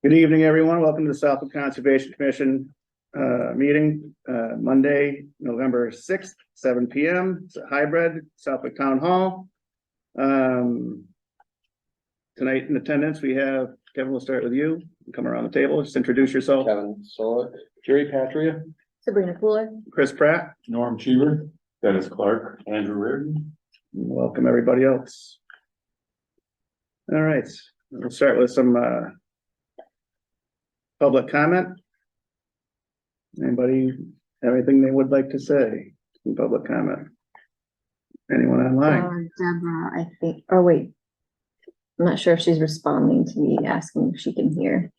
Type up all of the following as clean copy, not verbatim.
Good evening, everyone. Welcome to the Southwick Conservation Commission meeting, Monday, November 6th, 7 p.m. It's a hybrid, Southwick Town Hall. Tonight in attendance, we have, Kevin, we'll start with you. Come around the table, just introduce yourself. Kevin Solik, Jerry Patria, Sabrina Cooler. Chris Pratt. Norm Cheever, Dennis Clark, Andrew Reardon. Welcome, everybody else. All right, we'll start with some public comment. Anybody have anything they would like to say in public comment? Anyone online? Deborah, I think, oh wait. I'm not sure if she's responding to me, asking if she can hear.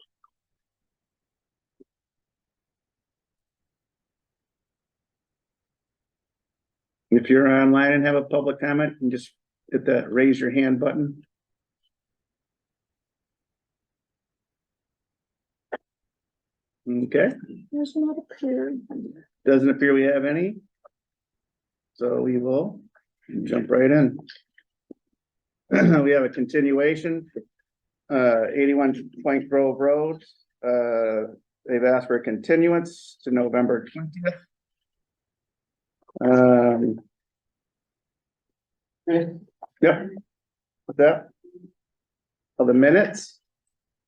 If you're online and have a public comment, you can just hit that raise your hand button. Okay, There's not a clear. doesn't appear we have any. So we will jump right in. We have a continuation, 81 Point Grove Road. They've asked for a continuance to November 20th. Yep. What's that? Oh, the minutes?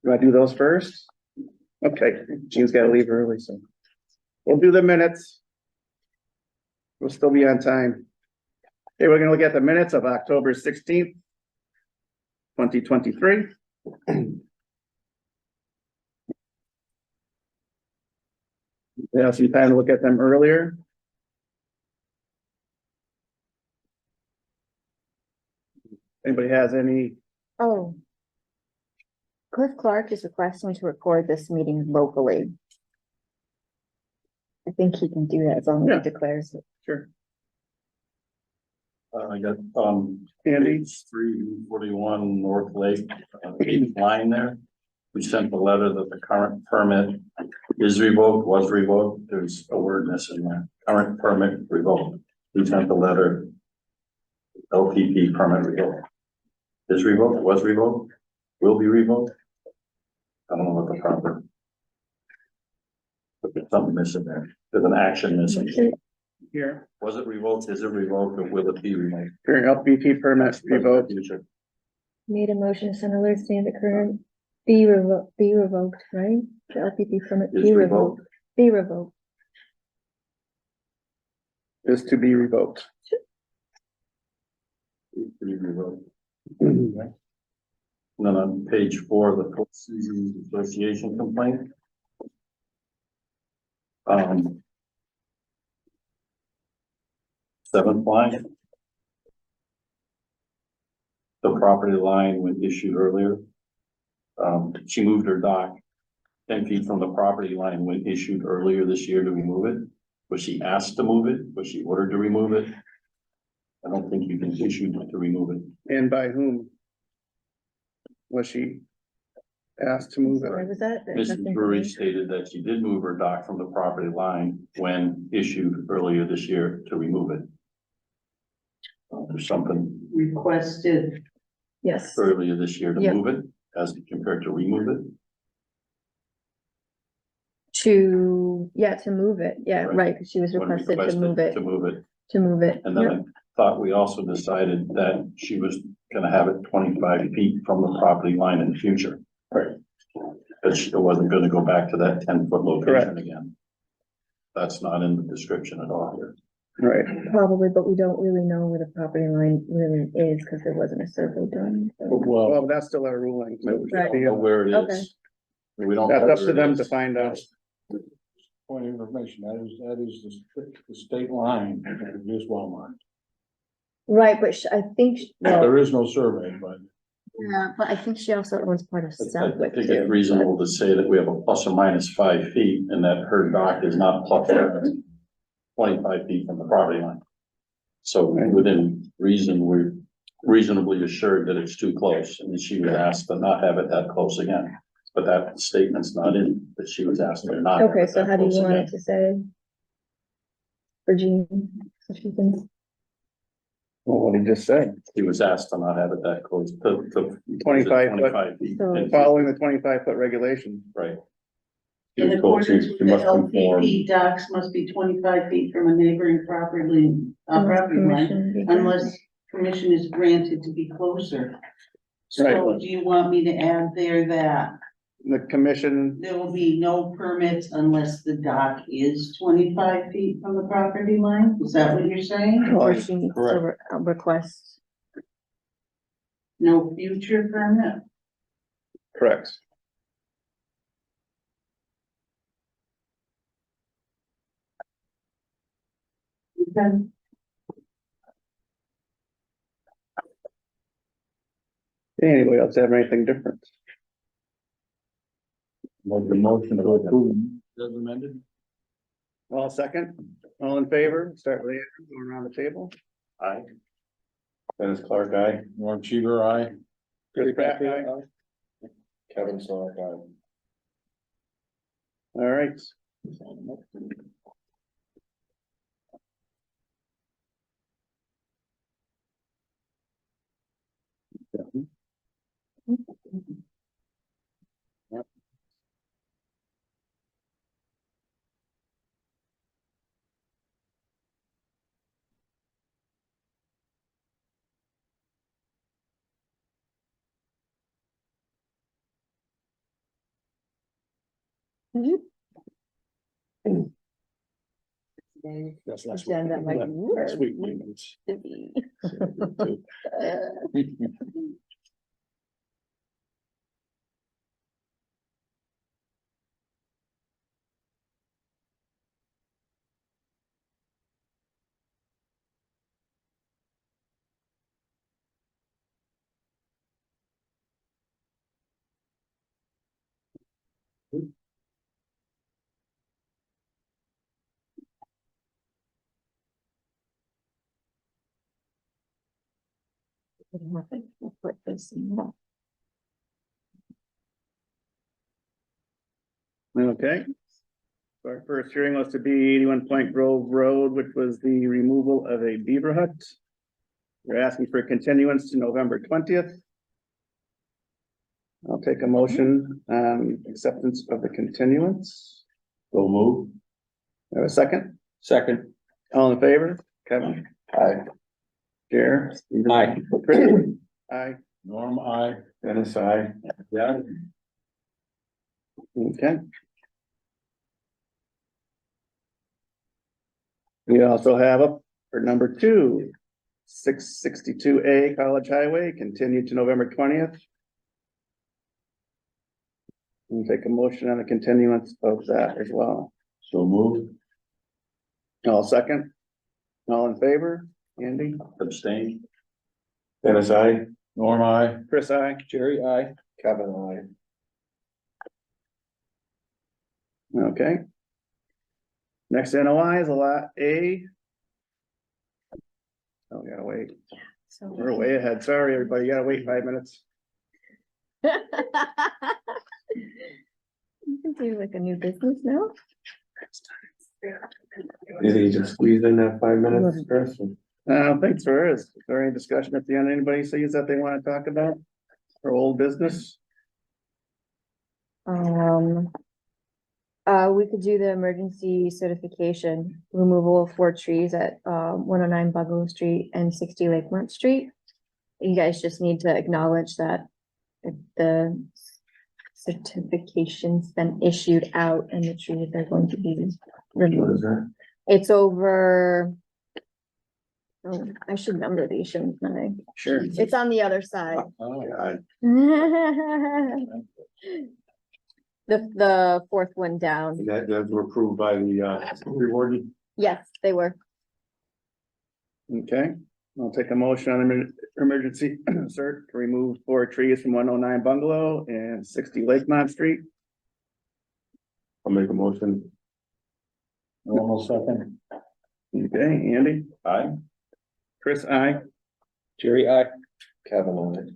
Do I do those first? Okay, Jean's gotta leave early, so we'll do the minutes. We'll still be on time. Okay, we're gonna look at the minutes of October 16th, 2023. We have some time to look at them earlier. Anybody has any? Oh. Cliff Clark is requesting to record this meeting locally. I think he can do that as long as he declares it. Sure. I got, Andy? page 341 North Lake, line there. We sent the letter that the current permit is revoked, was revoked. There's a word missing there. Current permit revoked. We sent the letter. LPP permit revoked. Is revoked, was revoked, will be revoked. I don't know what the proper. But there's something missing there. There's an action missing. Here, Was it revoked? Is it revoked? Or will it be revoked? here, LPP permit revoked. Future. Made a motion to send a letter saying the current be revoked, right? The LPP permit Is be revoked. revoked, be revoked. Is to be revoked. Be revoked. And then on page 4 of the Four Seasons Association complaint. Seventh line. The property line when issued earlier. She moved her dock 10 feet from the property line when issued earlier this year to remove it. Was she asked to move it? Was she ordered to remove it? I don't think you can issue to remove it. And by whom? Was she asked to move Where it? was that? Mrs. Drury stated that she did move her dock from the property line when issued earlier this year to remove it. There's something Requested. Yes, earlier this year to Yeah. move it as compared to remove it. to move it, yeah, Right. right, because she was When requested to move it, To move it. to move it. And Yep. then I thought we also decided that she was gonna have it 25 feet from the property line in the future. Right. But she wasn't gonna go back to that 10-foot location Correct. again. That's not in the description at all here. Right, Probably, but we don't really know where the property line really is because there wasn't a survey done. so. well, that's still our ruling. So We don't know where it Okay. is. We don't. that's know up where to it them is. to find out. Point of information, that is the state line, it is well marked. Right, but I think, There is no survey, but yeah, but I think she also owns part of I Southwick think too. it's reasonable to say that we have a plus or minus 5 feet and that her dock is not plus or minus 25 feet from the property line. So within reason, we're reasonably assured that it's too close and that she was asked to not have it that close again. But that statement's not in, that she was asked to not. have Okay, it so that how do you close want again. it to say? For Jean, so she can, Well, what he just said, He was asked to not have it that close to. 25 foot. 25 feet. So- And- following the 25-foot regulation. Right. In He was told accordance with she the must conform. LPP, docks must be 25 feet from a neighboring property line Permission be granted. unless permission is granted to be closer. Right. So do you want me to add there that The commission, there will be no permits unless the dock is 25 feet from the property line? Is that what you're saying? Or she needs to request. No future permit? correct. Okay. Anybody else have anything different? Make the motion to approve as amended. All second, all in favor, start with Andrew, going around the table. Aye. Dennis Clark, aye. Norm Cheever, aye. Chris Pratt, aye. Kevin Clark, aye. All right. That's last Agenda, I'm like, week. Last week. Busy. Put this in there. Okay. So our first hearing was to be 81 Point Grove Road, which was the removal of a beaver hut. We're asking for a continuance to November 20th. I'll take a motion, acceptance of the continuance. So move. Have a second? Second. All in favor? Kevin? Aye. Chair? Aye. Chris? Aye. Norm, aye. Dennis, aye. Yeah. Okay. We also have up for number 2, 662A College Highway, continued to November 20th. We'll take a motion on the continuance of that as well. So move. All second? All in favor? Andy? Abstain. Dennis, aye. Norm, aye. Chris, aye. Jerry, aye. Kevin, aye. Okay. Next NOI is a lot A. Oh, we gotta wait. So. We're way ahead. Sorry, everybody. You gotta wait 5 minutes. You can do like a new business now? Did he just squeeze in that 5 minutes, Chris? Thanks for it. Is there any discussion at the end? Anybody sees that they want to talk about? Or old business? We could do the emergency certification, removal of 4 trees at 109 Bungalow Street and 60 Lakemont Street. You guys just need to acknowledge that the certification's been issued out and the trees are going to be removed. It's over. Oh, I should number these, shouldn't I? Sure. It's on the other side. Oh, God. The 4th one down. That were approved by the warden. Yes, they were. Okay, I'll take a motion on the emergency cert to remove 4 trees from 109 Bungalow and 60 Lakemont Street. I'll make a motion. Almost second. Okay, Andy? Aye. Chris, aye. Jerry, aye. Kevin, aye.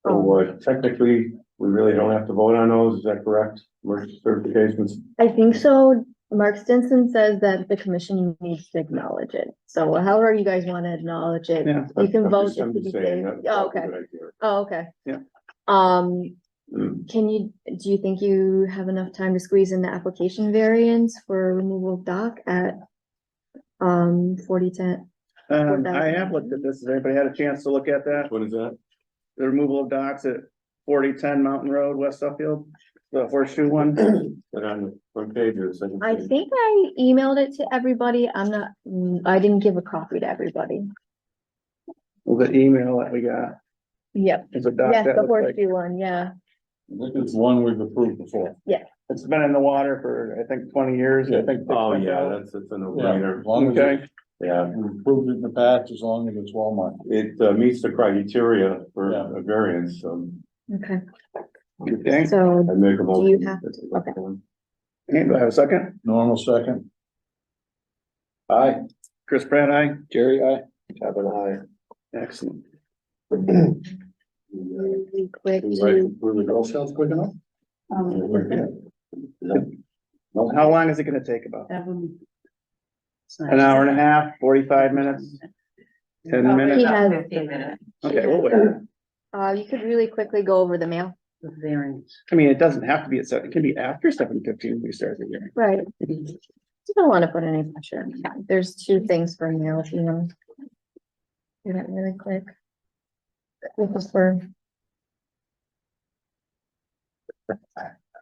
So technically, we really don't have to vote on those, is that correct? Emergency certifications? I think so. Mark Stinson says that the commission needs to acknowledge it. So however you guys want to acknowledge it, Yeah. you can I'm vote just- just I'm to be just saying safe. that's Oh, probably a okay. good idea. Oh, okay. Yeah. Do you think you have enough time to squeeze in the application variance for removal of dock at 4010? I have looked at this. Has anybody had a chance to look at that? What is that? The removal of docks at 4010 Mountain Road, West Suffield, the horseshoe one? But on the front page or the second I page? think I emailed it to everybody. I didn't give a copy to everybody. The email that we got Yep. is a dock Yes, that the looks like horseshoe one, yeah. This is one we've approved before. it's been in the water for, I think, 20 years, I think. Oh, yeah, that's a Yeah, no-brainer. as long as Okay, Yeah, we've approved it in the past, as long as it's well marked. it meets the criteria for Yeah. a variance, so Okay, okay. so I make a motion. you have- okay. Okay, do I have a second? Normal second. Aye. Chris Pratt, aye. Jerry, I. Kevin, aye. Excellent. really quick Right, to, were the Girl Scouts quick enough? How long is it gonna take about? It's An hour and a half, 45 minutes? 10 He minutes? has- 15 minutes, Okay, we'll wait. you could really quickly go over the mail. the variance. I mean, it doesn't have to be at 7, it can be after 7:15 we start the hearing. Right. You don't want to put any pressure. There's two things for mail if you want. Do that really quick. This is for,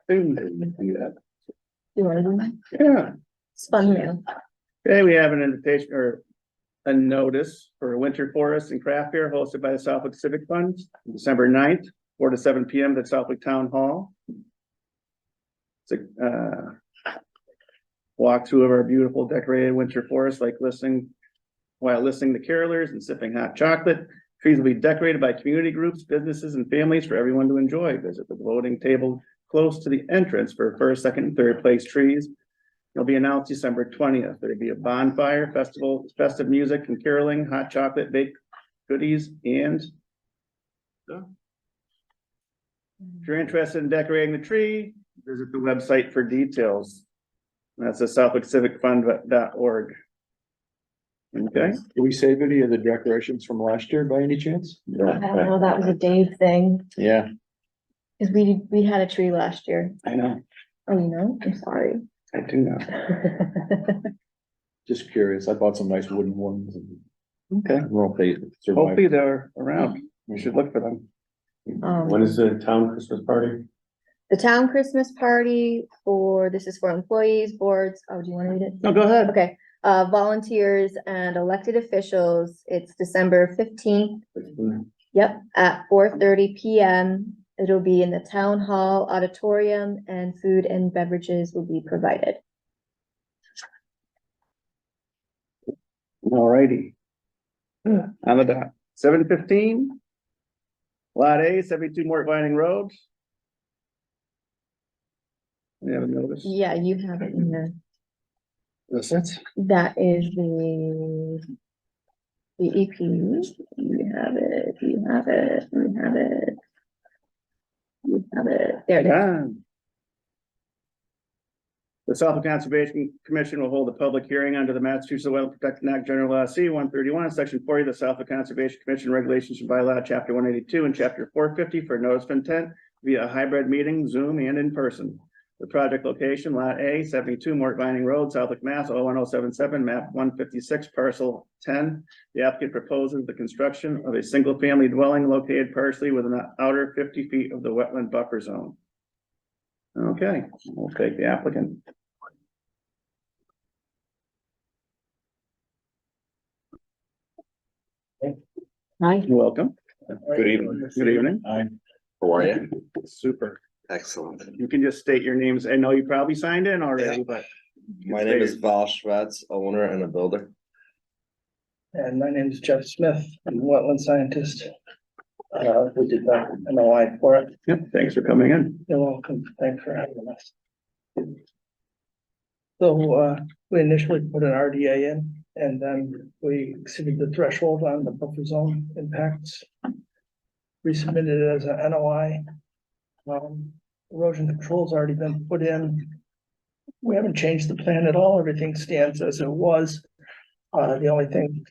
Yeah, you want to do that? It's fun mail. okay, we have an invitation or a notice for a winter forest and craft fair hosted by the Southwick Civic Fund, December 9th, 4 to 7 PM at Southwick Town Hall. It's a, walkthrough of our beautiful decorated winter forest, like listening to carolers and sipping hot chocolate. Trees will be decorated by community groups, businesses, and families for everyone to enjoy. Visit the voting table close to the entrance for first, second, and third place trees. It'll be announced December 20th. There'll be a bonfire festival, festive music and caroling, hot chocolate, baked goodies, and if you're interested in decorating the tree, visit the website for details. That's the southwickcivicfund.org. Okay, Did we save any of the decorations from last year by any chance? I don't know, that was a Dave thing, Yeah. because we had a tree last year. I know, Oh, you know, I'm sorry. I do know. Just curious. I bought some nice wooden ones. and Okay, I don't know if they survived. hopefully they're around. We should look for them. When is the town Christmas party? The town Christmas party this is for employees, boards, do you want to read it? No, go ahead. Okay, volunteers and elected officials, it's December 15th. Yep, at 4:30 PM. It'll be in the town hall auditorium and food and beverages will be provided. Alrighty. On the dot, 7:15. Lot A, 72 Mort Vining Road. We have a notice. Yeah, you have it in there. This it? That is the EP. You have it, you have it, you have it. You have it, there it is. Done. The Suffolk Conservation Commission will hold a public hearing under the Massachusetts Wetland Protection Act, General Law C 131, Section 40 of the Suffolk Conservation Commission Regulations and Bylaw, Chapter 182 and Chapter 450 for notice of intent via a hybrid meeting, Zoom and in person. The project location, Lot A, 72 Mort Vining Road, Southwick, Mass. 01077, map 156, parcel 10. The applicant proposes the construction of a single-family dwelling located partially within the outer 50 feet of the wetland buffer zone. Okay, we'll take the applicant. Hi. Welcome. Good evening. Good evening. How are you? Super. Excellent. You can just state your names. I know you probably signed in already, but. My name is Val Schwartz, owner and a builder. And my name is Jeff Smith. I'm a wetland scientist. We did the NOI for it. Yep, thanks for coming in. You're welcome. Thanks for having us. So, we initially put an RDA in and then we exceeded the threshold on the buffer zone impacts. Resubmitted it as a NOI. Erosion control's already been put in. We haven't changed the plan at all. Everything stands as it was. The only thing,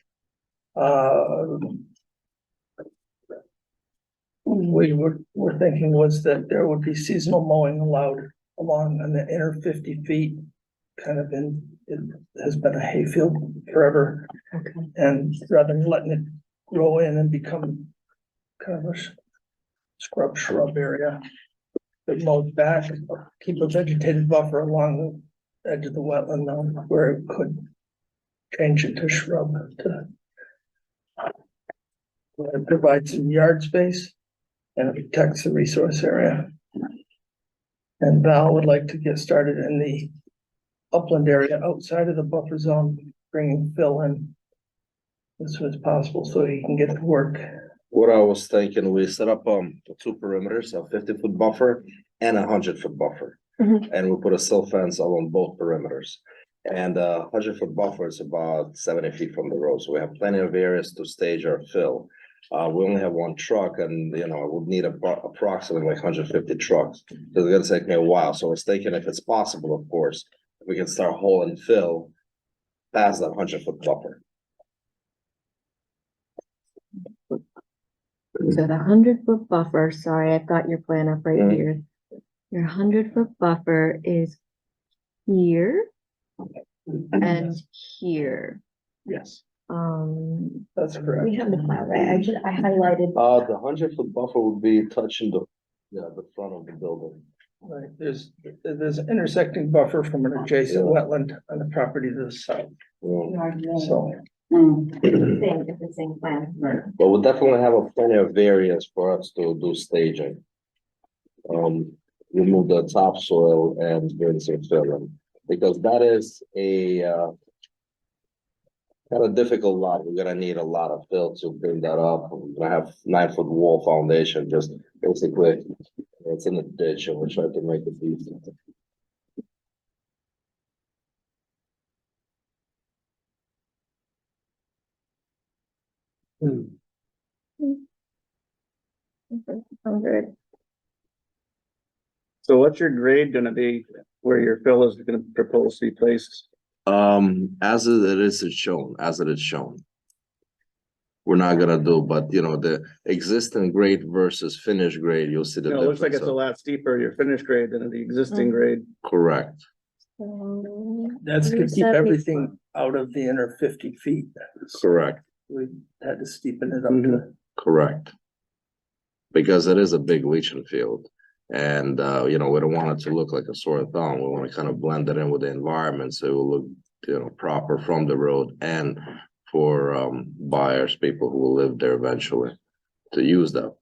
we're thinking was that there would be seasonal mowing allowed along on the inner 50 feet. Kind of it has been a hayfield forever. Okay. And rather than letting it grow in and become kind of a shrub area. It mows back, keep a vegetated buffer along the edge of the wetland now where it could change it to shrub to provide some yard space and it protects the resource area. And Val would like to get started in the upland area outside of the buffer zone, bringing Phil in as soon as possible so he can get to work. What I was thinking, we set up two perimeters, a 50-foot buffer and a 100-foot buffer. Mhm. And we put a silt fence along both perimeters. And 100-foot buffer is about 70 feet from the road, so we have plenty of areas to stage our fill. We only have one truck and, you know, I would need approximately like 150 trucks. So it's gonna take me a while, so I was thinking if it's possible, of course, we can start hauling fill past that 100-foot buffer. So the 100-foot buffer, sorry, I've got your plan up right Mhm. here. Your 100-foot buffer is here and here. Yes, We that's correct. have the file, right? I highlighted. The 100-foot buffer would be touching the front of the building. Right, there's an intersecting buffer from an adjacent wetland on the property to the south, so. It's the same plan. Right. But we'll definitely have plenty of areas for us to do staging. Remove the topsoil and bring some fill in, because that is a kind of difficult lot. We're gonna need a lot of fill to bring that up. We're gonna have 9-foot wall foundation, just basically, it's in the ditch and we're trying to make it decent. Hundred. So what's your grade gonna be where your fill is gonna propose to be placed? As it is shown, as it is shown. We're not gonna do, but you know, the existing grade versus finished grade, you'll see the You know, it looks like difference. it's a lot steeper, your finished grade than the existing grade. Correct, That's to keep everything out of the inner 50 feet. correct, We had to steepen it up to. correct. Because it is a big leaching field. And, you know, we don't want it to look like a sore thumb. We want to kind of blend it in with the environment, so it will look, you know, proper from the road and for, buyers, people who will live there eventually to use that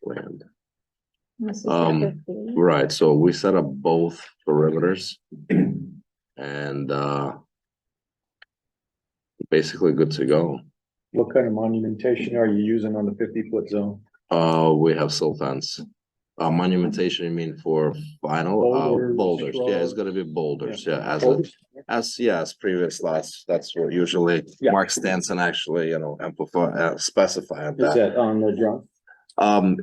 land. Right, so we set up both perimeters and, basically good to go. What kind of monumentation are you using on the 50-foot zone? We have silt fence. Monumentation, you mean for vinyl? Boulders, Boulders, yeah, it's shrubs. gonna be boulders, yeah, Boulders? as previous lots, that's what usually Yeah. Mark Stanson actually, you know, amplify, specify Is that. that on the drum?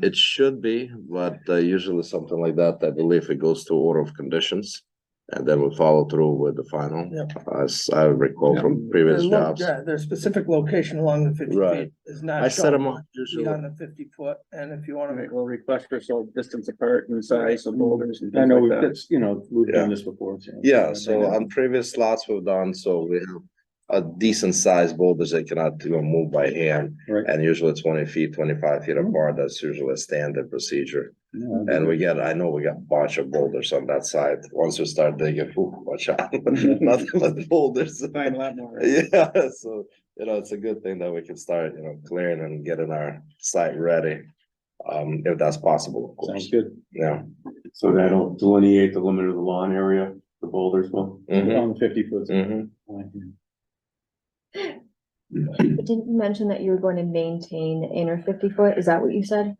It should be, but usually something like that, I believe it goes to order of conditions. And then we follow through with the final, Yep. as I recall from previous jobs. Yeah, their specific location along the 50 Right. feet is not. I set them shown up usually. Beyond the 50-foot, and if you wanna Right, make, we'll request for so distance apart and size of boulders and I things know like we've, that. that's, you know, we've done this before. Yeah, so on previous lots we've done, so we have a decent sized boulders that cannot even move by hand. Right. And usually 20 feet, 25 feet apart, that's usually a standard procedure. And I know we got a bunch of boulders on that side. Once we start digging, watch out, nothing but boulders. Find a lot more. right? Yeah, so, you know, it's a good thing that we can start, you know, clearing and getting our site ready. If that's possible, of course. Sounds good. Yeah. So that'll delineate the limit of the lawn area, the boulders will. Mhm, On the 50-foot zone. mhm. But didn't you mention that you were going to maintain the inner 50-foot? Is that what you said?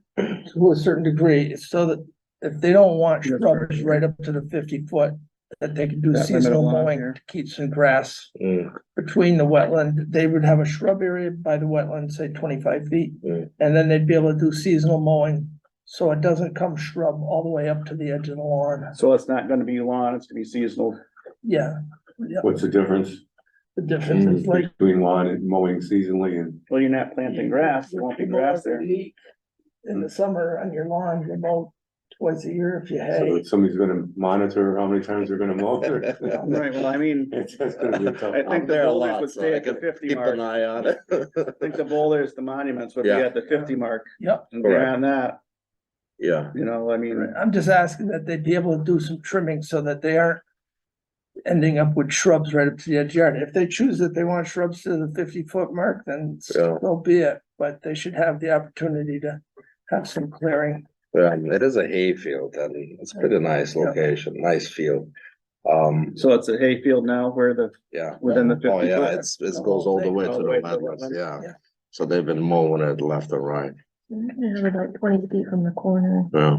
to a certain degree, so that if they don't want shrubs right up to the 50-foot, that they can do That limit of seasonal lawn mowing here. to keep some grass Mm, between the wetland. They would have a shrub area by the wetland, say 25 feet. Mm. And then they'd be able to do seasonal mowing, so it doesn't come shrub all the way up to the edge of the lawn. So it's not gonna be lawn, it's gonna be seasonal. Yeah, yeah, What's the difference the difference is like. between lawn and mowing seasonally and? Well, you're not planting grass, there won't be grass there. In the summer on your lawn, you mow twice a year if you So hay. if somebody's gonna monitor how many times they're gonna mow it. Right, well, I mean, It's just gonna be a tough. I think the boulders would stay at the 50 Keep an mark. eye on it. I think the boulders, the monuments would be Yeah. at the 50 mark. Yep. And Correct. beyond that, Yeah, you know, I mean, I'm just asking that they be able to do some trimming so that they aren't ending up with shrubs right up to the edge of the yard. If they choose that they want shrubs to the 50-foot mark, then Yeah. so be it. But they should have the opportunity to have some clearing. it is a hayfield and it's pretty nice Yeah. location, nice field. so it's a hayfield now where the, Yeah. within the 50 Oh, yeah, foot. it goes all the way to All the the way to the wetlands, wetlands. yeah. Yeah. So they've been mowing it left and right. About 20 feet from the corner Yeah.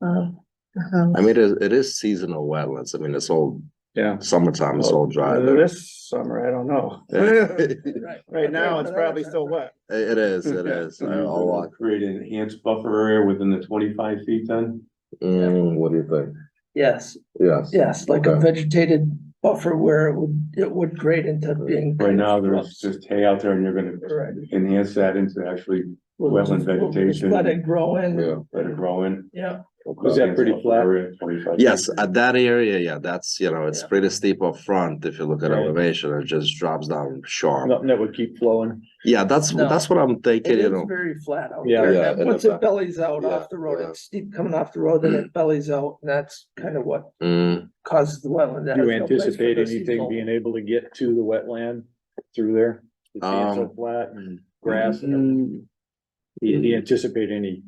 of the house. I mean, it is seasonal wetlands. I mean, it's all Yeah. summertime, it's all dry there. This summer, I don't know. It Right now, it's probably still wet. is, it is. I'll create an enhanced buffer area within the 25 feet then? What do you think? Yes, Yes. yes, like a Okay. vegetated buffer where it would grade into being. Right now, there's just hay out there and you're gonna Right. enhance that into actually wetland vegetation. Let it grow in. Yeah. let it grow in. Yeah, Was that pretty flat? Area, 25 Yes, feet. at that area, yeah, that's, it's Yeah. pretty steep up front. If you look at Right. elevation, it just drops down sharp. Nothing that would keep flowing. Yeah, that's No. what I'm it thinking, is very flat out Yeah. there. Yeah, And in once the it back. bellies out Yeah, off the road, yeah. it's steep coming off the road, then it bellies out, and that's kind of what Mm, causes the wetland. That Do you has no place for anticipate the anything seasonal. being able to get to the wetland through there? It being so flat and grass and everything? Do you anticipate any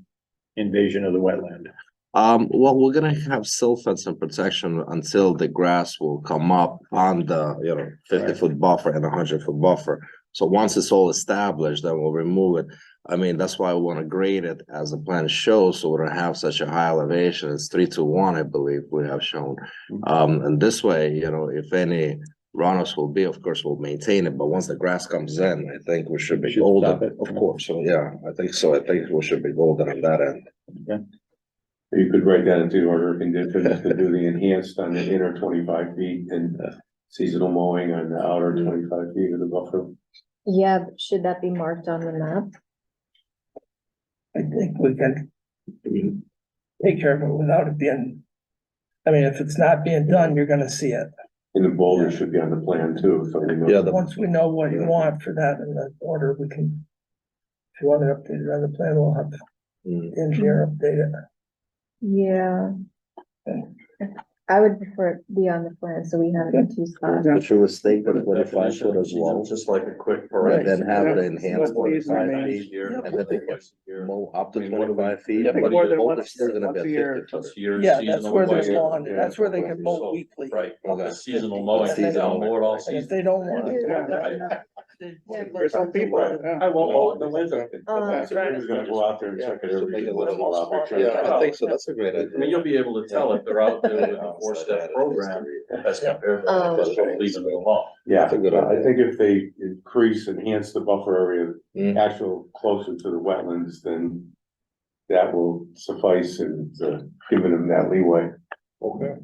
invasion of the wetland? well, we're gonna have silt fence and protection until the grass will come up on the, 50-foot buffer and 100-foot buffer. So once it's all established, then we'll remove it. I mean, that's why we wanna grade it as the plan shows, so we don't have such a high elevation. It's 3-1, I believe we have shown. And this way, if any runoffs will be, of course, we'll maintain it, but once the grass comes in, I think we should be Should golden, stop it. of course. So, yeah, I think so. I think we should be golden on that end. You could write that into the order of conditions to do the enhanced on the inner 25 feet and seasonal mowing on the outer 25 feet of the buffer. Yeah, but should that be marked on the map? I think we can take care of it without it being, I mean, if it's not being done, you're gonna see it. And the boulder should be on the plan too, so we know. Yeah, Once we know what you want for that in the order, we can. If you want it updated on the plan, we'll have the Mm. engineer update it. Yeah. I would prefer it be on the plan, so we have it in two spots. Yeah. Should we stake the 25 foot as well? Just like a quick And parade. then have the Yeah. enhanced What these 25 remain. feet, Here. and then they can mow up to 25 feet. I think but more the than boulder's once- still gonna once be a year. 50 foot. That's your Yeah, that's seasonal where there's mowing. lawn, that's where they can mow So, weekly. Right, Okay. seasonal mowing, And then- seasonal mow it all And if season. they don't want it. Yeah. they- For some people, yeah. I won't mow it in the winter. Who's gonna go out there and check it every. Make it a little while, more make sure- Yeah, I think so. That's a great I mean, idea. you'll be able to tell if they're out there with a four-step program as compared to just leaving it alone. Yeah, That's a good I idea. think if they enhance the buffer area, Mm. actual closer to the wetlands, then that will suffice in giving them that leeway. Okay.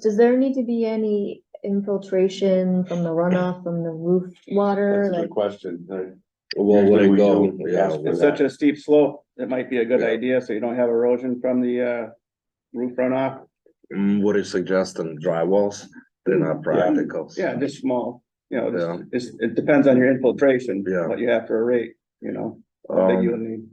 Does there need to be any infiltration from the runoff from the roof water? That's a Like, good question. Well, Usually where to we go? do. Yeah, It's with It's such that. a steep slope, it might be a good Yeah. idea, so you don't have erosion from the, roof runoff. What are you suggesting? Dry walls? They're not practical. Yeah, just small, Yeah. it depends on your infiltration, Yeah. what you have to rate, how big you Um, need.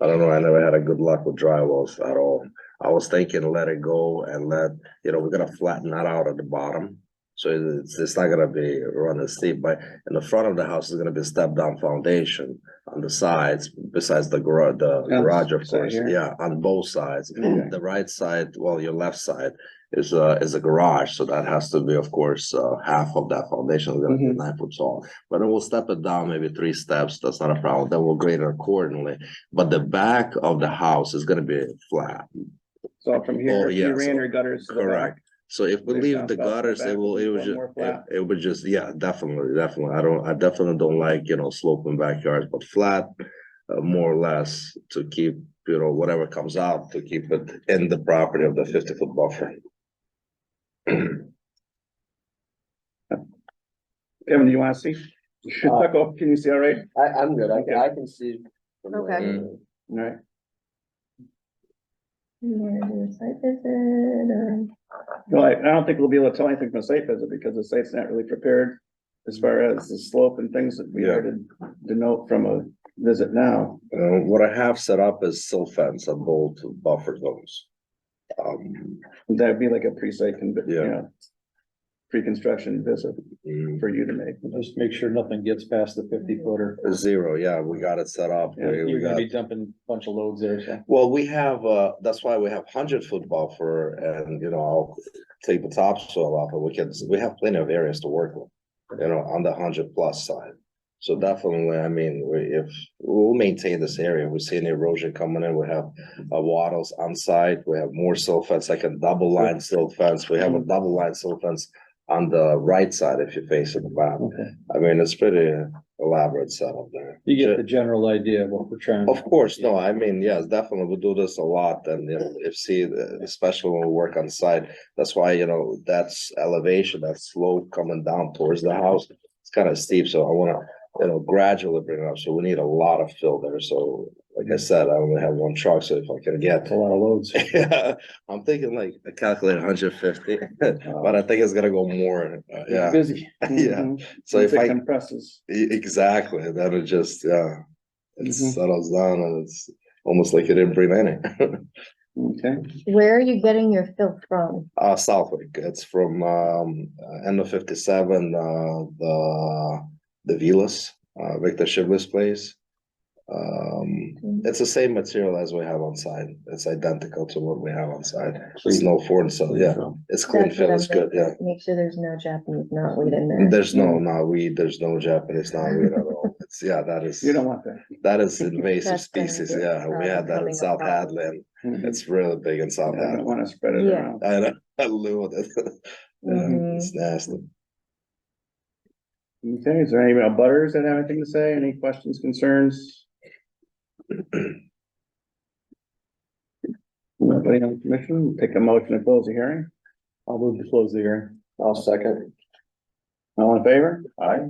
I don't know. I never had a good luck with dry walls at all. I was thinking let it go and we're gonna flatten that out at the bottom. So it's not gonna be running steep, but in the front of the house is gonna be a step down foundation on the sides, besides the garage, of side course, here. yeah, on both sides. Okay. The right side, well, your left side is a garage, so that has to be, of course, half of that foundation is gonna be Mhm. 9 foot tall. But then we'll step it down maybe 3 steps, that's not a problem, then we'll grade it accordingly. But the back of the house is gonna be flat. So from here, Oh, if you yeah, ran so- your gutters to the Correct. back. So if we There's leave the downspout to the gutters, back, it will it's more flat. it would just, yeah, definitely. I definitely don't like, sloping backyards, but flat, more or less to keep, whatever comes out, to keep it in the property of the 50-foot buffer. Kevin, do you wanna see? Tucko, can you see all right? I'm good, Okay. I can see. from Okay. where- All right. You wanna do a site visit or? Well, I don't think we'll be able to tell anything from a site visit because the site's not really prepared as far as the slope and things that we Yeah. had to denote from a visit now. What I have set up is silt fence on both buffer zones. That'd be like a pre-site, you Yeah. know, pre-construction visit mm, for you to make. Just make sure nothing gets past the 50-footer. Zero, yeah, we got it set up. Yeah, We You're gonna got, be dumping a bunch of loads there, so. well, we have, that's why we have 100-foot buffer and, you know, I'll take the topsoil off and we have plenty of areas to work with. You know, on the 100+ side. So definitely, I mean, we'll maintain this area, we see any erosion coming in, we have wattles on site, we have more silt fence, like a double line silt fence, we have a double line silt fence on the right side if you face the back. Okay. I mean, it's pretty elaborate setup there. You get the general idea of what we're trying. Of course, no, I mean, yes, definitely, we do this a lot, and, you know, especially when we work on site, that's why, you know, that's elevation, that slope coming down towards the house, it's kind of steep, so I wanna, you know, gradually bring it up, so we need a lot of fill there, so, like I said, I only have one truck, so if I can get. That's a lot of loads. Yeah, I'm thinking like, I calculate 150, but I think it's gonna go more, yeah, Busy. yeah, Mhm. so Once if it I. compresses. Exactly, then it just, yeah, it Mhm. settles down and it's almost like you didn't bring any. Okay, Where are you getting your fill from? Southwick, it's from, end of 57, the Vilas, Victor Shible's place. It's the same material as we have on site, it's identical to what we have on site, there's no foreign, so yeah, it's clean That's what fill, I'm it's good, yeah. Make sure there's no Japanese knotweed in there. There's no knotweed, there's no Japanese knotweed at all, it's, yeah, that is. you don't want that. That is invasive That's gonna species, be yeah, we had that in becoming a South problem. Hadley, and Mhm. it's really big in South I don't Hadley. wanna spread it Yeah. around. I know, I live with it. Yeah, Mhm. it's nasty. Okay, is there any butters that have anything to say? Any questions, concerns? Nobody on the commission, take a motion to close the hearing. I'll move to close the hearing. I'll second. All in favor? Aye.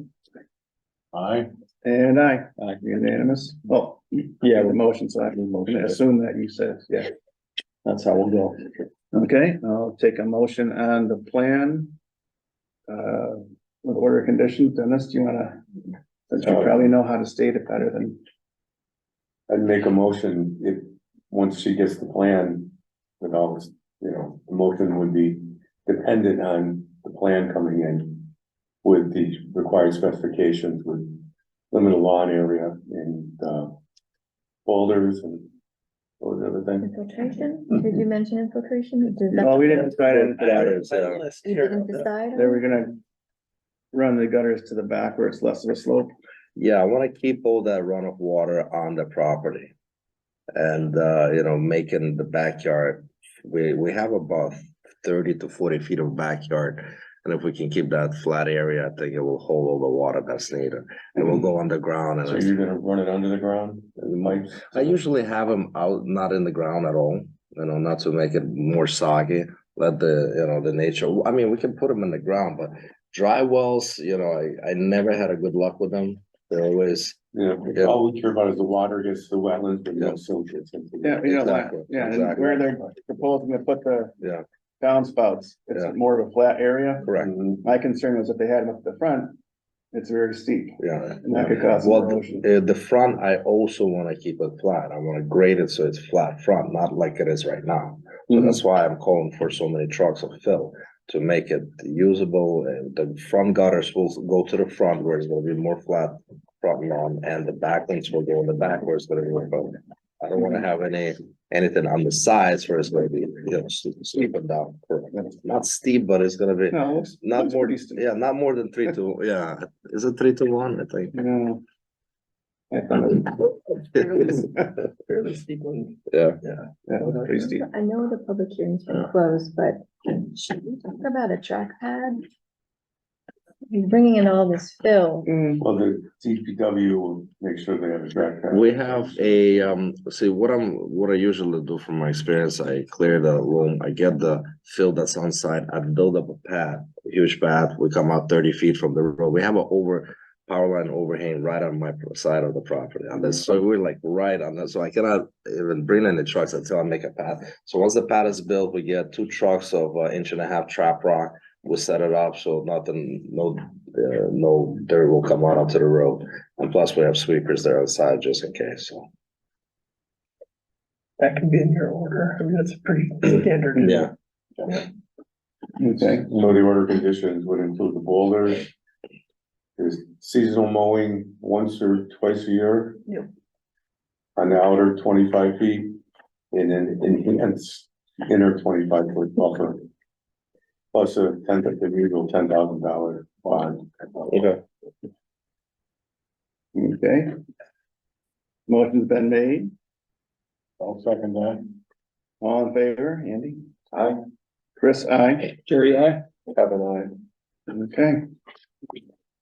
Aye. And aye. Aye. Unanimous. Well, Yeah, the we- motion, so I can assume that you said, yeah. that's how we'll go. Okay, I'll take a motion on the plan. With order of conditions, Dennis, do you wanna, since you probably know how to state it better than, I'd make a motion if, once she gets the plan with all this, you know, the motion would be dependent on the plan coming in with the required specifications with limited lawn area and, boulders and what was the other thing? Infiltration? Did you mention infiltration? Does that- well, we didn't decide on Gutters, yeah. You didn't decide? They were gonna run the gutters to the back where it's less of a slope. Yeah, I wanna keep all that runoff water on the property. And, you know, making the backyard, we have about 30 to 40 feet of backyard. And if we can keep that flat area, I think it will hold all the water that's needed. And we'll go underground and. So you're gonna run it under the ground, the mics? I usually have them out, not in the ground at all, you know, not to make it more soggy, let the, you know, the nature, I mean, we can put them in the ground, but dry wells, you know, I never had a good luck with them. They're always, Yeah, all we care about is the water gets to the wetlands, but no silt gets into. Yeah, you know, Exactly, yeah, and exactly. where they're proposing to put the Yeah. downspouts, it's Yeah. more of a flat area. correct, My concern was if they had them up the front, it's very steep, yeah. and that could cause some Well, erosion. the front, I also wanna keep it flat, I wanna grade it so it's flat front, not like it is right now. So Mhm. that's why I'm calling for so many trucks of fill, to make it usable, and the front gutters will go to the front where it's gonna be more flat front lawn, and the back ones will go in the back where it's gonna be more flat. I don't wanna have anything on the sides where it's gonna be, you know, steep and down, not steep, but it's gonna be No, it looks, not looks more, pretty steep. yeah, not more than 3 to, yeah, is it 3 to 1, I think? No. I thought it was fairly steep one. Yeah. Yeah, it was pretty steep. I know the public hearing's been closed, but should we talk about a track pad? you're bringing in all this fill. Well, the DPW will make sure they have a track. pad. We have see what I usually do from my experience, I clear the room, I get the fill that's on site, I build up a pad, a huge pad, we come out 30 feet from the road, we have power line overhang right on my side of the property, and this, so we're like right on that, so I cannot even bring in the trucks until I make a pad. So once the pad is built, we get 2 trucks of 1.5 inch trap rock, we set it up so no dirt will come out onto the road, and plus we have sweepers there outside just in case, so. That can be in your order. I mean, that's a pretty standard. Yeah. Okay, So the order conditions would include the boulders. There's seasonal mowing once or twice a year. Yep. On the outer 25 feet, and then enhanced inner 25-foot buffer. Plus the usual $10,000 bond. Okay. okay. Motion's been made. I'll second that. All in favor, Andy? Aye. Chris, aye. Jerry, I. Kevin, aye. Okay.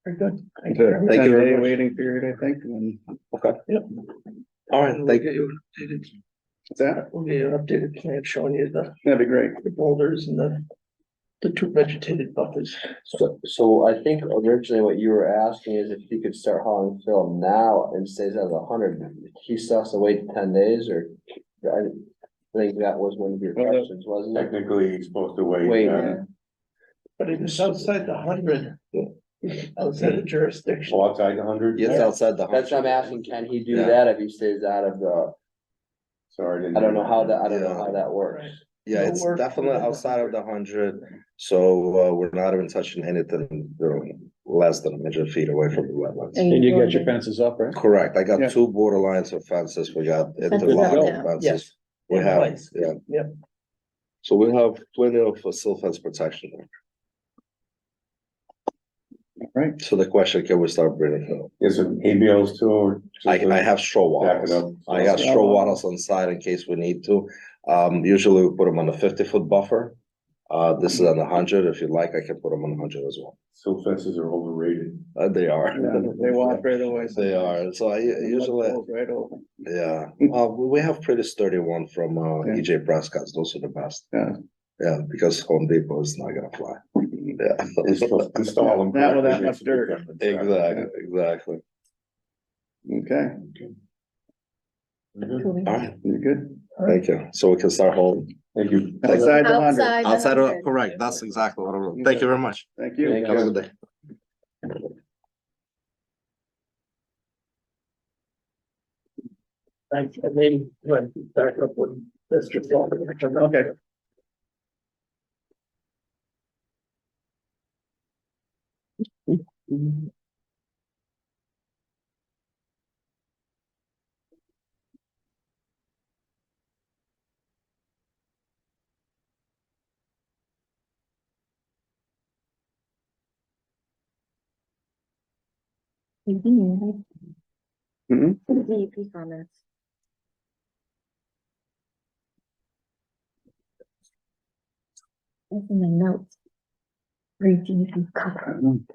Very good. Thank you. Thank you very 10-day much. waiting period, I think, and All right, We'll thank get you. you an updated, what's that? we'll get you an updated plan showing you That'd be great. the boulders and the 2 vegetated buffers. So I think originally what you were asking is if he could start hauling fill now and stays at 100, he still has to wait 10 days or? I think that was one of your questions, wasn't it? Technically, he's supposed to wait. Wait, But it is outside the 100, outside the jurisdiction. Well, outside the 100? Yes, outside the. That's what I'm asking, can he do Yeah. that if he stays out of the, Sorry. I don't know how that works. Yeah, No it's work definitely within the outside of the 100, so we're not even touching anything, less than 100 feet away from the wetlands. Are And you got doing your the- fences up, right? Correct, I Yeah. got 2 border lines of fences, we got Fences interlocking up now. fences. Yes. We In have, place. yeah. Yep. So we have plenty of silt fence protection there. Right. So the question, can we start bringing fill? Is it ABLs too, or? I have straw Back it wattles. up. I got straw wattles on site in case we need to. Usually we put them on a 50-foot buffer. This is on 100. If you'd like, I can put them on 100 as well. Silt fences are overrated. They are. Yeah, they walk right away. They are. So I usually, Goes right over. yeah. We have pretty sturdy one from Yeah. EJ Prescott's. Those are the best. Yeah. Yeah, because Home Depot is not gonna fly. Yeah. Install them. Not with that much dirt. Exactly. Okay, Cool. All right, you good? thank you. So we can start holding. Thank you. Outside the 100. Outside. the Outside of, 100. correct, that's exactly what I'm, thank you very much. Thank you. Have a good day. Thanks, and maybe when back up when Mr. Flanagan. Okay. Mhm. Mhm. DEP comments. That's in the notes. Read DEP comment.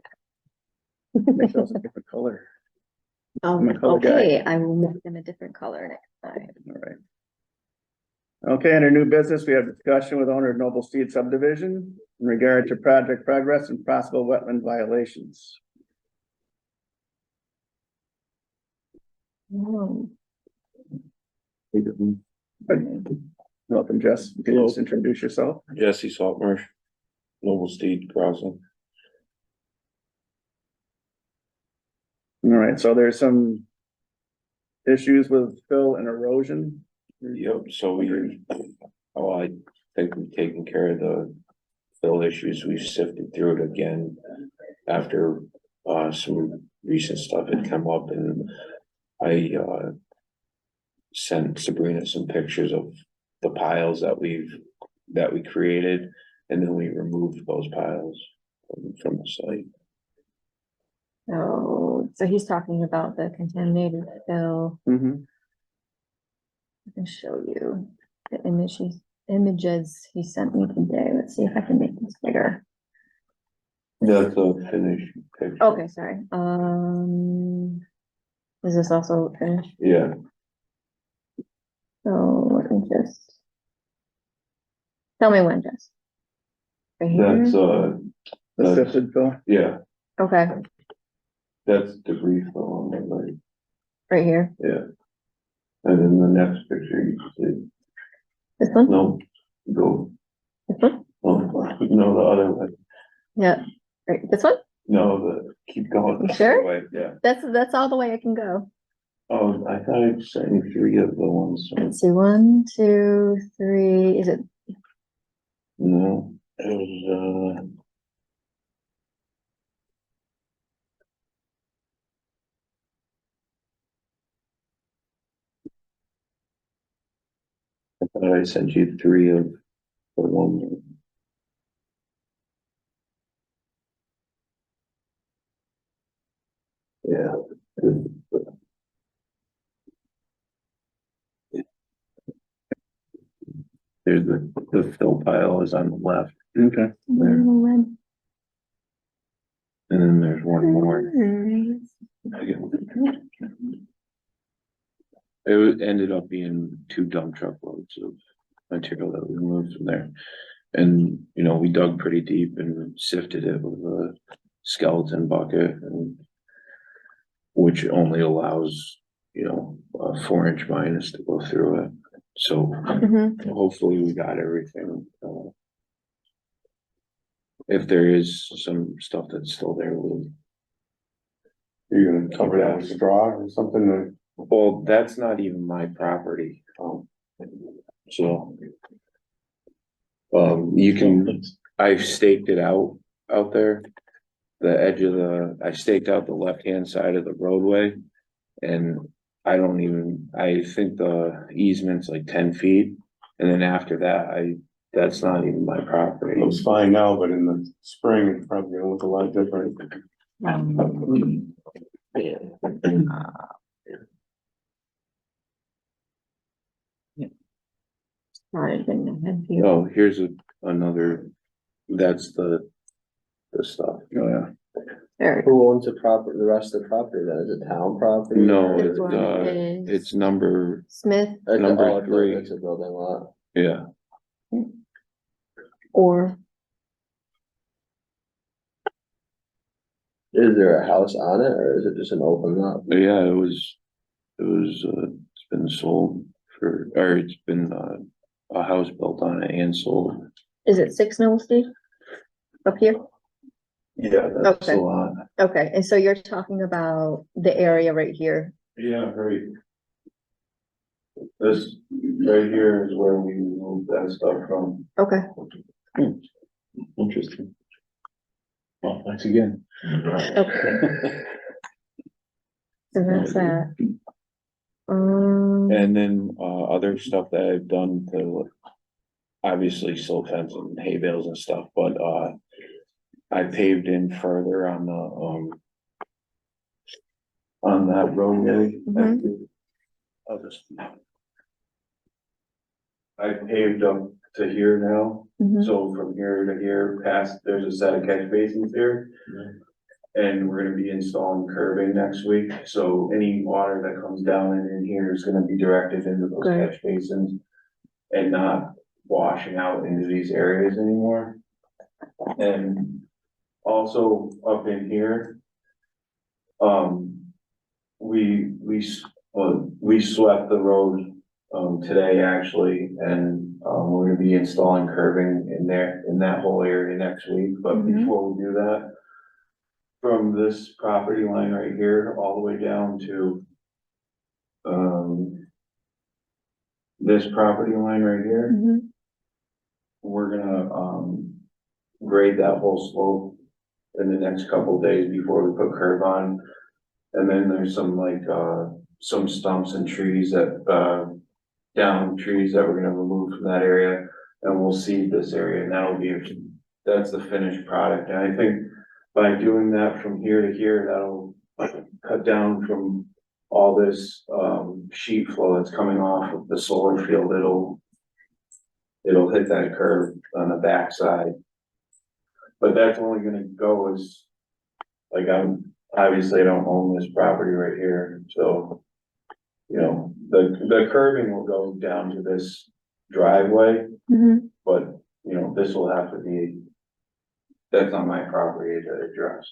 Make those a different color. Oh, I'm a color guy. okay, I will make them a different color next time. All right. Okay, under new business, we have discussion with owner of Noble Steed subdivision in regard to project progress and possible wetland violations. Hmm. Welcome, Jess. You can just introduce yourself. Jesse Saltmarsh, Noble Steed Crossing. All right, so there's some issues with fill and erosion. Yep, so I think we've taken care of the fill issues. We've sifted through it again after some recent stuff had come up, and I sent Sabrina some pictures of the piles that we created, and then we removed those piles from the site. So he's talking about the contaminated fill. Mhm. I can show you the images he sent me today. Let's see if I can make this bigger. That's a finish. picture. Okay, sorry. Is this also finished? Yeah, So let me just. Tell me when, Jess. Right that's, here? The sifted fill. yeah, Okay, that's debris fill on the right, right here. yeah. And then the next picture you can This one? see, no, go, This one? oh, no, the other way, Yeah. Right, this one? no, keep going. You the sure? other way, yeah. That's all the way I can go. Oh, I thought I sent you 3 of the ones, so, Let's see, 1, 2, 3, is it, no, it was, I thought I sent you 3 of the one. Yeah. There's the fill pile is on the left, Okay. when? and then there's one more. Ended up being 2 dump truck loads of material that we removed from there. And, you know, we dug pretty deep and sifted it with a skeleton bucket and which only allows, you know, a 4-inch minus to go through it. So Mhm. hopefully we got everything. If there is some stuff that's still there, we'll. You're gonna cover that with straw or something, or? Well, that's not even my property, so. You can, I've staked it out there. The edge of I staked out the left-hand side of the roadway. And I think the easement's like 10 feet. And then after that, that's not even my property. It looks fine now, but in the spring, it's probably gonna look a lot different. Not anything I had here. Oh, here's another, that's the stuff. Oh, yeah. There. Who owns the property, the rest of the property then? Is it town property? No, or- This one is it's number, Smith It's a- number oh, it's a- 3. It's a building lot. yeah. or, Is there a house on it or is it just an open lot? Yeah, it's been sold it's been, a house built on it and sold. is it 6 Noble Street? Up here? Yeah, that's a Okay. lot. Okay, and so you're talking about the area right here. Yeah, right. This right here is where we moved that stuff from. Okay. Interesting. Well, thanks again. Okay. So that's that. Um, And then, other stuff that I've done to, obviously silt fence and hay bales and stuff, but, I paved in further on that roadway. I'll just. I paved up to here now, mhm. so from here to here past, there's a set of catch basins here. And we're gonna be installing curbing next week, so any water that comes down and in here is gonna be directed into those Good. catch basins. And not washing out into these areas anymore. And also up in here. We swept the road, today actually, and, we're gonna be installing curbing in there, in that whole area next week, but Mhm. before we do that. From this property line right here, all the way down to. This property line right here, Mhm. we're gonna, grade that whole slope. In the next couple of days before we put curb on. And then there's some some stumps and trees that, down trees that we're gonna remove from that area. And we'll seed this area, and that's the finished product, and I think by doing that from here to here, that'll cut down from all this, sheet flow that's coming off of the solar field. It'll hit that curve on the backside. But that's only gonna go like obviously I don't own this property right here, so. You know, the curbing will go down to this driveway, Mhm. but, you know, this will have to be. That's not my property to address.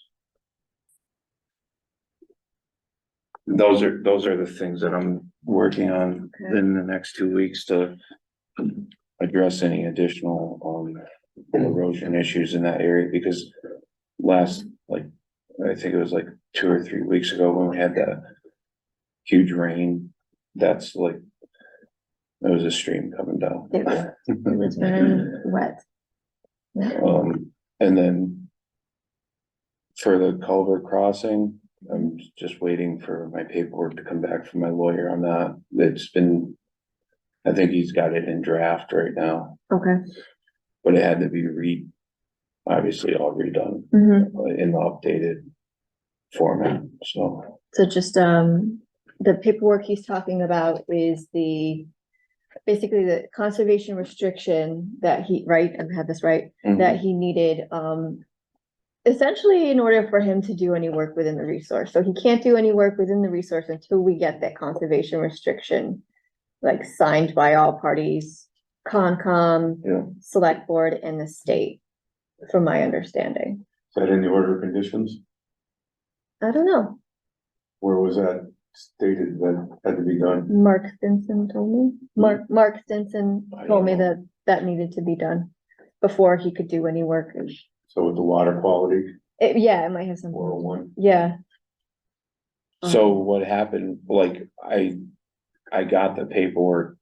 Those are the things that I'm working on Okay. in the next 2 weeks to. Address any additional, erosion issues in that area, because last, like, I think it was like 2 or 3 weeks ago when we had that. Huge rain, that's like. There was a stream coming down. It was very wet. Yeah. And then. For the culvert crossing, I'm just waiting for my paperwork to come back from my lawyer on that. It's been. I think he's got it in draft right now, Okay. but it had to be obviously all redone Mhm. in the updated format, so. So just, the paperwork he's talking about is basically the conservation restriction that right, I have this right, that he needed, essentially in order for him to do any work within the resource. So he can't do any work within the resource until we get that conservation restriction, like signed by all parties, Concom, Yeah. Select Board, and the state, from my understanding. Is that in the order of conditions? I don't know. Where was that stated that had to be done? Mark Stinson told me. Mark Stinson told me that that needed to be done before he could do any work. So with the water quality, Yeah, it might have something. 401. Yeah. So what happened, like, I got the paperwork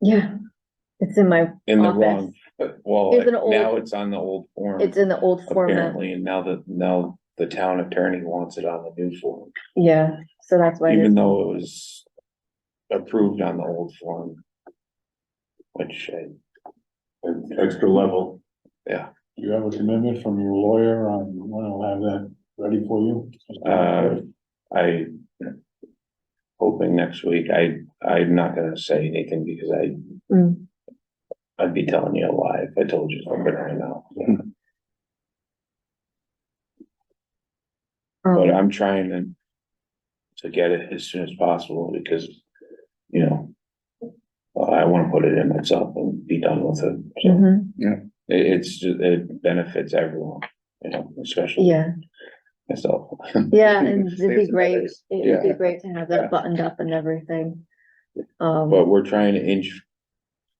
Yeah. It's in my in the office. wrong, well, Here's an old- now it's on the old form. It's in the old format. Apparently, and now the town attorney wants it on the new form, Yeah, so that's why. even this- though it was approved on the old form. Which, an extra level. yeah, You have a commitment from your lawyer on when I'll have that ready for you? I hoping next week, I'm not gonna say anything because Mm. I'd be telling you a lie if I told you something right now. But I'm trying to get it as soon as possible because, you know, I wanna put it in myself and be done with it. So Mhm. it benefits everyone, you know, especially Yeah, myself. yeah, and it'd be Saves some great, headaches. it'd be Yeah. great to have that buttoned up and everything. But we're trying to inch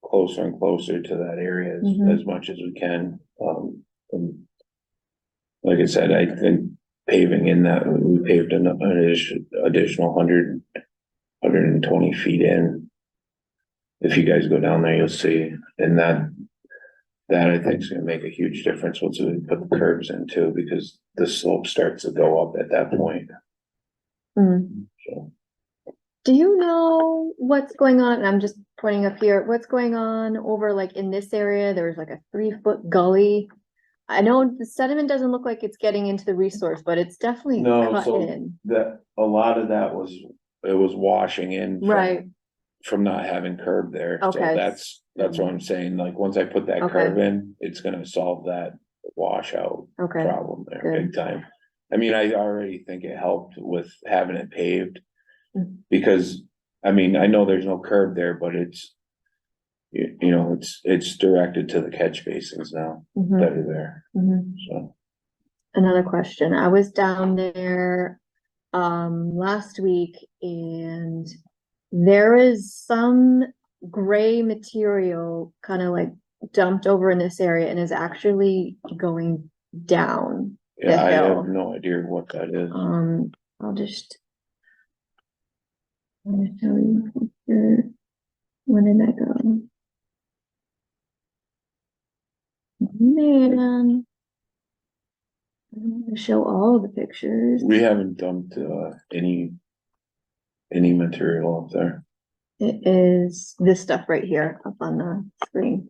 closer and closer to that area Mhm. as much as we can. And like I said, I think paving in that, we paved an additional 120 feet in. If you guys go down there, you'll see, and that I think is gonna make a huge difference once we put the curbs in too, because the slope starts to go up at that point, Mm. so. Do you know what's going on? And I'm just pointing up here, what's going on over like in this area? There was like a 3-foot gully. I know the sediment doesn't look like it's getting into the resource, but it's definitely No, cut so in. that, a lot of that was washing in. Right, From not having curb there, so Okay. that's what I'm saying, like, once I put that Okay. curb in, it's gonna solve that washout okay, problem there, Good. big time. I mean, I already think it helped with having it paved. Mhm. Because, I mean, I know there's no curb there, but it's. You know, it's directed to the catch basins now Mhm, that are there, mhm. so. Another question. I was down there last week and there is some gray material kind of like dumped over in this area and is actually going down. Yeah, I hill. have no idea what that is. I'll just. I'm gonna show you. a picture. When did that go? Man. I don't want to show all the pictures. We haven't dumped, any material up there. It is this stuff right here up on the screen.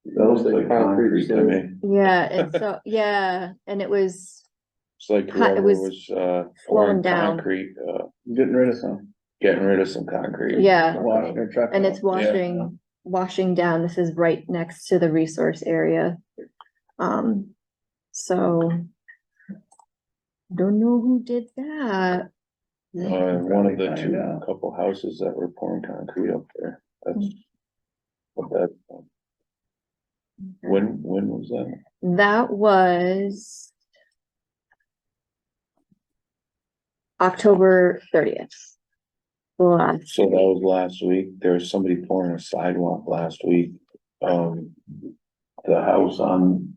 That looks like concrete to me. Yeah, and so, yeah, and it was, It's like It whoever was was, flowing pouring down. concrete, Getting rid of some, getting rid of some concrete. yeah, washing their truck. and out. it's washing down. This is right next to the resource area. So Don't know who did that. One of the Find two, out. couple houses that were pouring concrete up there. That's what that, when was that? That was October 30th. Last So that was last week. There was somebody pouring a sidewalk last week. The house on,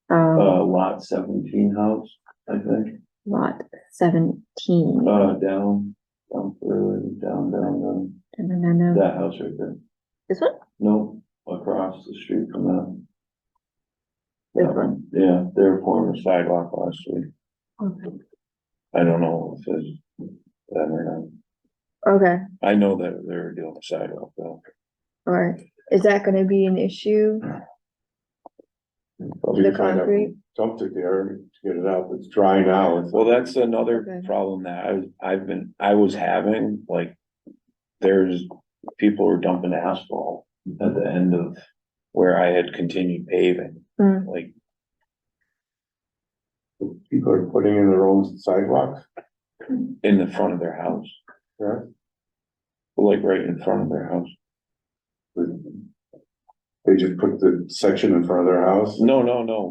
lot 17 house, I think, lot 17. down further, down, No. that house right there. This one? No, across the street from that. This one? Yeah, they were pouring a sidewalk last week. Okay. I don't know if it's that or not. Okay, I know that they were doing the sidewalk though. all right. Is that gonna be an issue? Probably The to find out who concrete? dumped it there to get it out. It's dry now. It's- Well, that's another Okay. problem that I was having, like, there's, people were dumping asphalt at the end of where I had continued paving, Hmm. like, People are putting in their own sidewalks. in the front of their house, Yeah. like right in front of their house. They just put the section in front of their house. No,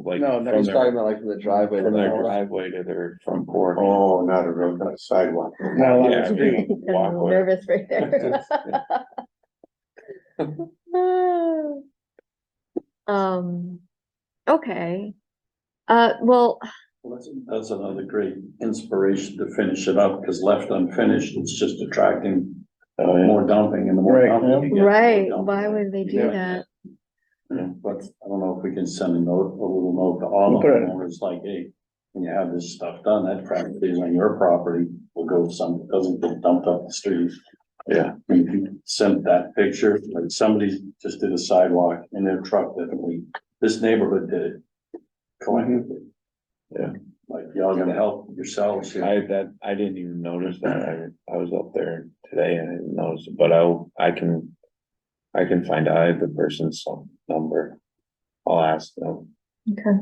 like No, from He's their, talking about like from the driveway. to from the their house. driveway to their front porch. Oh, not a real kind of sidewalk. No, Yeah, they I'm walkway. nervous right there. Okay. Well, That's another great inspiration to finish it up, because left unfinished, it's just attracting more dumping and the more Right, dumping. you get, the more right, dumping. why would they do Yeah. that? But I don't know if we can send a little note to all We'll of put them, it- owners, like, hey, when you have this stuff done, that practically is on your property, will go some, doesn't get dumped up the street. Yeah. And if you send that picture, like somebody just did a sidewalk in their truck that this neighborhood did it collectively. Yeah. Like, y'all gonna help yourselves here. I didn't even notice that. I was up there today and I didn't notice it, but I can find out. I have the person's number. I'll ask them. Okay.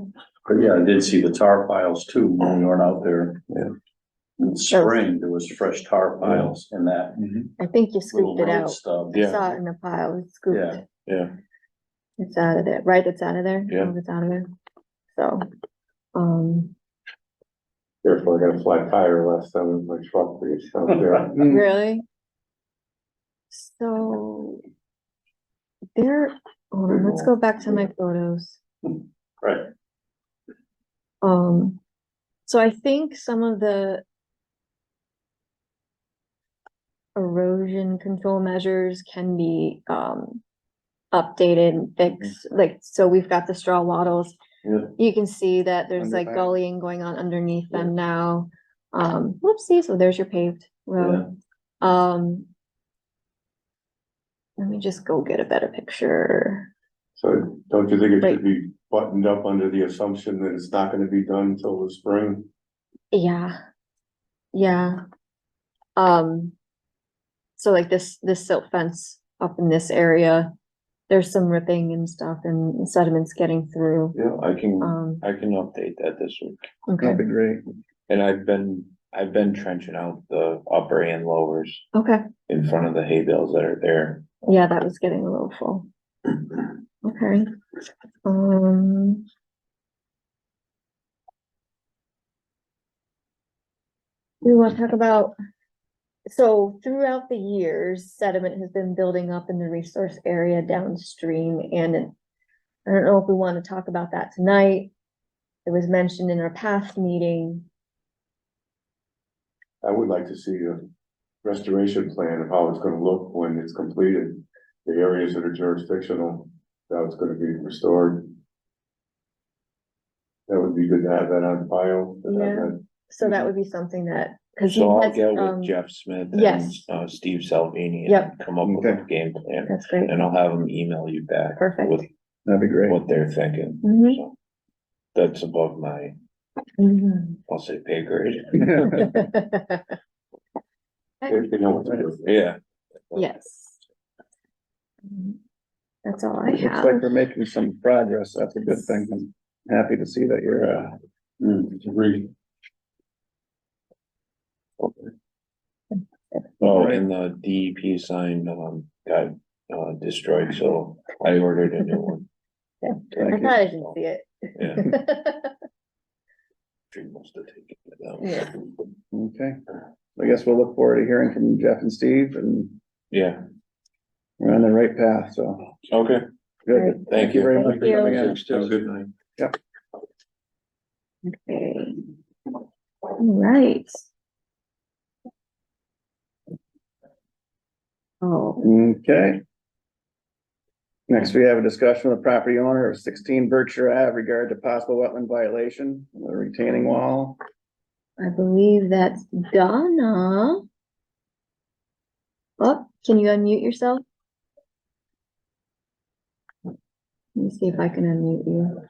But yeah, I did see the tar piles too, when we weren't out there. Yeah. In the spring, there was fresh tar piles in that I think you little scooped it road out. stub. I Yeah. saw it in the pile, it's scooped. Yeah. Yeah, It's out of there, right? It's out of there? Yeah. Oh, it's out of there. So, um, Therefore, I got a flat tire last time with my truck. But it's out there. really? So. There, hold on, let's go back to my photos. Right. So I think some of the erosion control measures can be, updated and fixed, like, so we've got the straw wattles. Yeah. You can see that there's like Underpass. gullying going on underneath them now. Whoopsie, so there's your paved road. Let me just go get a better picture. So don't you think it Wait. should be buttoned up under the assumption that it's not gonna be done until the spring? Yeah. Yeah. So like this silt fence up in this area, there's some ripping and stuff and sediments getting through. yeah, I can update that this week. Okay, That'd be great. And I've been trenching out the upper and lowers okay. in front of the hay bales that are there. Yeah, that was getting a little full. Okay. We want to talk about, so throughout the years, sediment has been building up in the resource area downstream, and I don't know if we want to talk about that tonight. It was mentioned in our past meeting. I would like to see a restoration plan of how it's gonna look when it's completed. The areas that are jurisdictional, how it's gonna be restored. That would be good to have that on file. to have Yeah. that- So that would be something that, because So I'll get with Jeff Smith and yes. Steve Salvini Yep. and come up with a game plan. That's great. And I'll have them email you back Perfect. with That'd be great. what they're thinking. Mhm. So that's above my, Mhm. I'll say, pay grade. They know what to do. Yeah. Yes. That's all I Looks like have. we're making some progress. That's a good thing. I'm happy to see that you're, Oh, and the DEP sign, got, destroyed, so I ordered a new one. I Thank you. thought I didn't see it. Yeah. Tree must have taken it out. Yeah. Okay, I guess we'll look forward to hearing from Jeff and Steve, and Yeah, we're on the right path, so. okay, Good. thank you. Very much for Thank you. coming in. Have a good night. Okay. All right. Oh, Okay. Next, we have a discussion with the property owner of 16 Berkshire Ave regard to possible wetland violation of the retaining wall. I believe that's Donna. Oh, can you unmute yourself? Let me see if I can unmute you.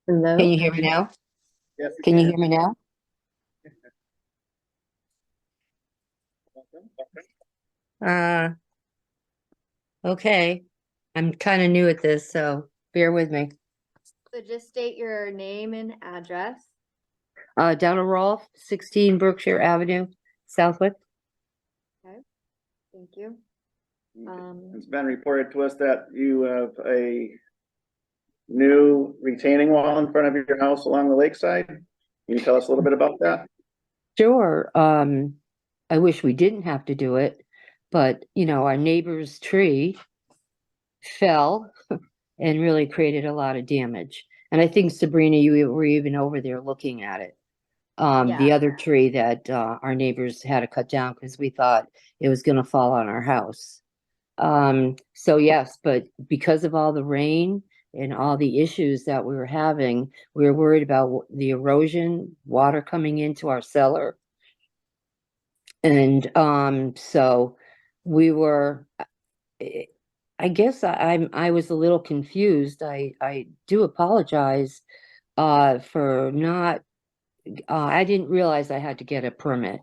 Hello? Can you hear me now? Yes. Can you hear me now? Okay. I'm kind of new at this, so bear with me. So just state your name and address. Donna Rolfe, 16 Berkshire Avenue, Southwick. Thank you. It's been reported to us that you have a new retaining wall in front of your house along the lakeside. Can you tell us a little bit about that? Sure. I wish we didn't have to do it, but you know, our neighbor's tree fell and really created a lot of damage. And I think Sabrina, you were even over there looking at it. The Yeah. other tree that our neighbors had to cut down because we thought it was going to fall on our house. So yes, but because of all the rain and all the issues that we were having, we were worried about the erosion, water coming into our cellar. And so we were, I guess I was a little confused. I do apologize for not, I didn't realize I had to get a permit.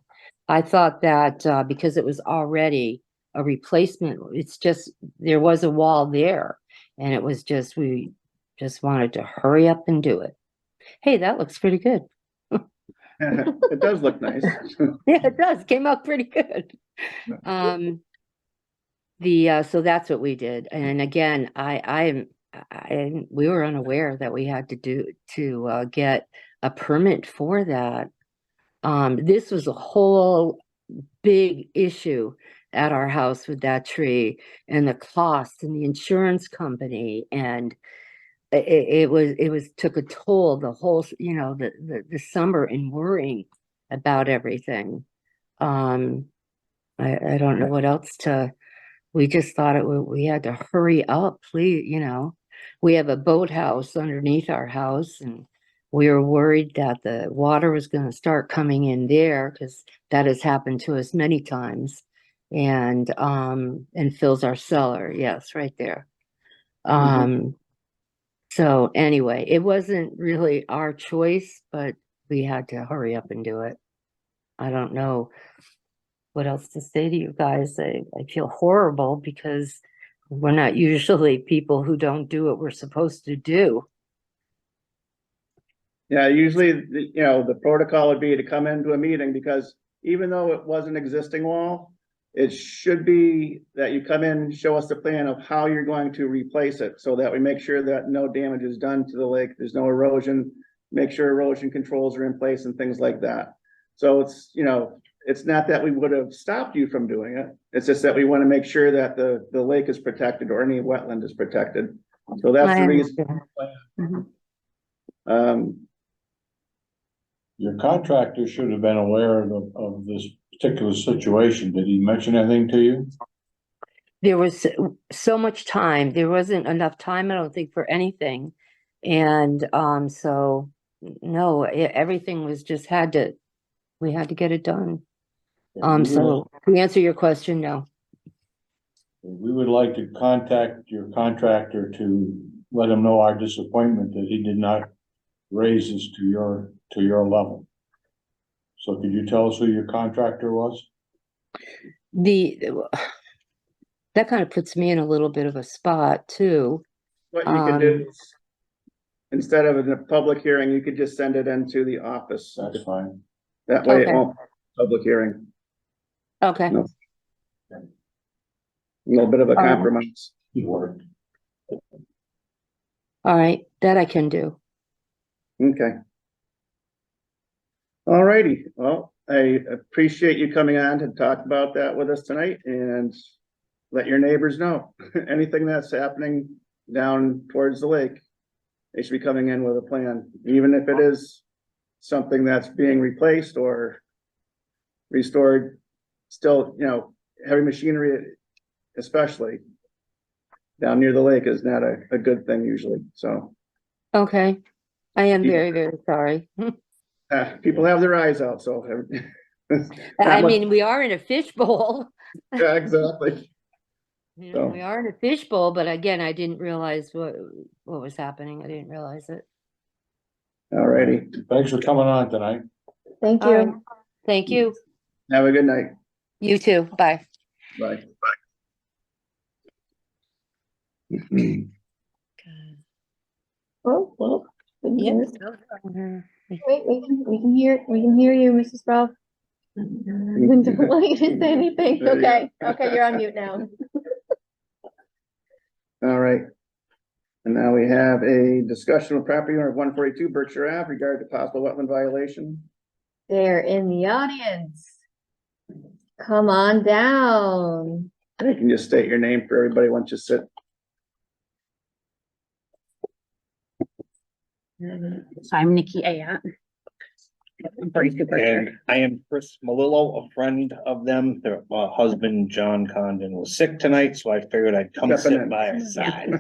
I thought that because it was already a replacement, it's just, there was a wall there. And it was just, we just wanted to hurry up and do it. Hey, that looks pretty good. It does look nice. Yeah, it does. Came out pretty good. So that's what we did. And again, we were unaware that we had to get a permit for that. This was a whole big issue at our house with that tree and the cost and the insurance company, and it was took a toll the whole, you know, the summer in worrying about everything. I don't know what else to. We just thought we had to hurry up, please, you know. We have a boathouse underneath our house, and we were worried that the water was going to start coming in there because that has happened to us many times, and fills our cellar. Yes, right there. So anyway, it wasn't really our choice, but we had to hurry up and do it. I don't know what else to say to you guys. I feel horrible because we're not usually people who don't do what we're supposed to do. Yeah, usually, you know, the protocol would be to come into a meeting because even though it was an existing wall, it should be that you come in, show us the plan of how you're going to replace it so that we make sure that no damage is done to the lake. There's no erosion, make sure erosion controls are in place and things like that. So it's, you know, it's not that we would have stopped you from doing it. It's just that we want to make sure that the lake is protected or any wetland is protected. So that's the reason. Your contractor should have been aware of this particular situation. Did he mention anything to you? There was so much time. There wasn't enough time, I don't think, for anything. And so no, everything was just we had to get it done. So to answer your question, no. We would like to contact your contractor to let him know our disappointment that he did not raise this to your level. So could you tell us who your contractor was? That kind of puts me in a little bit of a spot too. What you can do instead of in a public hearing, you could just send it into the office. That's fine. That way it Okay. won't, public hearing, Okay, No. a little bit of a All right. compromise. Work. all right, that I can do. Okay. All righty, well, I appreciate you coming on to talk about that with us tonight and let your neighbors know. Anything that's happening down towards the lake, they should be coming in with a plan, even if it is something that's being replaced or restored. Still, you know, heavy machinery especially down near the lake is not a good thing usually, so. Okay, I am very, very sorry. People have their eyes out, so. I mean, we are in a fishbowl. Yeah, exactly. You know, we are in a fishbowl, but again, I didn't realize what was happening. I didn't realize it. All righty, Thanks for coming on tonight. Thank All right. you. Thank you. have a good night. You too. Bye. Bye. Oh, well. good Yep. news. Mhm. Wait, we can hear you, Mrs. Ralph. Don't want you to say anything. There you go. Okay, okay, you're on mute now. All right. And now we have a discussion with property owner of 142 Berkshire Ave regarding possible wetland violation. They're in the audience. Come on down. You can just state your name for everybody once you sit. So I'm Nikki Ayat. And I am Chris Malillo, a friend of them. Their husband, John Condon, was sick tonight, so I figured I'd come Stepping sit in. by his side.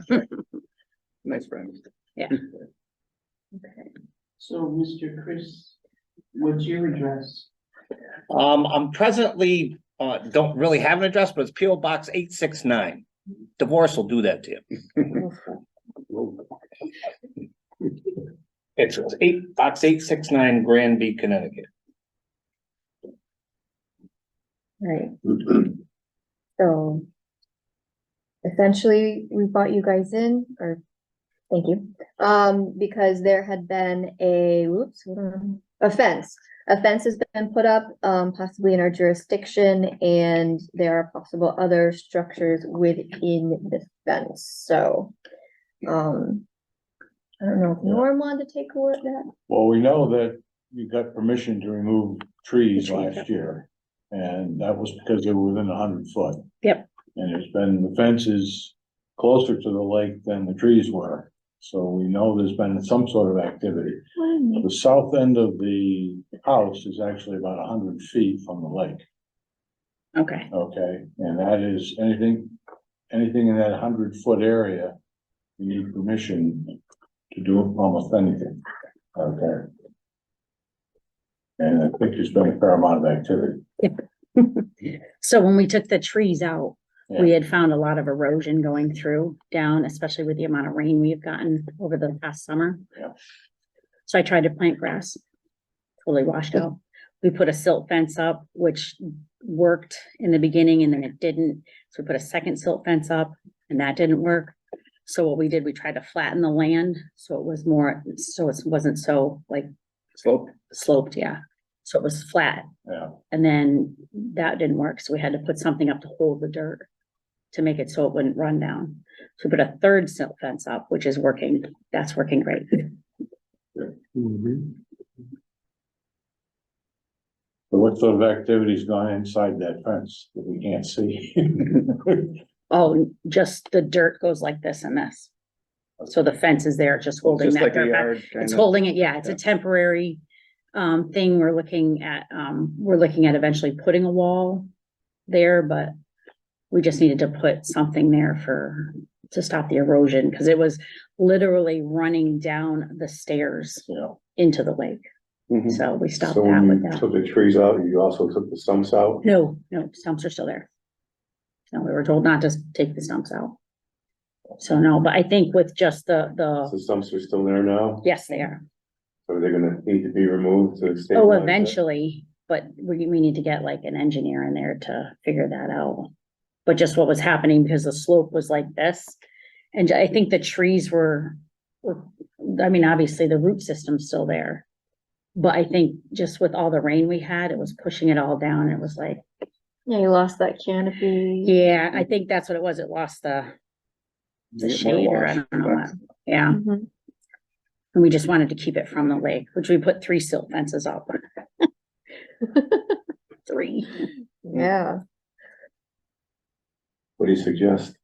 Nice friend. Yeah. Okay. So, Mr. Chris, what's your address? I'm presently, don't really have an address, but it's P O Box 869. Divorce will do that to you. It's Box 869, Granby, Connecticut. Right. So essentially, we brought you guys in, or thank you, because there had been a fence. A fence has been put up, possibly in our jurisdiction, and there are possible other structures within the fence, so. I don't know if Norm wanted to take a look at that. Well, we know that you got permission to remove trees last year. And that was because they were within 100 foot. Yep. And the fence is closer to the lake than the trees were. So we know there's been some sort of activity. The south end of the house is actually about 100 feet from the lake. Okay, Okay, and that is anything in that 100-foot area, you need permission to do almost anything. Okay. And I think there's been a fair amount of activity. so when we took the trees out, we Yeah. had found a lot of erosion going through down, especially with the amount of rain we have gotten over the past summer. Yeah. So I tried to plant grass, totally washed out. We put a silt fence up, which worked in the beginning and then it didn't. So we put a second silt fence up and that didn't work. So what we did, we tried to flatten the land so it was more, so it wasn't so like sloped, yeah. So it was flat. Yeah. And then that didn't work, so we had to put something up to hold the dirt to make it so it wouldn't run down. So we put a third silt fence up, which is working. That's working great. So what sort of activity's gone inside that fence that we can't see? Oh, just the dirt goes like this and this. So the fence is there, just holding Just that like a dirt back. yard It's kind of. holding it, yeah, it's a Yeah. temporary thing. We're looking at eventually putting a wall there, but we just needed to put something there to stop the erosion, because it was literally running down the stairs Yeah. into the lake. Mhm. So we stopped So that when with you that. took the trees out, you also took the stumps out? No, stumps are still there. No, we were told not to take the stumps out. So no, but I think with just the, The stumps are still there now? yes, they are. So are they gonna need to be removed to Oh, stabilize that? eventually, but we need to get like an engineer in there to figure that out. But just what was happening, because the slope was like this, and I think the trees were I mean, obviously the root system's still there. But I think just with all the rain we had, it was pushing it all down. It was like, Yeah, you lost that canopy. yeah, I think that's what it was. It lost the Get more shade, or I wash. don't know what. Yeah, Mhm. and we just wanted to keep it from the lake, which we put 3 silt fences up. 3. Yeah, What do you suggest?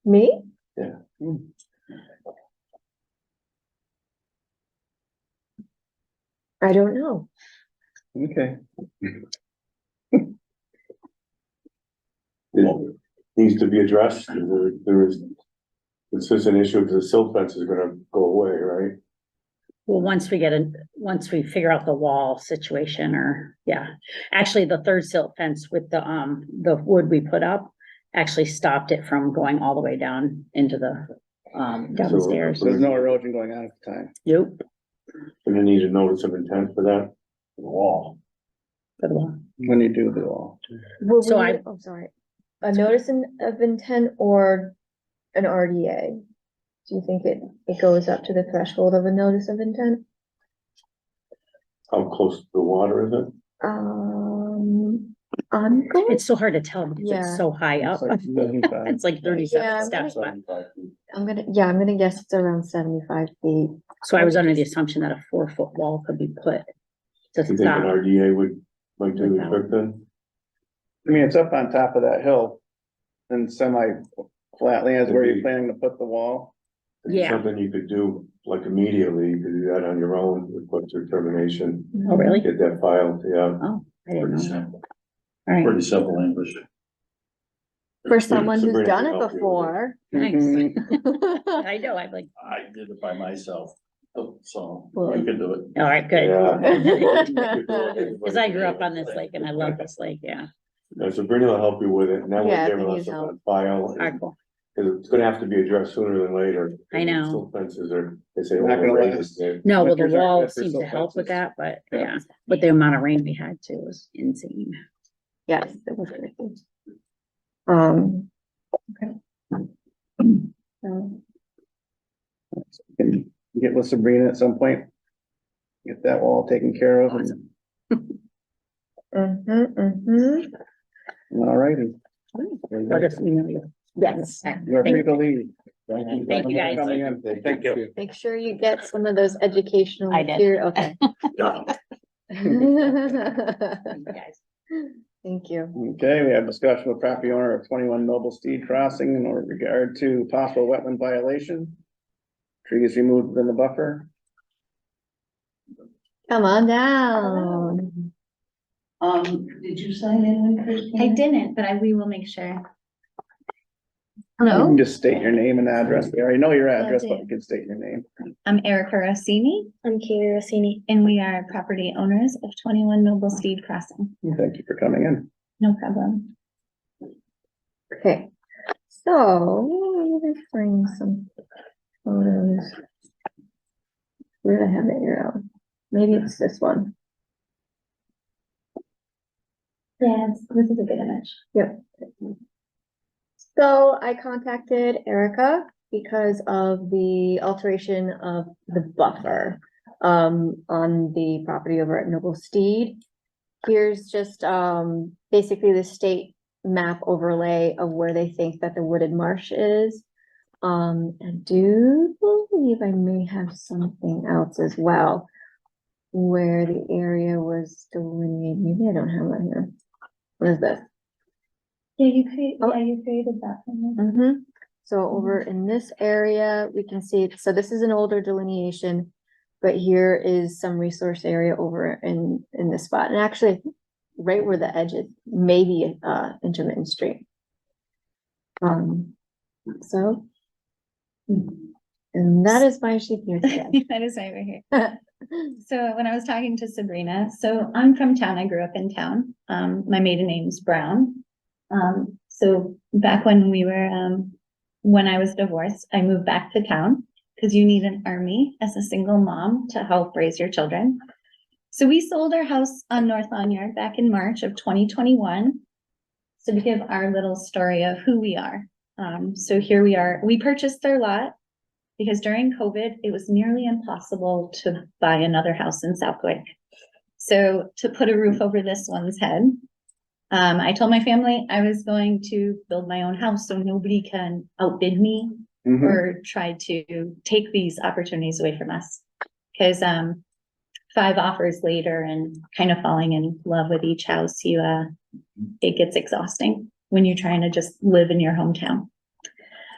me? Yeah. I don't know. Okay. It needs to be addressed, there is, it's just an issue because the silt fence is gonna go away, right? Well, once we figure out the wall situation, or, yeah, actually the 3rd silt fence with the wood we put up actually stopped it from going all the way down into the, down the stairs. So there's no erosion going on at the time. Nope. Gonna need a notice of intent for that. Wall. For the wall. When you do the wall. Will So we- oh, sorry. A notice of intent or an RDA? Do you think it goes up to the threshold of a notice of intent? How close to the water is it? I'm going, It's so hard to tell because Yeah. it's so high up. It's like 75. It's like Yeah, 37 I'm steps, but, I'm gonna guess it's around 75 feet. so I was under the assumption that a 4-foot wall could be put to You think an stop. RDA might do the trick then? I mean, it's up on top of that hill and semi-flat lands where you're planning to put the wall. It's Yeah. something you could do like immediately, you could do that on your own, with what's your termination, Oh, really? get that filed, yeah. Oh, I didn't know Pretty that. simple, All right. pretty simple English. For someone who's Sabrina done can it help you with before. Thanks. Mhm. I know, I'm like, I did it by myself, so Well- you can do it. all right, good. Yeah. Cause I grew up on this lake and I love this lake, yeah. Now Sabrina will help you with it, and that way Yeah, if give you us need help. on file. All right, cool. Cause it's gonna have to be addressed sooner than later. I know. Silt fences are, they say. Not gonna overrated. last. No, well, the Winters aren't wall good for seems to silt help with fences. that, but Yeah. yeah, but the amount of rain we had too was insane. Yes, it was crazy. Okay. Can get with Sabrina at some point. Get that wall taken care of and, all righty. Let us email you. Yes. You are free to leave. Thank you, guys. Coming in. Thank you. Make sure you get some of those educational I did. material, okay. Guys. Thank you. Okay, we have discussion with property owner of 21 Noble Steed Crossing in regard to possible wetland violation. Trees removed within the buffer. Come on down. Did you sign in when Chris came? I didn't, but we will make sure. You Hello, can just state your name and address. We already know your address, Will but do. you can state your name. I'm Erica Rossini. I'm Katie Rossini. And we are property owners of 21 Noble Steed Crossing. Thank you for coming in. No problem. Okay, so let me just bring some photos. Where did I have it here? Oh, maybe it's this one. Yes, this is a good image. Yep. So I contacted Erica because of the alteration of the buffer on the property over at Noble Steed. Here's just basically the state map overlay of where they think that the wooded marsh is. I do believe I may have something else as well where the area was delineated. Maybe I don't have that here. What is this? Yeah, you created that for me. Mm-hmm. So over in this area, we can see, so this is an older delineation, but here is some resource area over in this spot. And actually, right where the edge is, maybe intermittent stream. So, and that is why she's here today. That is why we're here. So when I was talking to Sabrina, so I'm from town. I grew up in town. My maiden name's Brown. So back when we were, when I was divorced, I moved back to town because you need an army as a single mom to help raise your children. So we sold our house on North Lanyard back in March of 2021. So to give our little story of who we are. So here we are, we purchased our lot because during COVID, it was nearly impossible to buy another house in Southwick. So to put a roof over this one's head, I told my family I was going to build my own house so nobody can outbid me Mhm. or try to take these opportunities away from us. Cause 5 offers later and kind of falling in love with each house, it gets exhausting when you're trying to just live in your hometown.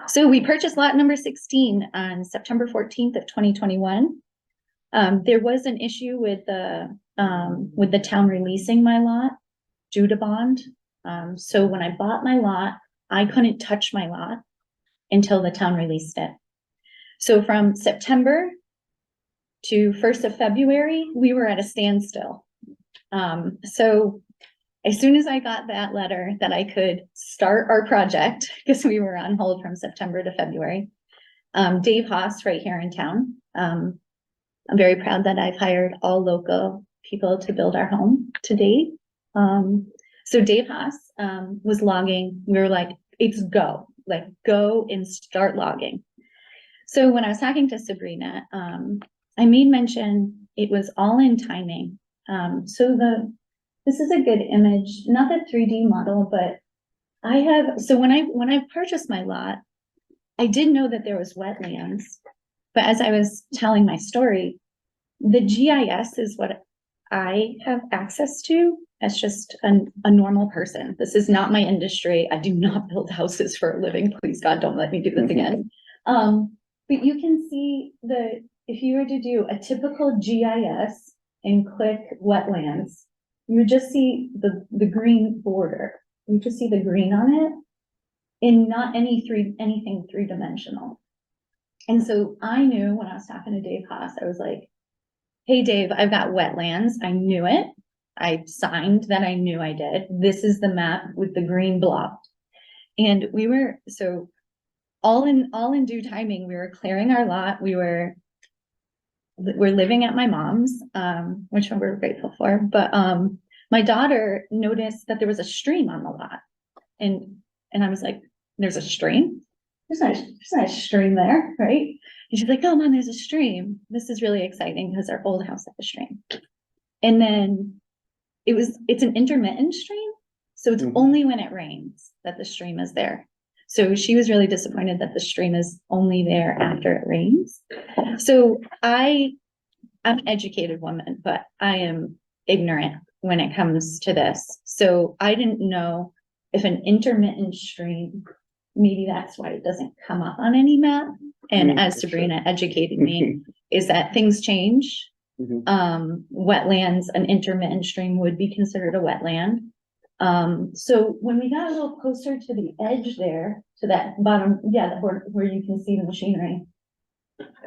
So we purchased lot number 16 on September 14th of 2021. There was an issue with the town releasing my lot due to bond. So when I bought my lot, I couldn't touch my lot until the town released it. So from September to 1st of February, we were at a standstill. So as soon as I got that letter that I could start our project, because we were on hold from September to February, Dave Haas right here in town. I'm very proud that I've hired all local people to build our home to date. So Dave Haas was logging. We were like, it's go, like go and start logging. So when I was talking to Sabrina, I made mention it was all in timing. This is a good image, not the 3D model, but when I purchased my lot, I did know that there was wetlands, but as I was telling my story, the GIS is what I have access to as just a normal person. This is not my industry. I do not build houses for a living. Please God, don't let me do this again. But you can see if you were to do a typical GIS and click wetlands, you would just see the green border. You just see the green on it and not anything 3-dimensional. And so I knew when I was talking to Dave Haas, I was like, hey, Dave, I've got wetlands. I knew it. I signed that I knew I did. This is the map with the green blocked. And so all in due timing, we were clearing our lot. We're living at my mom's, which we're grateful for. But my daughter noticed that there was a stream on the lot. And I was like, there's a stream? There's not a stream there, right? And she's like, oh, Mom, there's a stream. This is really exciting because our old house had a stream. And then it's an intermittent stream. So it's only when it rains that the stream is there. So she was really disappointed that the stream is only there after it rains. So I'm an educated woman, but I am ignorant when it comes to this. So I didn't know if an intermittent stream, maybe that's why it doesn't come up on any map. And as Sabrina educated me, is that things change. Wetlands, an intermittent stream would be considered a wetland. So when we got a little closer to the edge there, to that bottom, where you can see the machinery.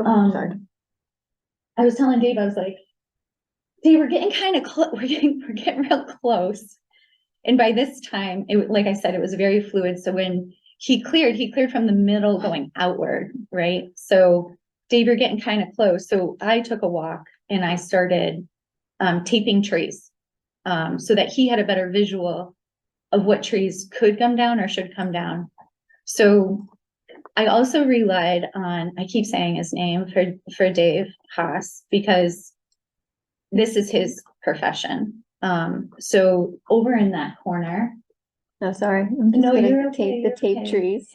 I was telling Dave, I was like, Dave, we're getting kind of close. We're getting real close. And by this time, like I said, it was very fluid. So when he cleared from the middle going outward, right? So Dave, you're getting kind of close. So I took a walk and I started taping trees so that he had a better visual of what trees could come down or should come down. So I also relied on, I keep saying his name for Dave Haas, because this is his profession. So over in that corner. No, sorry. I'm just gonna tape the tape trees.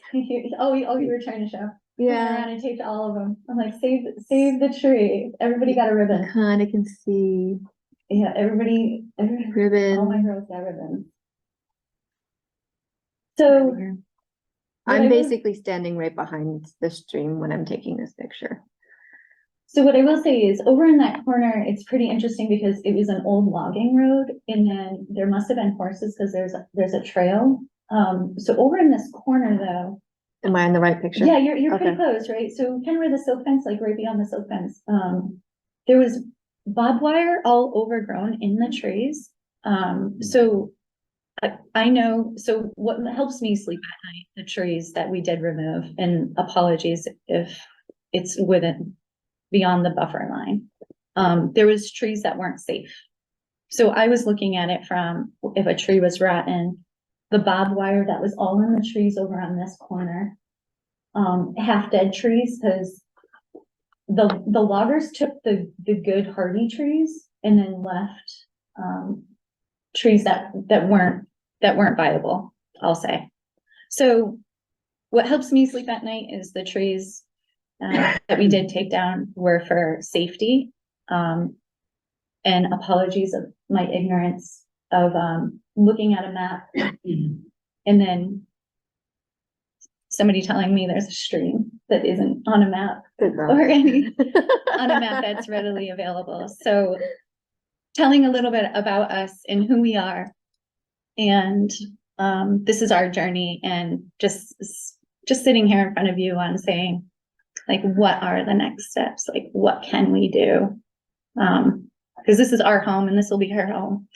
Oh, you were trying to show. Yeah. And I taped all of them. I'm like, save the tree. Everybody got a ribbon. Kind of can see. Yeah, everybody ribbon. All my girls got ribbons. So I'm basically standing right behind the stream when I'm taking this picture. So what I will say is over in that corner, it's pretty interesting because it was an old logging road and then there must have been horses because there's a trail. So over in this corner though. Am I in the right picture? Yeah, you're pretty close, right? So kind of where the silk fence, like right beyond the silk fence, there was barbed wire all overgrown in the trees. So I know, so what helps me sleep at night, the trees that we did remove, and apologies if it's beyond the buffer line. There was trees that weren't safe. So I was looking at it from if a tree was rotten, the barbed wire that was all in the trees over on this corner, half dead trees, because the loggers took the good hardy trees and then left, trees that weren't viable, I'll say. So what helps me sleep at night is the trees that we did take down were for safety. And apologies of my ignorance of looking at a map and then somebody telling me there's a stream that isn't on a map or any on a map that's readily available. So telling a little bit about us and who we are, and this is our journey, and just sitting here in front of you and saying, like, what are the next steps? Like, what can we do? Because this is our home and this will be her home.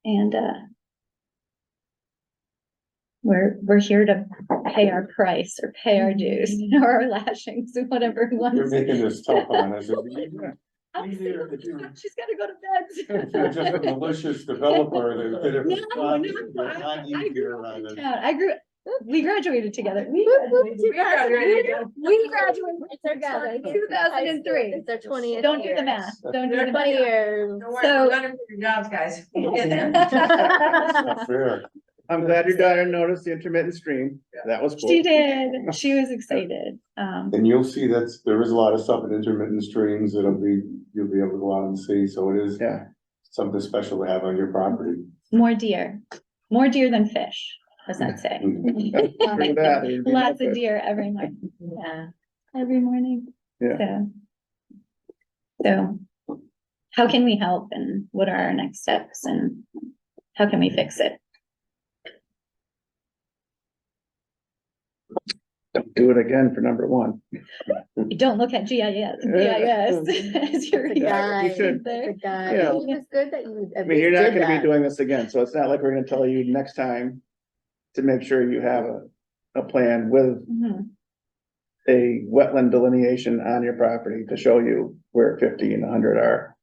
And we're here to pay our price or pay our dues or our lashings or whatever we want You're to say. making this tough on us. She's gotta go to bed. If you're just a malicious developer that did it. No, responsibly, no, it's not easier around it. We graduated together. We graduated together. 2003. It's our 20th. Don't do the math. Don't do the 20 math. years. Don't worry, we're running for your jobs, guys. That's not fair. I'm glad your daughter noticed the intermittent stream. That was cool. She did. She was excited. And you'll see there is a lot of stuff in intermittent streams you'll be able to go out and see, so it is Yeah. something special to have on your property. More deer than fish, as I'd say. Bring that, it'd be Lots of okay. deer every morning. Yeah, every morning. Yeah. So how can we help, and what are our next steps, and how can we fix it? Don't do it again for number one. Don't look at GIS as your. You should. The guy. Yeah. It's good that you. I mean, you're not gonna be doing this again, so it's not like we're gonna tell you next time to make sure you have a plan with Mhm. a wetland delineation on your property to show you where 50 and 100 are.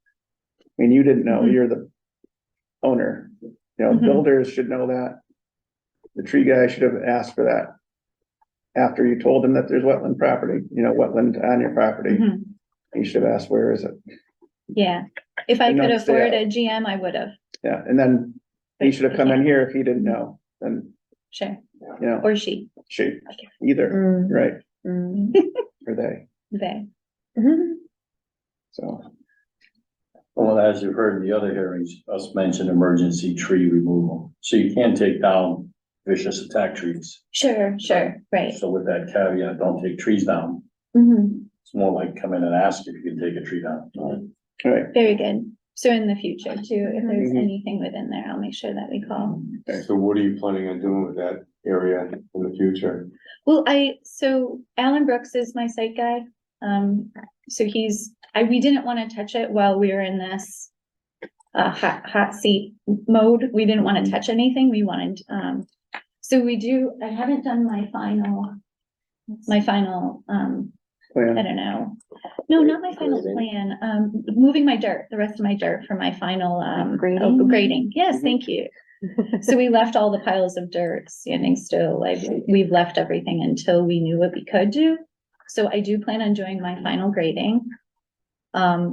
I mean, you didn't know, Mhm. you're the owner, you know, Mhm. builders should know that. The tree guy should have asked for that. After you told him that there's wetland property, you know, wetland on your property, Mhm. he should have asked, where is it? Yeah, if I And could not stay afford out. a GM, I would have, Yeah, and then he should have come in here if he didn't know, then, sure, you know, or she, she, either, Mm, right, mm. or they, they. so. Well, as you heard in the other hearings, us mention emergency tree removal, so you can take down vicious attack trees. Sure, right. So with that caveat, don't take trees down. Mhm. It's more like come in and ask if you can take a tree down. Right, Very good. So in the future too, if there's Mhm. anything within there, I'll make sure that we call. So what are you planning on doing with that area in the future? Well, so Alan Brooks is my site guy. So we didn't want to touch it while we were in this hot seat mode. We didn't want to touch anything. We wanted, so I haven't done my final, I plan, don't know. No, not my final plan. Moving the rest of my dirt for my final, Grading? grading. Yes, thank you. So we left all the piles of dirt standing still, like we've left everything until we knew what we could do. So I do plan on doing my final grading.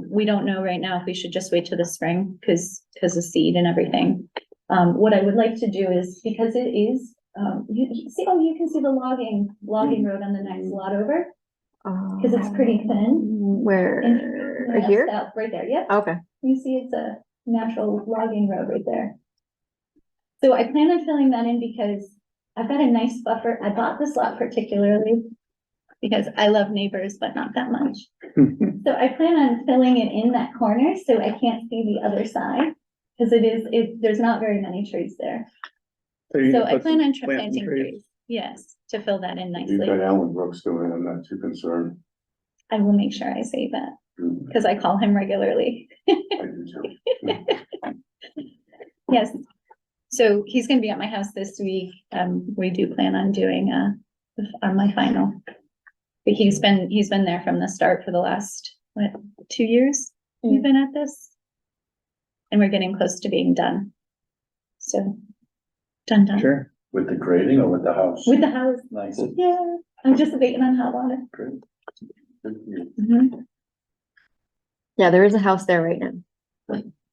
We don't know right now if we should just wait till the spring because of seed and everything. What I would like to do is, because it is, you can see the logging road on the next lot over, because it's pretty thin. Where, right here? Right there, yep. Okay. You see it's a natural logging road right there. So I plan on filling that in because I've got a nice buffer. I bought this lot particularly because I love neighbors, but not that much. So I plan on filling it in that corner so I can't see the other side. Because there's not very many trees there. you So can I put plan some on planting planting trees, yes, to fill that in You've got nicely. Alan Brooks doing it, I'm not too concerned. I will make sure I say that Mm, because I call him regularly. I do too. Yes. So he's gonna be at my house this week. We do plan on doing my final. But he's been there from the start for the last, 2 years we've been at this. And we're getting close to being done. So, done. Sure, With the grading or with the house? With the house, Nice. yeah, I'm just waiting on hot water. Great. Good for you. Mhm. Yeah, there is a house there right now.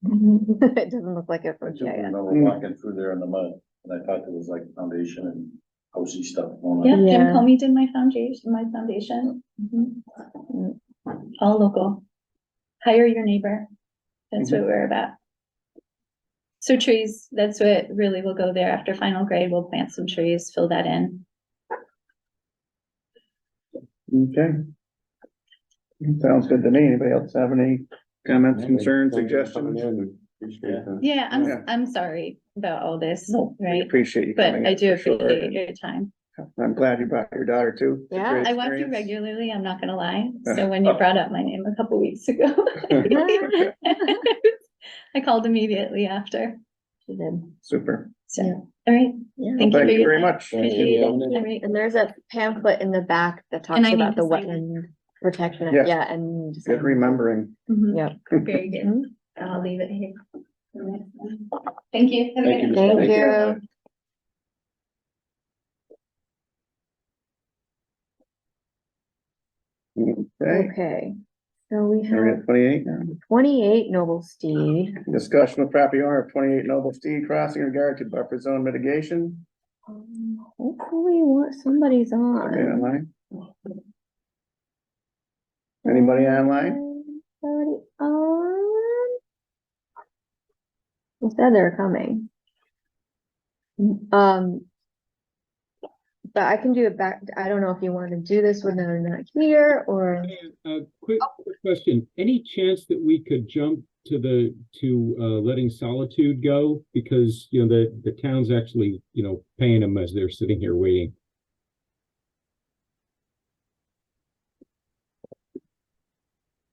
It doesn't look like it I from just GIS. remember walking through there in the mud, and I thought there was like foundation and housey stuff going Yeah, on. Jim Yeah. Comey did my foundation. Mhm. All local. Hire your neighbor. That's what we're about. So trees, that's what really will go there after final grade. We'll plant some trees, fill that in. Okay. Sounds good to me. Anybody else have any comments, concerns, suggestions? Appreciate that. Yeah, Yeah. I'm sorry about all this, No, we right? appreciate you But coming I in, do for sure. appreciate your time. I'm glad you brought your daughter too. It's a Yeah, great I walk you experience. regularly, I'm not gonna lie. So when you brought up my name a couple weeks ago, I called immediately after. She did. Super. So, all right. Yeah. Thank you Thank for you your very time. much. Appreciate it. Thank you. All right. And there's a pamphlet in the back that talks And I need about the to sign it. wetland protection. Yes. Yeah, and. Good remembering. Mhm. Yep. Very good. I'll leave it here. Thank you. Have a Thank good you. night. Thank you. Okay, Okay, so we are we have at 28 now? 28 Noble Steed. Discussion with property owner of 28 Noble Steed Crossing in regard to buffer zone mitigation. Hopefully somebody's Okay, on. online. Anybody online? Anybody on? They said they're coming. But I can do it back. I don't know if you want to do this when they're not here or. Quick question. Any chance that we could jump to letting Solitude go? Because, you know, the town's actually, you know, paying them as they're sitting here waiting.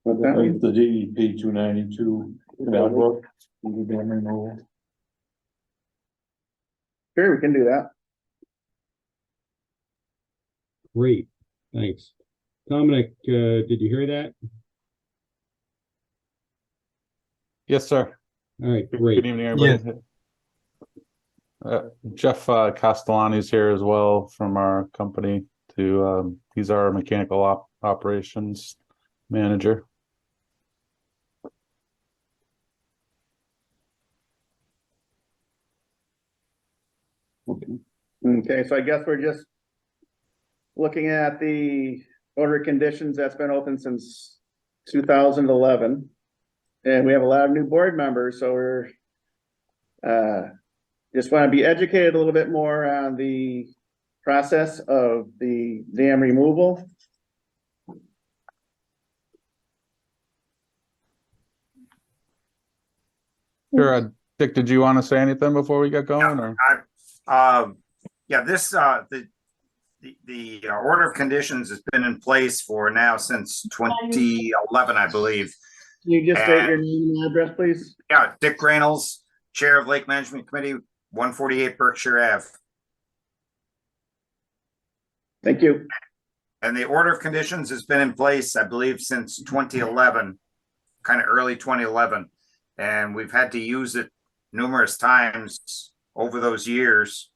What's that? Like the DEP 292. Meadowbrook, dam removal. Sure, we can do that. Great, thanks. Dominic, did you hear that? Yes, sir. All right, Good great. evening, everybody. Jeff Castellani is here as well from our company he's our mechanical operations manager. Okay, so I guess we're just looking at the order of conditions that's been open since 2011. And we have a lot of new board members, so we're just want to be educated a little bit more on the process of the dam removal. Sure, Dick, did you want to say anything before we get going, or? Yeah, this, the order of conditions has been in place for now since 2011, I believe. Can you just state your name and address, please? Yeah, Dick Reynolds, Chair of Lake Management Committee, 148 Berkshire Ave. Thank you. And the order of conditions has been in place, I believe, since 2011, kind of early 2011. And we've had to use it numerous times over those years.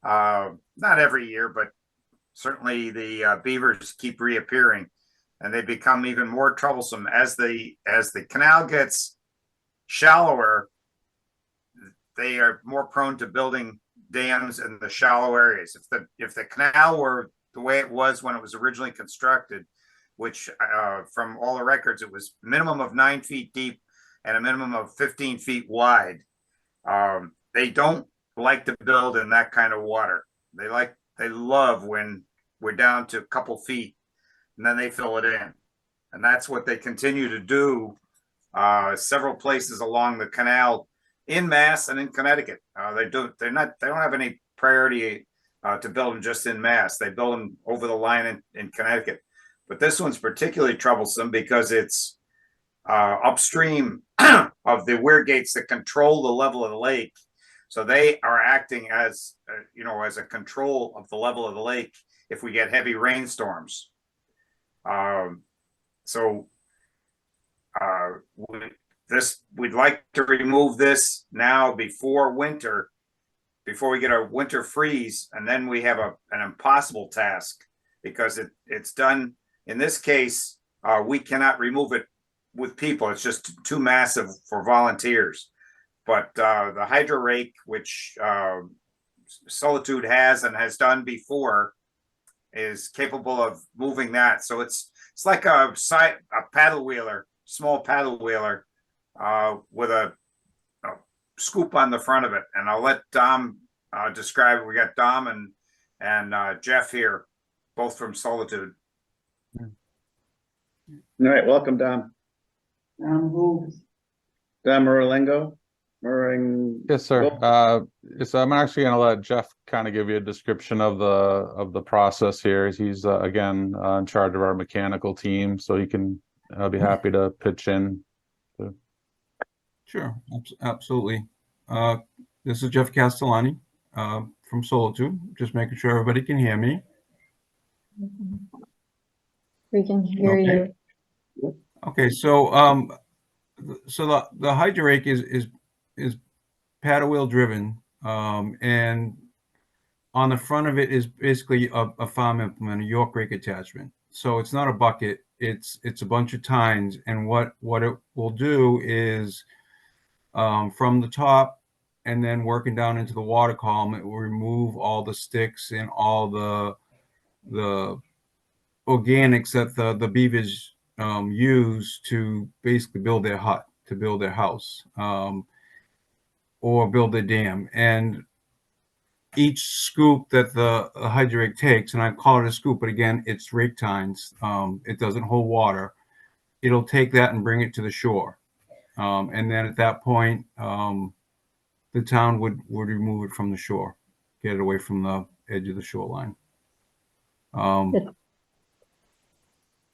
Not every year, but certainly the beavers keep reappearing, and they become even more troublesome as the canal gets shallower. They are more prone to building dams in the shallow areas. If the canal were the way it was when it was originally constructed, which from all the records it was minimum of 9 feet deep and a minimum of 15 feet wide. They don't like to build in that kind of water. They love when we're down to a couple feet and then they fill it in. And that's what they continue to do several places along the canal in Mass and in Connecticut. They don't have any priority to build them just in Mass. They build them over the line in Connecticut. But this one's particularly troublesome because it's upstream of the weir gates that control the level of the lake. So they are acting as, as a control of the level of the lake if we get heavy rainstorms. We'd like to remove this now before winter, before we get our winter freeze, and then we have an impossible task because it's done. In this case, we cannot remove it with people. It's just too massive for volunteers. But the hydro rake, which Solitude has and has done before, is capable of moving that. So it's like a paddle wheeler, small paddle wheeler, with a scoop on the front of it. And I'll let Dom describe. We got Dom and Jeff here, both from Solitude. All right, welcome, Dom. Who? Dom Muralengo. Yes, sir. So I'm actually gonna let Jeff kind of give you a description of the process here. He's again in charge of our mechanical team, so he can be happy to pitch in. Sure, absolutely. This is Jeff Castellani from Solitude, just making sure everybody can hear me. We can hear you. Okay, so the hydro rake is paddle wheel driven, and on the front of it is basically a farm implement, a York rake attachment. So it's not a bucket, it's a bunch of tines, and what it will do is from the top and then working down into the water column, it will remove all the sticks and all the organics that the beavers use to basically build their hut, to build their house, or build a dam. And each scoop that the hydro rake takes, and I call it a scoop, but again, it's rake tines, it doesn't hold water. It'll take that and bring it to the shore. And then at that point, the town would remove it from the shore, get it away from the edge of the shoreline.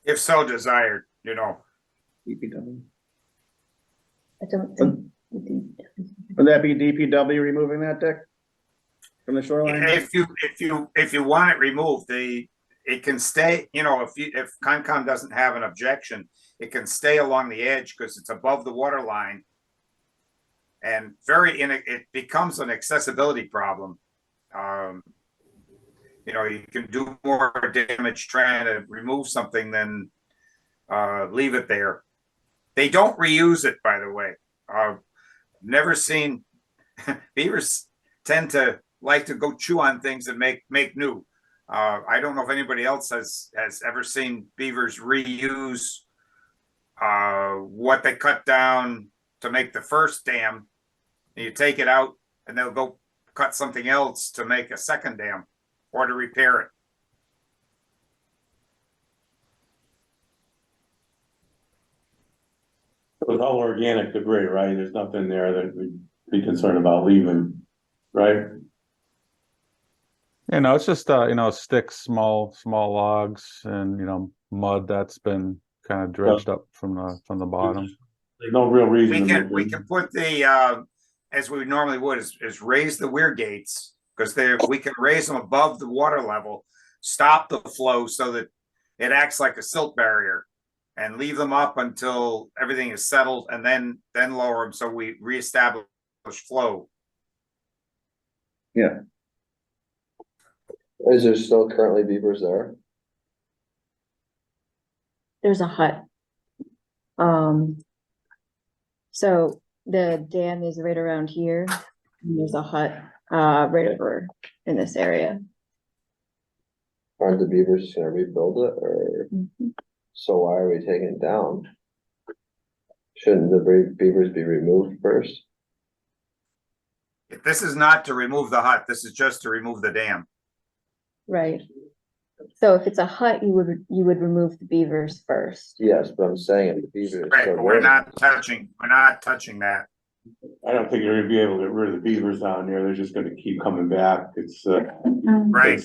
If so desired, you know. I don't think. Would that be DPW removing that, Dick? From the shoreline? If you want it removed, it can stay, you know, if Concom doesn't have an objection, it can stay along the edge because it's above the water line. And it becomes an accessibility problem. You know, you can do more damage trying to remove something than leave it there. They don't reuse it, by the way. Never seen beavers tend to like to go chew on things and make new. I don't know if anybody else has ever seen beavers reuse what they cut down to make the first dam. You take it out and they'll go cut something else to make a second dam or to repair it. With all organic debris, right? There's nothing there that we'd be concerned about leaving, right? You know, it's just sticks, small logs, and mud that's been kind of dredged up from the bottom. There's no real reason. We can put the as we normally would is raise the weir gates, because we can raise them above the water level, stop the flow so that it acts like a silt barrier, and leave them up until everything is settled, and then lower them so we reestablish flow. Yeah. Is there still currently beavers there? There's a hut. So the dam is right around here. And there's a hut right over in this area. Aren't the beavers gonna rebuild it, or so why are we taking it down? Shouldn't the beavers be removed first? This is not to remove the hut. This is just to remove the dam. Right. So if it's a hut, you would remove the beavers first. Yes, but I'm saying if the beavers. Right, we're not touching that. I don't think you're gonna be able to get rid of the beavers down there. They're just gonna keep coming back. It's right.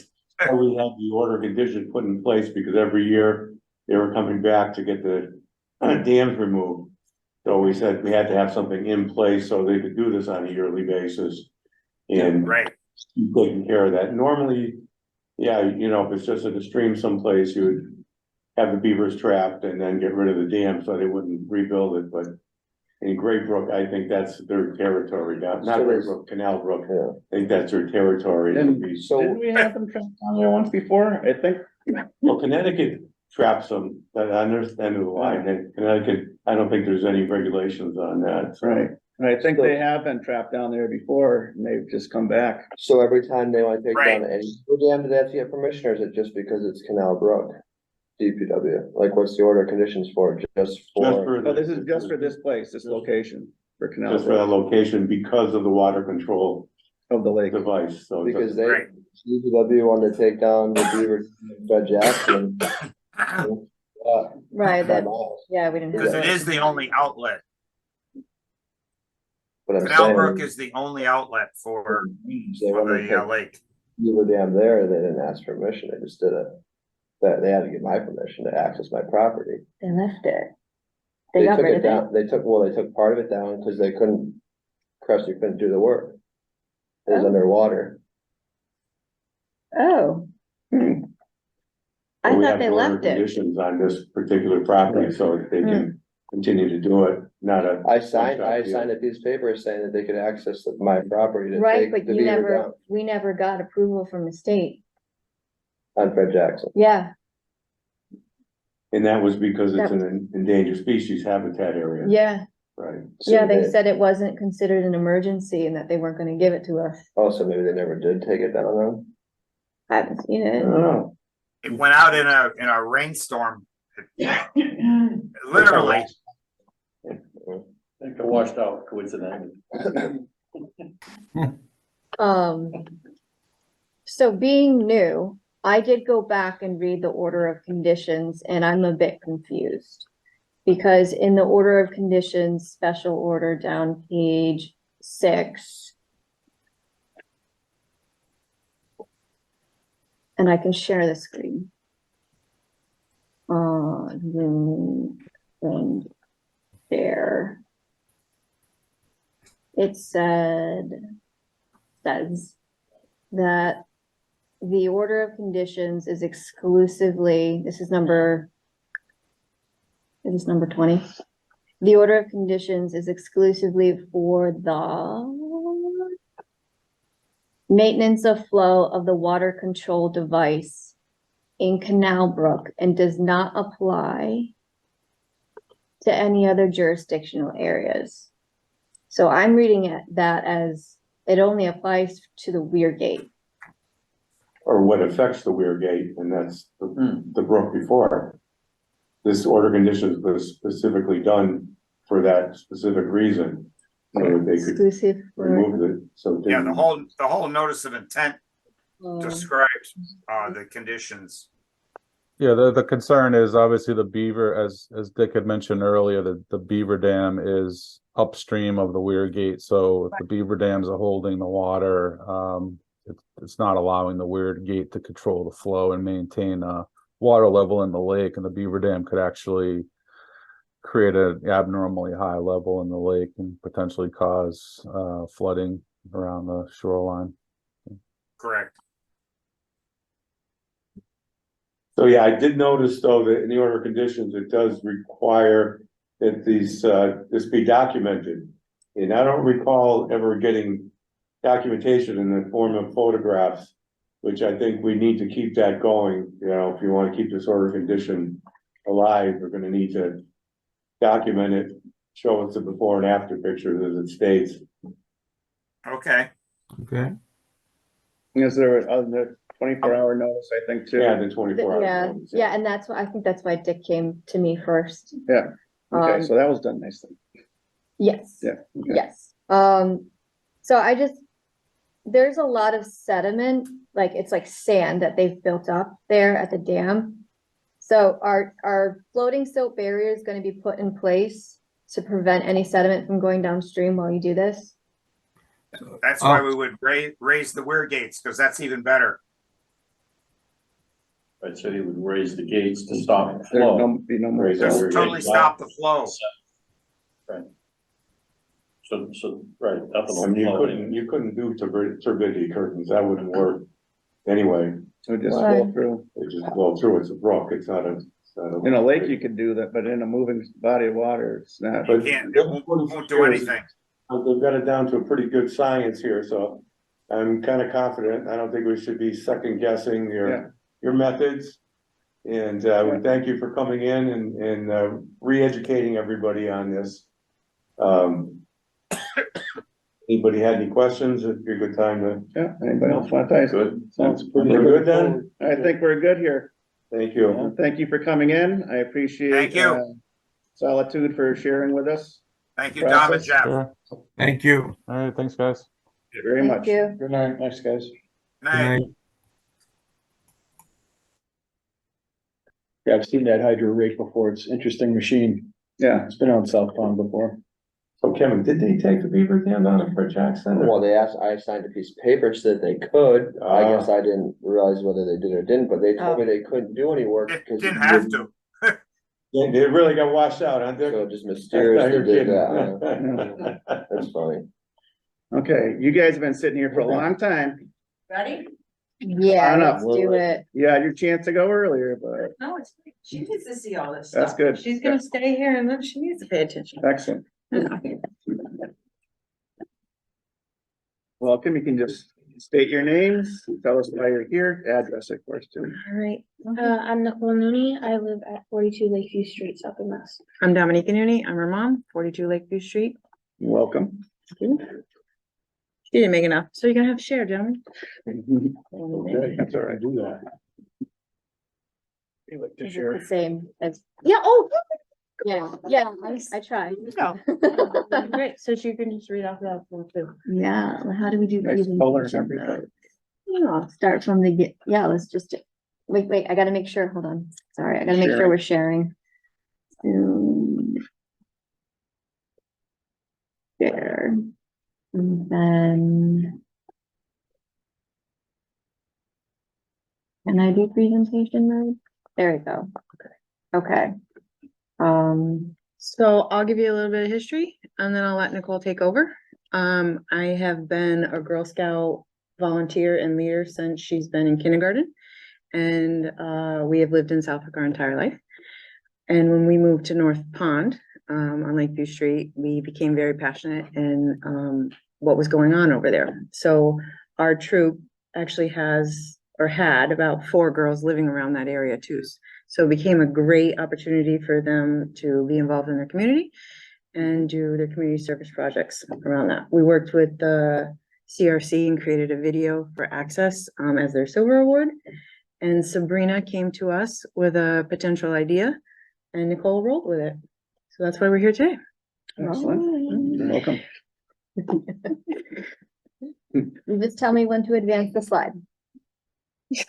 We had the order of condition put in place because every year they were coming back to get the dams removed. So we said we had to have something in place so they could do this on a yearly basis. And keep taking care of that. Normally, yeah, if it's just at a stream someplace, you would have the beavers trapped and then get rid of the dam so they wouldn't rebuild it. But in Great Brook, I think that's their territory. Not Great Brook, Canal Brook. Yeah. I think that's their territory. Didn't we have them trapped down there once before? I think. Well, Connecticut traps them, that understand the line, and Connecticut, I don't think there's any regulations on that. so. Right, and I think they have been trapped down there before, and they've just come back. So every time they wanna take Right. down any dam, do they have to get permission, or is it just because it's Canal Brook? DPW, like what's the order of conditions for, just Just for, for Oh, this is just for this place, this location, for Canal Just for that Brook location because of the water control of the lake. device, so. it because doesn't- they, Right. DPW wanted to take down the Beaver, Fred Jackson. Right, by that, miles. yeah, we didn't have. Because it that. is the only outlet. But I'm Canal Brook saying, is the only outlet for they wanted to the take lake. Beaver Dam there, they didn't ask permission, they just did it. That, they had to get my permission to access my property. They left it. They They got took rid it of it. down, they took part of it down because they couldn't, Crestview couldn't do the work. It was Oh. underwater. Oh. Hmm. I we thought have they to order left it. Conditions on this particular property, so they can continue to do it, not a. I signed one-shot a piece of paper saying that they could access my property to Right, take but the you Beaver never, down we never got approval from the state. on Fred Jackson. Yeah, And that was because it's That an endangered species habitat area. yeah, Right. yeah, they said it wasn't considered an emergency and that they weren't gonna give it to us. Also, maybe they never did take it down then. I haven't seen I it. don't know. It went out in a rainstorm. Literally. I think it washed out coincidentally. So being new, I did go back and read the order of conditions and I'm a bit confused. Because in the order of conditions, special order down page 6. And I can share the screen. And there. It says that the order of conditions is exclusively, this is number 20. The order of conditions is exclusively for the maintenance of flow of the water control device in Canal Brook and does not apply to any other jurisdictional areas. So I'm reading that as it only applies to the Weir Gate. Or what affects the Weir Gate, and that's the brook before. This order conditions was specifically done for that specific reason, so that they could Exclusive for, remove it, so. it Yeah, didn't- the whole notice of intent describes, the conditions. Yeah, the concern is obviously the beaver, as Dick had mentioned earlier, the beaver dam is upstream of the Weir Gate. So if the beaver dams are holding the water, it's not allowing the Weir Gate to control the flow and maintain water level in the lake, and the beaver dam could actually create an abnormally high level in the lake and potentially cause flooding around the shoreline. Correct. So yeah, I did notice though that in the order of conditions, it does require that this be documented. And I don't recall ever getting documentation in the form of photographs, which I think we need to keep that going. You know, if you want to keep this order of condition alive, we're gonna need to document it, show us the before and after pictures as it states. Okay. Okay. Is there a 24-hour notice, I think, too? Yeah, the 24 hours. yeah, notice, yeah, and that's why, I think that's why Dick came to me first. Yeah, okay, Um, so that was done nicely. Yes. Yeah. okay. Yes, so there's a lot of sediment, like it's like sand that they've built up there at the dam. So are floating silt barriers gonna be put in place to prevent any sediment from going downstream while you do this? That's why we would raise the weir gates, because that's even better. I said he would raise the gates to stop the There's flow. be no more. Raise Just weir totally stop the flow. Right. So, right, up in And the flow. you couldn't do turbidity curtains, that wouldn't work anyway. So just Why? flow through. It just blow through, it's a brook, it's not a. In a lake, you could do that, but in a moving body of water, it's not. You can't, it won't do anything. They've got it down to a pretty good science here, so I'm kind of confident. I don't think we should be second guessing your methods. And, we thank you for coming in and re-educating everybody on this. Anybody had any questions? It'd be a good time to. Yeah, anybody else want to? Good. Sounds pretty. We're good then? I think we're good here. Thank you. Thank you for coming in. I appreciate. Thank you. Solitude for sharing with us. Thank you, Tom and Jeff. Sure. Thank you. All right, thanks, guys. Very Thank much. you. Good night. Thanks, guys. Good night. Yeah, I've seen that hydro rake before. It's an interesting machine. Yeah. It's been on South Pond before. So Kevin, did they take the beaver dam down at Fred Jackson? or- Well, I signed a piece of paper said they could. I guess I didn't realize whether they did or didn't, but they told me they couldn't do any work. because Didn't have to. They really got washed out, huh? So just mysterious they did that. That's funny. Okay, you guys have been sitting here for a long time. Ready? Yeah, Come on let's up. do it. You had your chance to go earlier, but No, she needs to see all this That's stuff. good. She's gonna stay here and then she needs to pay attention. excellent. Welcome. You can just state your names, tell us why you're here, address of course too. All right, I'm Nicole Nooney. I live at 42 Lakeview Street, South in Mass. I'm Dominica Nooney. I'm her mom, 42 Lakeview Street. Welcome. She didn't make enough, so you're gonna have to share, gentlemen. Okay, that's all right. Do that. You like to Is it share. the same as, yeah, oh, yeah, I try. Great, so you can just read off that one too. Yeah, how do we do? Nice color and presentation, everything. though? Start from the, yeah, let's just, wait, I gotta make sure, hold on. Sorry, I gotta make sure we're sharing. There. And then. Can I do presentation mode? There we go. Okay. So I'll give you a little bit of history and then I'll let Nicole take over. I have been a Girl Scout volunteer and leader since she's been in kindergarten. And we have lived in Southwick our entire life. And when we moved to North Pond, on Lakeview Street, we became very passionate in what was going on over there. So our troop actually has or had about 4 girls living around that area too. So it became a great opportunity for them to be involved in their community and do their community service projects around that. We worked with the CRC and created a video for Access as their silver award. And Sabrina came to us with a potential idea and Nicole rolled with it. So that's why we're here today. Excellent. You're welcome. You just tell me when to advance the slide. Get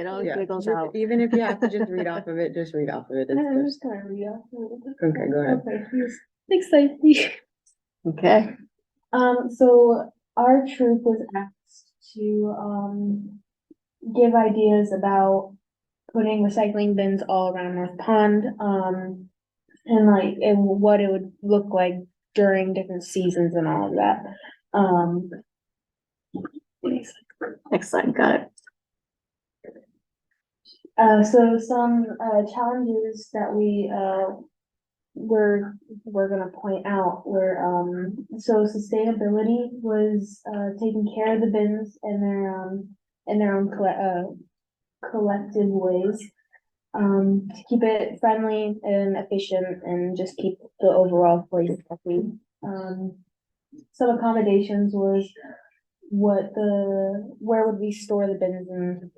all the Yeah, giggles just- out. even if you have to just read off of it, just read off of it. It's I'm just- just gonna read off. Okay, go ahead. Okay, please. Exciting. Okay. So our troop was asked to, give ideas about putting recycling bins all around North Pond, and like, and what it would look like during different seasons and all of that. Excellent, got it. So some, challenges that we're gonna point out were, so sustainability was, taking care of the bins in their own collective ways. To keep it friendly and efficient and just keep the overall place healthy. Some accommodations was where would we store the bins in,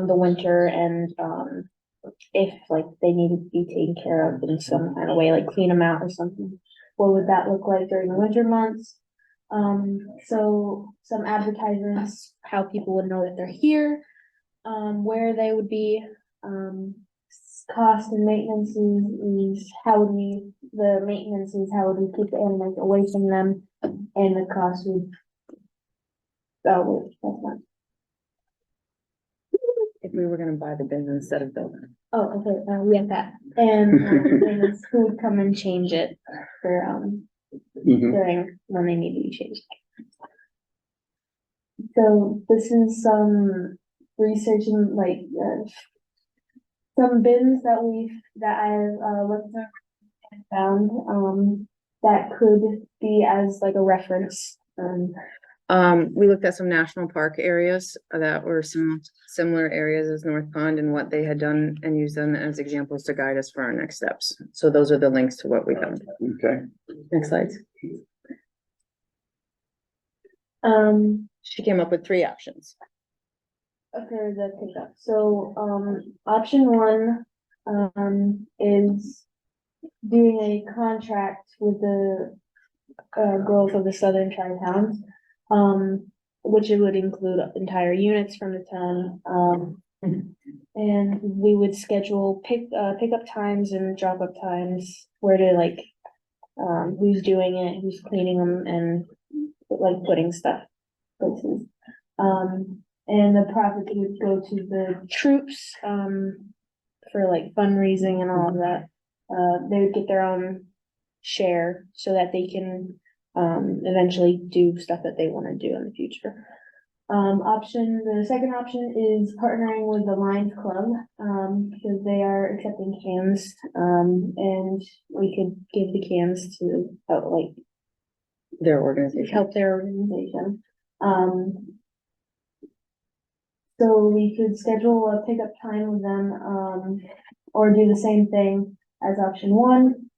the winter and, if like they needed to be taken care of in some kind of way, like clean them out or something. What would that look like during the winter months? So some advertisements, how people would know that they're here, where they would be, cost and maintenance is how would we keep the animals away from them, and the cost would. Oh, wait, that's not. If we were gonna buy the bins instead of building. Oh, okay, we have that, and and who would come and change it for during when they need to be changed. So this is some research and like some bins that I've looked at and found that could be as like a reference. We looked at some national park areas that were some similar areas as North Pond and what they had done and used them as examples to guide us for our next steps. So those are the links to what we found. Okay. Next slide. She came up with 3 options. For the pickup, so, option one, is doing a contract with the, growth of the southern tri-towns, which it would include entire units from the town, and we would schedule pickup times and drop-up times, where to like, who's doing it, who's cleaning them, and like putting stuff places. And the profits would go to the troops, for like fundraising and all of that. They would get their own share so that they can, eventually do stuff that they wanna do in the future. The second option is partnering with the Lions Club, because they are accepting cans, and we could give the cans to, like, Their organization. help their organization. So we could schedule a pickup time with them, or do the same thing as option one,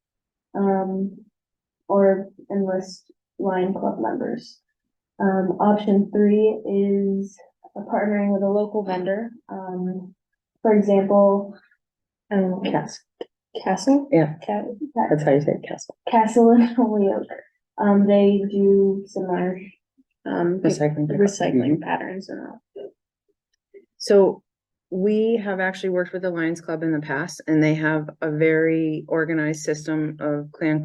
or enlist Lion Club members. Option 3 is partnering with a local vendor, for example, Castle? Yeah. That's how you say it, Castle. Castle and Holyoke. They do similar, recycling patterns and all. So we have actually worked with the Lions Club in the past, and they have a very organized system of can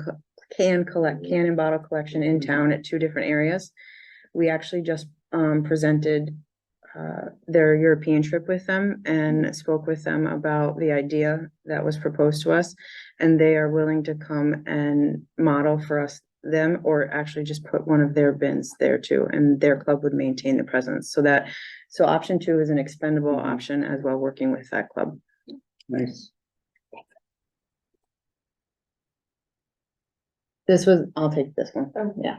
and bottle collection in town at 2 different areas. We actually just presented their European trip with them and spoke with them about the idea that was proposed to us. And they are willing to come and model for us them, or actually just put one of their bins there too, and their club would maintain the presence. So option 2 is an expendable option as well, working with that club. Nice. I'll take this one. Yeah.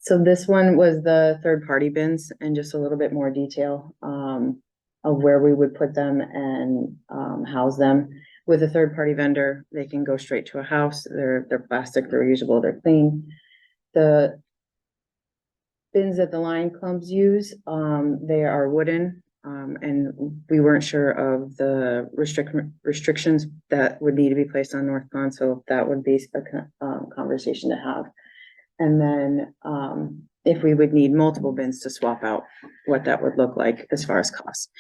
So this one was the third-party bins, and just a little bit more detail of where we would put them and house them. With a third-party vendor, they can go straight to a house. They're plastic, they're reusable, they're clean. The bins that the Lion Clubs use, they are wooden, and we weren't sure of the restrictions that would need to be placed on North Pond, so that would be a conversation to have. And then, if we would need multiple bins to swap out, what that would look like as far as costs.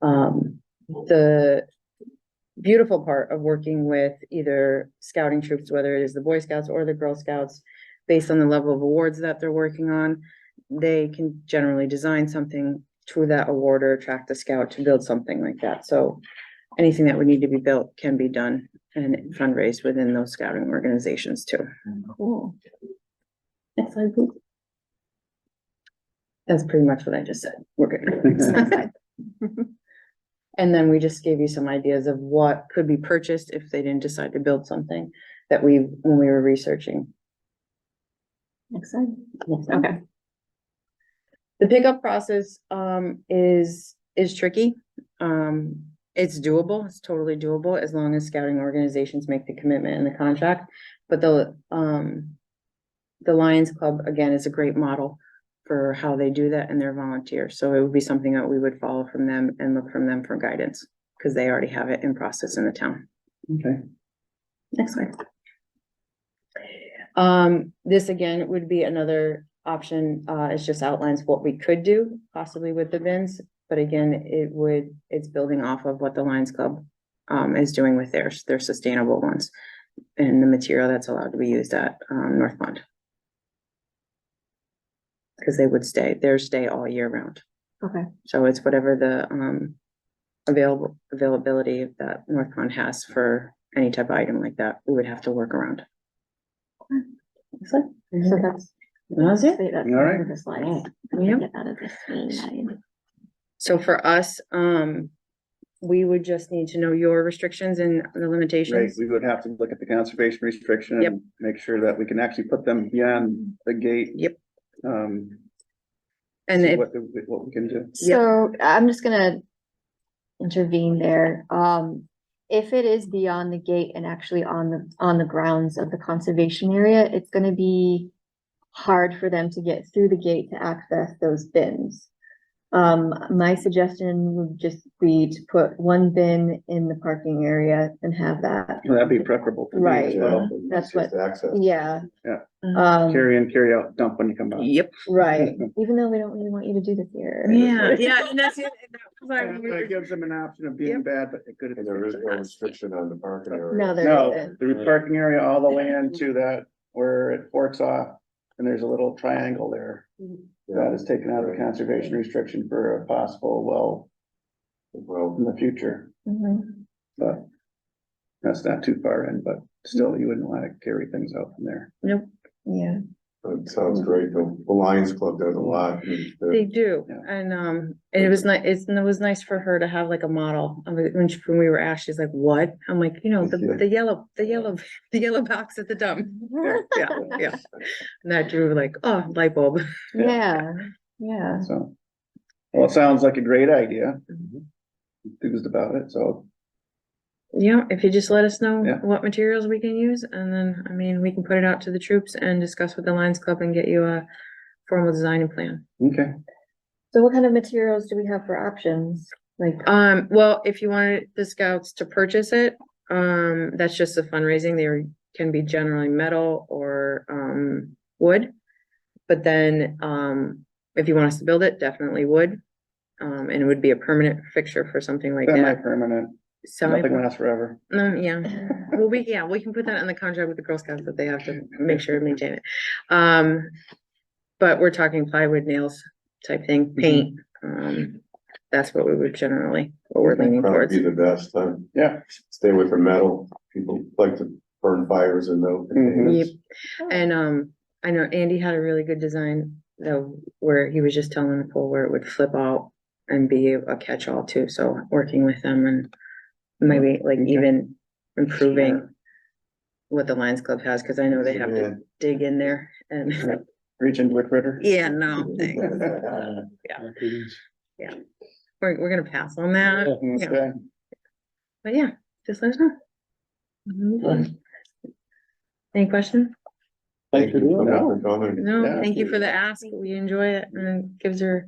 The beautiful part of working with either scouting troops, whether it is the Boy Scouts or the Girl Scouts, based on the level of awards that they're working on, they can generally design something to that award or attract a scout to build something like that. So anything that would need to be built can be done and fundraised within those scouting organizations too. Cool. Next slide, please. That's pretty much what I just said. We're good. And then we just gave you some ideas of what could be purchased if they didn't decide to build something that when we were researching. Next slide. Okay. The pickup process is tricky. It's doable. It's totally doable as long as scouting organizations make the commitment in the contract. But the Lions Club, again, is a great model for how they do that, and they're volunteers. So it would be something that we would follow from them and look from them for guidance, because they already have it in process in the town. Okay. Next slide. This again would be another option. It just outlines what we could do possibly with the bins, but again, it's building off of what the Lions Club is doing with their sustainable ones and the material that's allowed to be used at North Pond. Because they would stay all year round. Okay. So it's whatever the availability that North Pond has for any type of item like that, we would have to work around. So that's. That's it. All right. The slides. Yep. Get out of this screen. So for us, we would just need to know your restrictions and the Right, limitations. we would have to look at the conservation restriction Yep. and make sure that we can actually put them beyond the gate. Yep. And see if, what we can do. So I'm just gonna intervene there. If it is beyond the gate and actually on the grounds of the conservation area, it's gonna be hard for them to get through the gate to access those bins. My suggestion would just be to put one bin in the parking area and have that. Well, that'd be preferable for me as Right, well. that's what, Access. yeah. Yeah. Um, Carry in, carry out, dump when you come back. Yep. right, even though we don't really want you to do this here. Yeah, and that's it. It gives them an option of being bad, but good. And there is no restriction on the parking area. No, there No, isn't. the parking area all the way into that where it forks off and there's a little triangle there. That is taken out of the conservation restriction for a possible well in the future, Mhm. but that's not too far in, but still you wouldn't want to carry things out from there. Nope. Yeah. That sounds great. The Lions Club does a lot. They do, Yeah. and it was nice, it was nice for her to have like a model of it when we were asked, she's like, what? I'm like, you know, the yellow box at the dump. Yeah. And that drew like, oh, light bulb. Yeah, yeah. So, well, it sounds like a great idea. Enthused about it, so Yeah, if you just let us know Yeah. what materials we can use, and then, I mean, we can put it out to the troops and discuss with the Lions Club and get you a formal design and plan. okay. So what kind of materials do we have for options? Like, Well, if you wanted the scouts to purchase it, that's just a fundraising. They can be generally metal or, wood. But then, if you want us to build it, definitely wood. And it would be a permanent fixture for something like that. Semi-permanent, nothing lasts forever. Yeah, well, we can put that in the contract with the Girl Scouts that they have to make sure to maintain it. But we're talking plywood, nails type thing, paint, that's what we would generally, what we're leaning towards. Probably be the best, Yeah. stay with the metal. People like to burn fires in those. Yep, and, I know Andy had a really good design, though, where he was just telling Nicole where it would flip out and be a catch-all too, so working with them and maybe like even improving what the Lions Club has, cause I know they have to dig in there and. Reach into a critter. Yeah, no, thanks. Yeah. We're gonna pass on that, yeah. Okay. But yeah, just let us know. Mhm. Any questions? Thank you. No, Yeah. thank you for the ask. We enjoy it and it gives her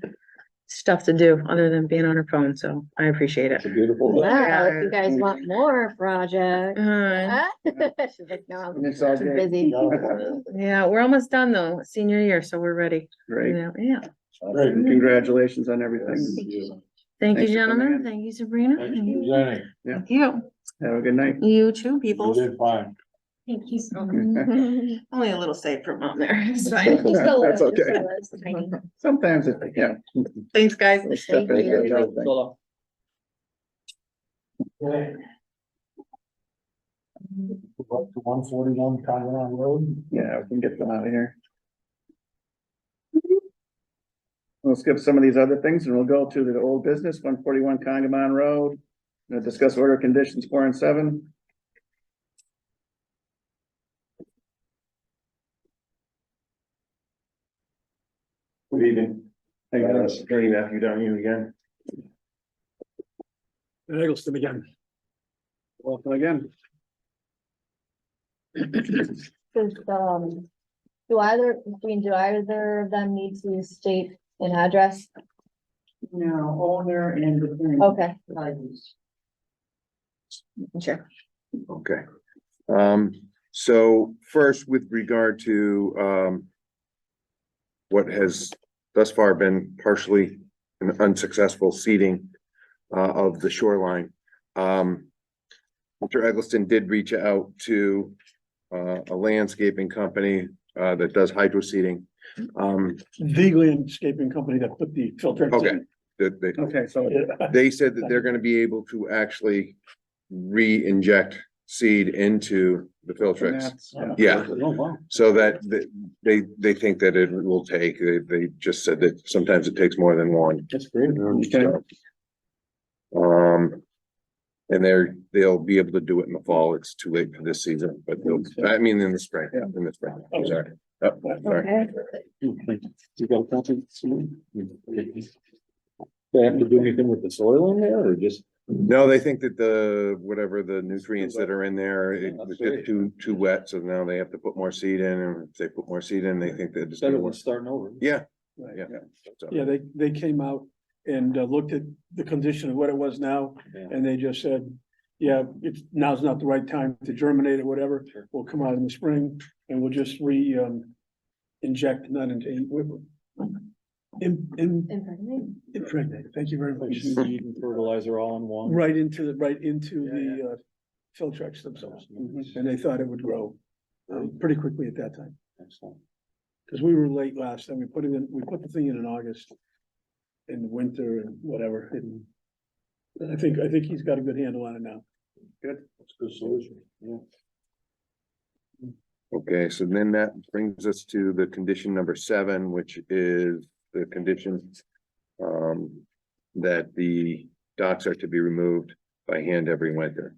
stuff to do other than being on her phone, so I appreciate it. wow, if you guys want more projects. Uh, She's like, no, It's all I'm too good. busy. Yeah, we're almost done though, senior year, so we're ready. Great. Yeah. Congratulations on everything. Thank you, Thanks for coming gentlemen. in. Thank you, Sabrina. Presenting. Yeah. Thank you. Have a good night. You too, You people. did fine. Thank you so much. Only a little safe from up there. It's fine. That's okay. Sometimes it, yeah. Thanks, guys. Thank you. Up to 141 Congamon Road. Yeah, we can get them out of here. We'll skip some of these other things and we'll go to the old business, 141 Congamon Road. We'll discuss order conditions 4 and 7. Good evening. Hey, guys. Attorney Matthew Darmy again. Eggleston again. Welcome again. Does, do either of them need to state an address? No, owner and. Okay. Sure. Okay. So first, with regard to, what has thus far been partially an unsuccessful seeding, of the shoreline. Mr. Eggleston did reach out to, a landscaping company, that does hydro seeding. The landscaping company that put the filter. Okay. Okay, so They said that they're gonna be able to actually re-inject seed into the Filtrix. Yeah, so that they think that it will take, they just said that sometimes it takes more than one. That's great. And they'll be able to do it in the fall. It's too late for this season, but I mean, in the spring, in the spring. Sorry. Okay. You got a copy? Do I have to do anything with the soil in there or just? No, they think that the, whatever the nutrients that are in there, it was just too wet, so now they have to put more seed in, and if they put more seed in, they think that it's gonna Better than work. starting over. Yeah, Right, yeah. So- Yeah, they came out and looked at the condition of what it was now, and they just said, yeah, now's not the right time to germinate or whatever. We'll come out in the spring and we'll just inject, not into, impregnate, thank you very much. Seed and fertilizer all in one. Right into the Filtrex themselves, and they thought it would grow pretty quickly at that time. Excellent. Cause we were late last time, we put the thing in August. In the winter and whatever, and I think he's got a good handle on it now. Good. That's a good solution, yeah. Okay, so then that brings us to the condition number 7, which is the condition that the docks are to be removed by hand every winter.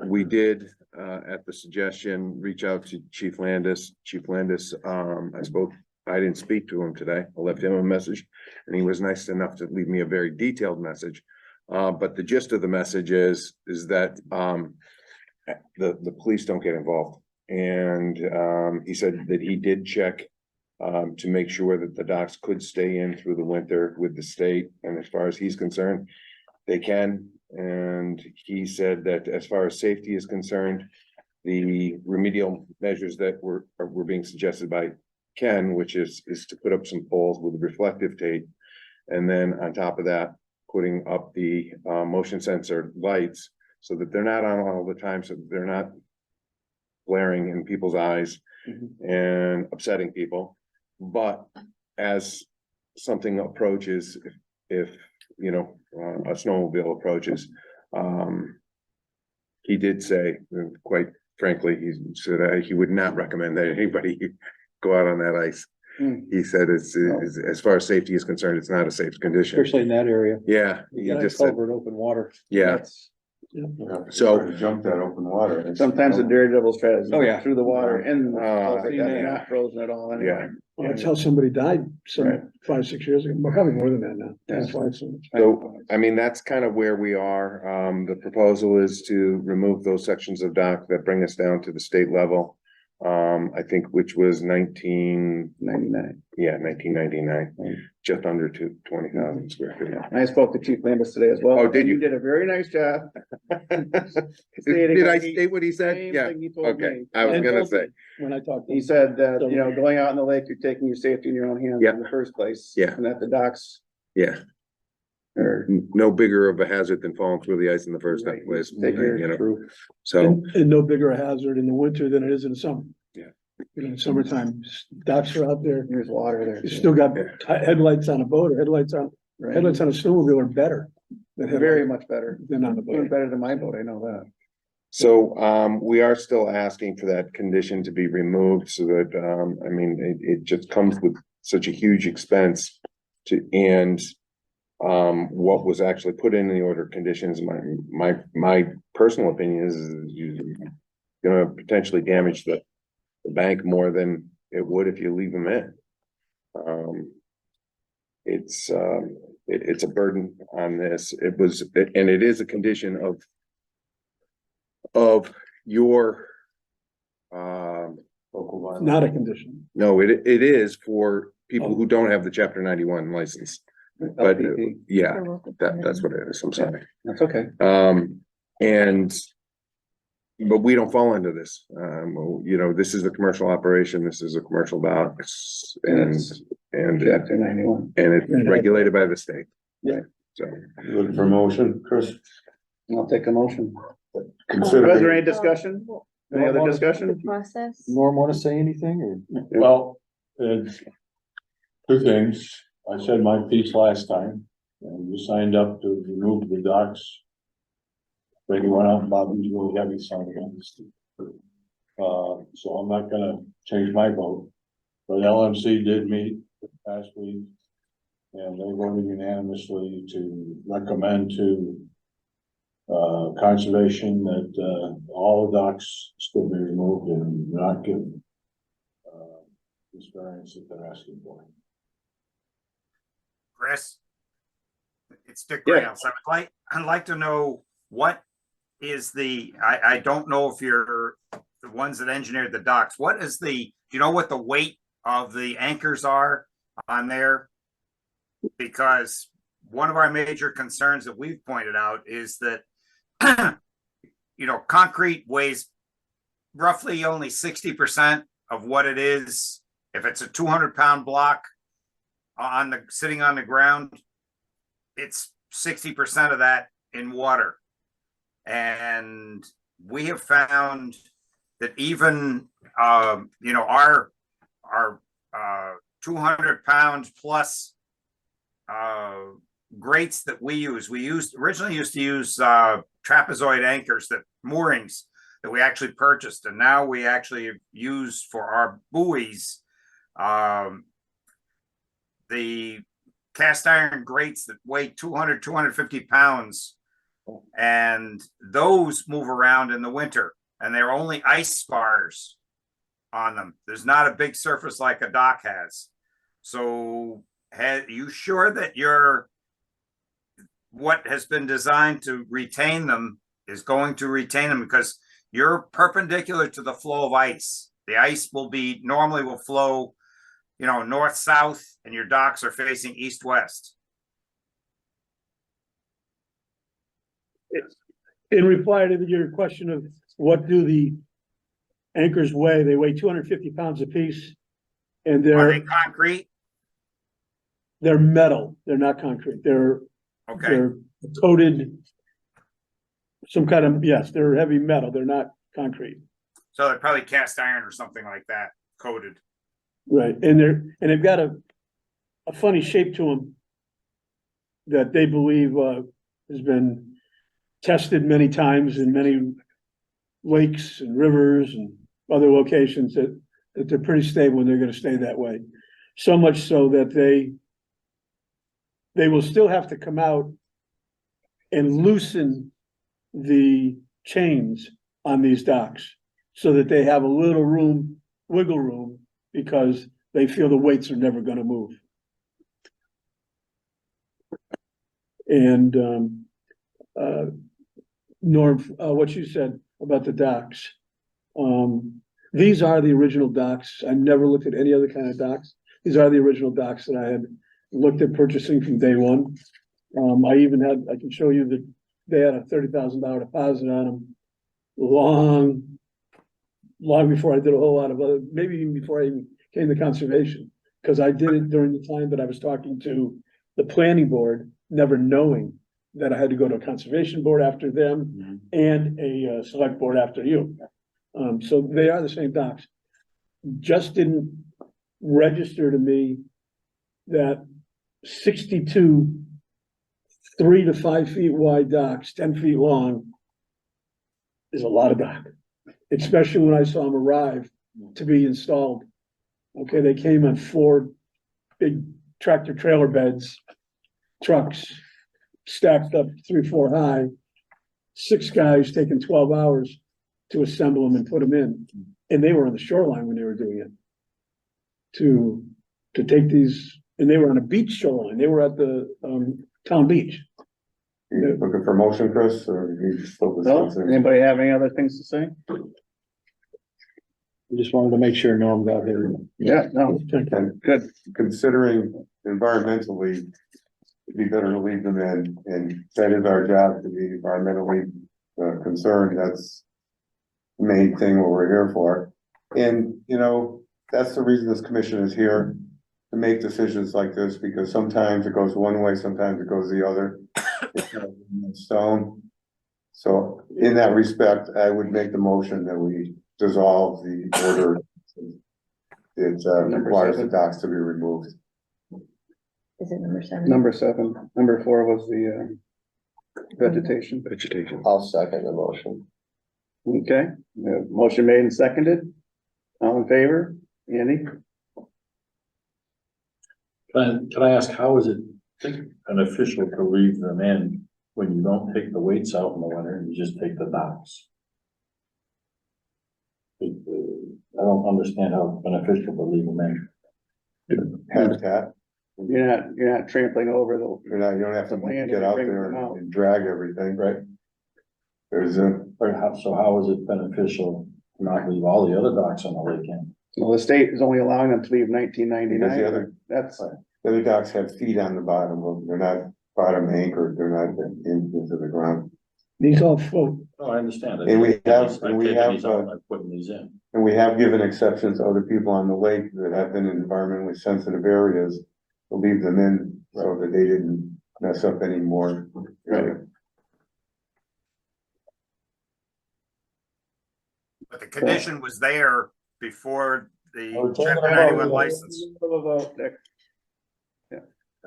We did, at the suggestion, reach out to Chief Landis. Chief Landis, I didn't speak to him today. I left him a message and he was nice enough to leave me a very detailed message. But the gist of the message is that the police don't get involved. And he said that he did check to make sure that the docks could stay in through the winter with the state. And as far as he's concerned, they can. And he said that as far as safety is concerned, the remedial measures that were being suggested by Ken, which is to put up some poles with reflective tape. And then on top of that, putting up the motion sensor lights so that they're not on all the time, so they're not glaring in people's eyes and upsetting people. But as something approaches, if you know, a snowmobile approaches, he did say, quite frankly, he said he would not recommend that anybody go out on that ice. He said as far as safety is concerned, it's not a safe condition. Especially in that area. Yeah, he just said, Covered open water. yeah. So jump that open water. Sometimes the daredevils try to. Oh, yeah. Through the water and Yeah. they're not frozen at all anyway. Yeah, that's how somebody died Right. 5-6 years ago, probably more than that now. That's why it's. So, I mean, that's kind of where we are. The proposal is to remove those sections of dock that bring us down to the state level. I think which was 1999. Yeah, 1999, just under 20,000 square feet. I spoke to Chief Landis today as well. Oh, did you? You did a very nice job. Did I state what he said? Same Yeah, thing he told okay, me. I was And gonna told me say, When I talked to He him. said that, you know, going out in the lake, you're taking your safety in your own hands Yeah. in the first place. Yeah. And that the docks yeah, are. no bigger of a hazard than falling through the ice in the first place, Take your- you know, so. And no bigger a hazard in the winter than it is in the summer. Yeah. You know, in summertime, docks are out there, There's water there. you still got headlights on a boat or headlights on a snowmobile are better. Than Very headlights much better. than on the Even boat. better than my boat, I know that. So, we are still asking for that condition to be removed so that, I mean, it just comes with such a huge expense and what was actually put in the order of conditions, my personal opinion is you're gonna potentially damage the bank more than it would if you leave them in. It's a burden on this. And it is a condition of your Not a condition. no, it is for people who don't have the chapter 91 license. But LPP. yeah, that's what it is. I'm sorry. That's okay. But we don't fall into this. You know, this is a commercial operation. This is a commercial docks and Chapter 91. and it's regulated by the state. Yeah. So. Looking for motion, Chris? I'll take a motion. Was Consider. there any discussion? Any other The discussion? process. Norm want to say anything or? Well, it's two things. I said my piece last time, and you signed up to remove the docks. But you went out and bought these really heavy sign against. So I'm not gonna change my vote, but LMC did meet last week. And they voted unanimously to recommend to conservation that all the docks still be removed and not give this variance that they're asking for. Chris? It's Dick Yeah. Graham. So I'd like to know what is I don't know if you're the ones that engineered the docks. What is do you know what the weight of the anchors are on there? Because one of our major concerns that we've pointed out is that, concrete weighs roughly only 60% of what it is. If it's a 200-pound block sitting on the ground, it's 60% of that in water. And we have found that even, our 200-pound plus grates that we originally used to use trapezoid anchors, moorings that we actually purchased, and now we actually use for our buoys the cast iron grates that weigh 200, 250 pounds, and those move around in the winter, and they're only ice spars on them. There's not a big surface like a dock has. So you sure that what has been designed to retain them is going to retain them? Because you're perpendicular to the flow of ice. The ice normally will flow, north-south, and your docks are facing east-west. In reply to your question of what do the anchors weigh, they weigh 250 pounds apiece. And Are they concrete? They're metal. They're not concrete. They're coated some kind of, yes, they're heavy metal. They're not concrete. So they're probably cast iron or something like that, coated. Right. And they've got a funny shape to them that they believe has been tested many times in many lakes and rivers and other locations that they're pretty stable and they're going to stay that way. So much so that they will still have to come out and loosen the chains on these docks so that they have a little wiggle room, because they feel the weights are never going to move. And Norm, what you said about the docks. These are the original docks. I've never looked at any other kind of docks. These are the original docks that I had looked at purchasing from day one. I can show you that they had a $30,000 deposit on them long before I did a whole lot of other, maybe even before I even came to conservation, because I did it during the time that I was talking to the planning board, never knowing that I had to go to a conservation board after them and a select board after you. So they are the same docks. Just didn't register to me that 62 3 to 5 feet wide docks, 10 feet long, is a lot of dock, especially when I saw them arrive to be installed. Okay, they came on 4 big tractor trailer beds, trucks stacked up 3-4 high, 6 guys taking 12 hours to assemble them and put them in. And they were on the shoreline when they were doing it. To take these, and they were on a beach shoreline. They were at the town beach. You looking for motion, Chris, or you just focus No, on? anybody have any other things to say? I just wanted to make sure Norm got there. Yeah, no, And good. considering environmentally, it'd be better to leave them in, and that is our job, to be environmentally concerned. That's the main thing what we're here for. And, that's the reason this commission is here, to make decisions like this, because sometimes it goes one way, sometimes it goes the other. It's not in stone. So in that respect, I would make the motion that we dissolve the order. It requires the docks to be removed. Is it number 7? Number 7. Number 4 was the vegetation. I'll second the motion. Okay, motion made and seconded. All in favor? Andy? Can I ask, how is it beneficial to leave them in when you don't take the weights out in the winter and you just take the docks? I don't understand how beneficial the legal measure. Habitat, You're not trampling over the. you don't have to Land get and out bring there them out. and drag everything. Right. There's a, So how is it beneficial to not leave all the other docks on the lake end? Well, the state is only allowing them to leave 1999. Because the other- That's, the other docks have feet on the bottom of them, they're not bottom anchored, they're not into the ground. These all float. No, I understand. And we have- I and we take have, these out by putting these in. And we have given exceptions to other people on the lake that have been in environmentally sensitive areas to leave them in so that they didn't mess up anymore. Right. But the condition was there before the Oh, it's chapter on the 91 vote. license. Yeah.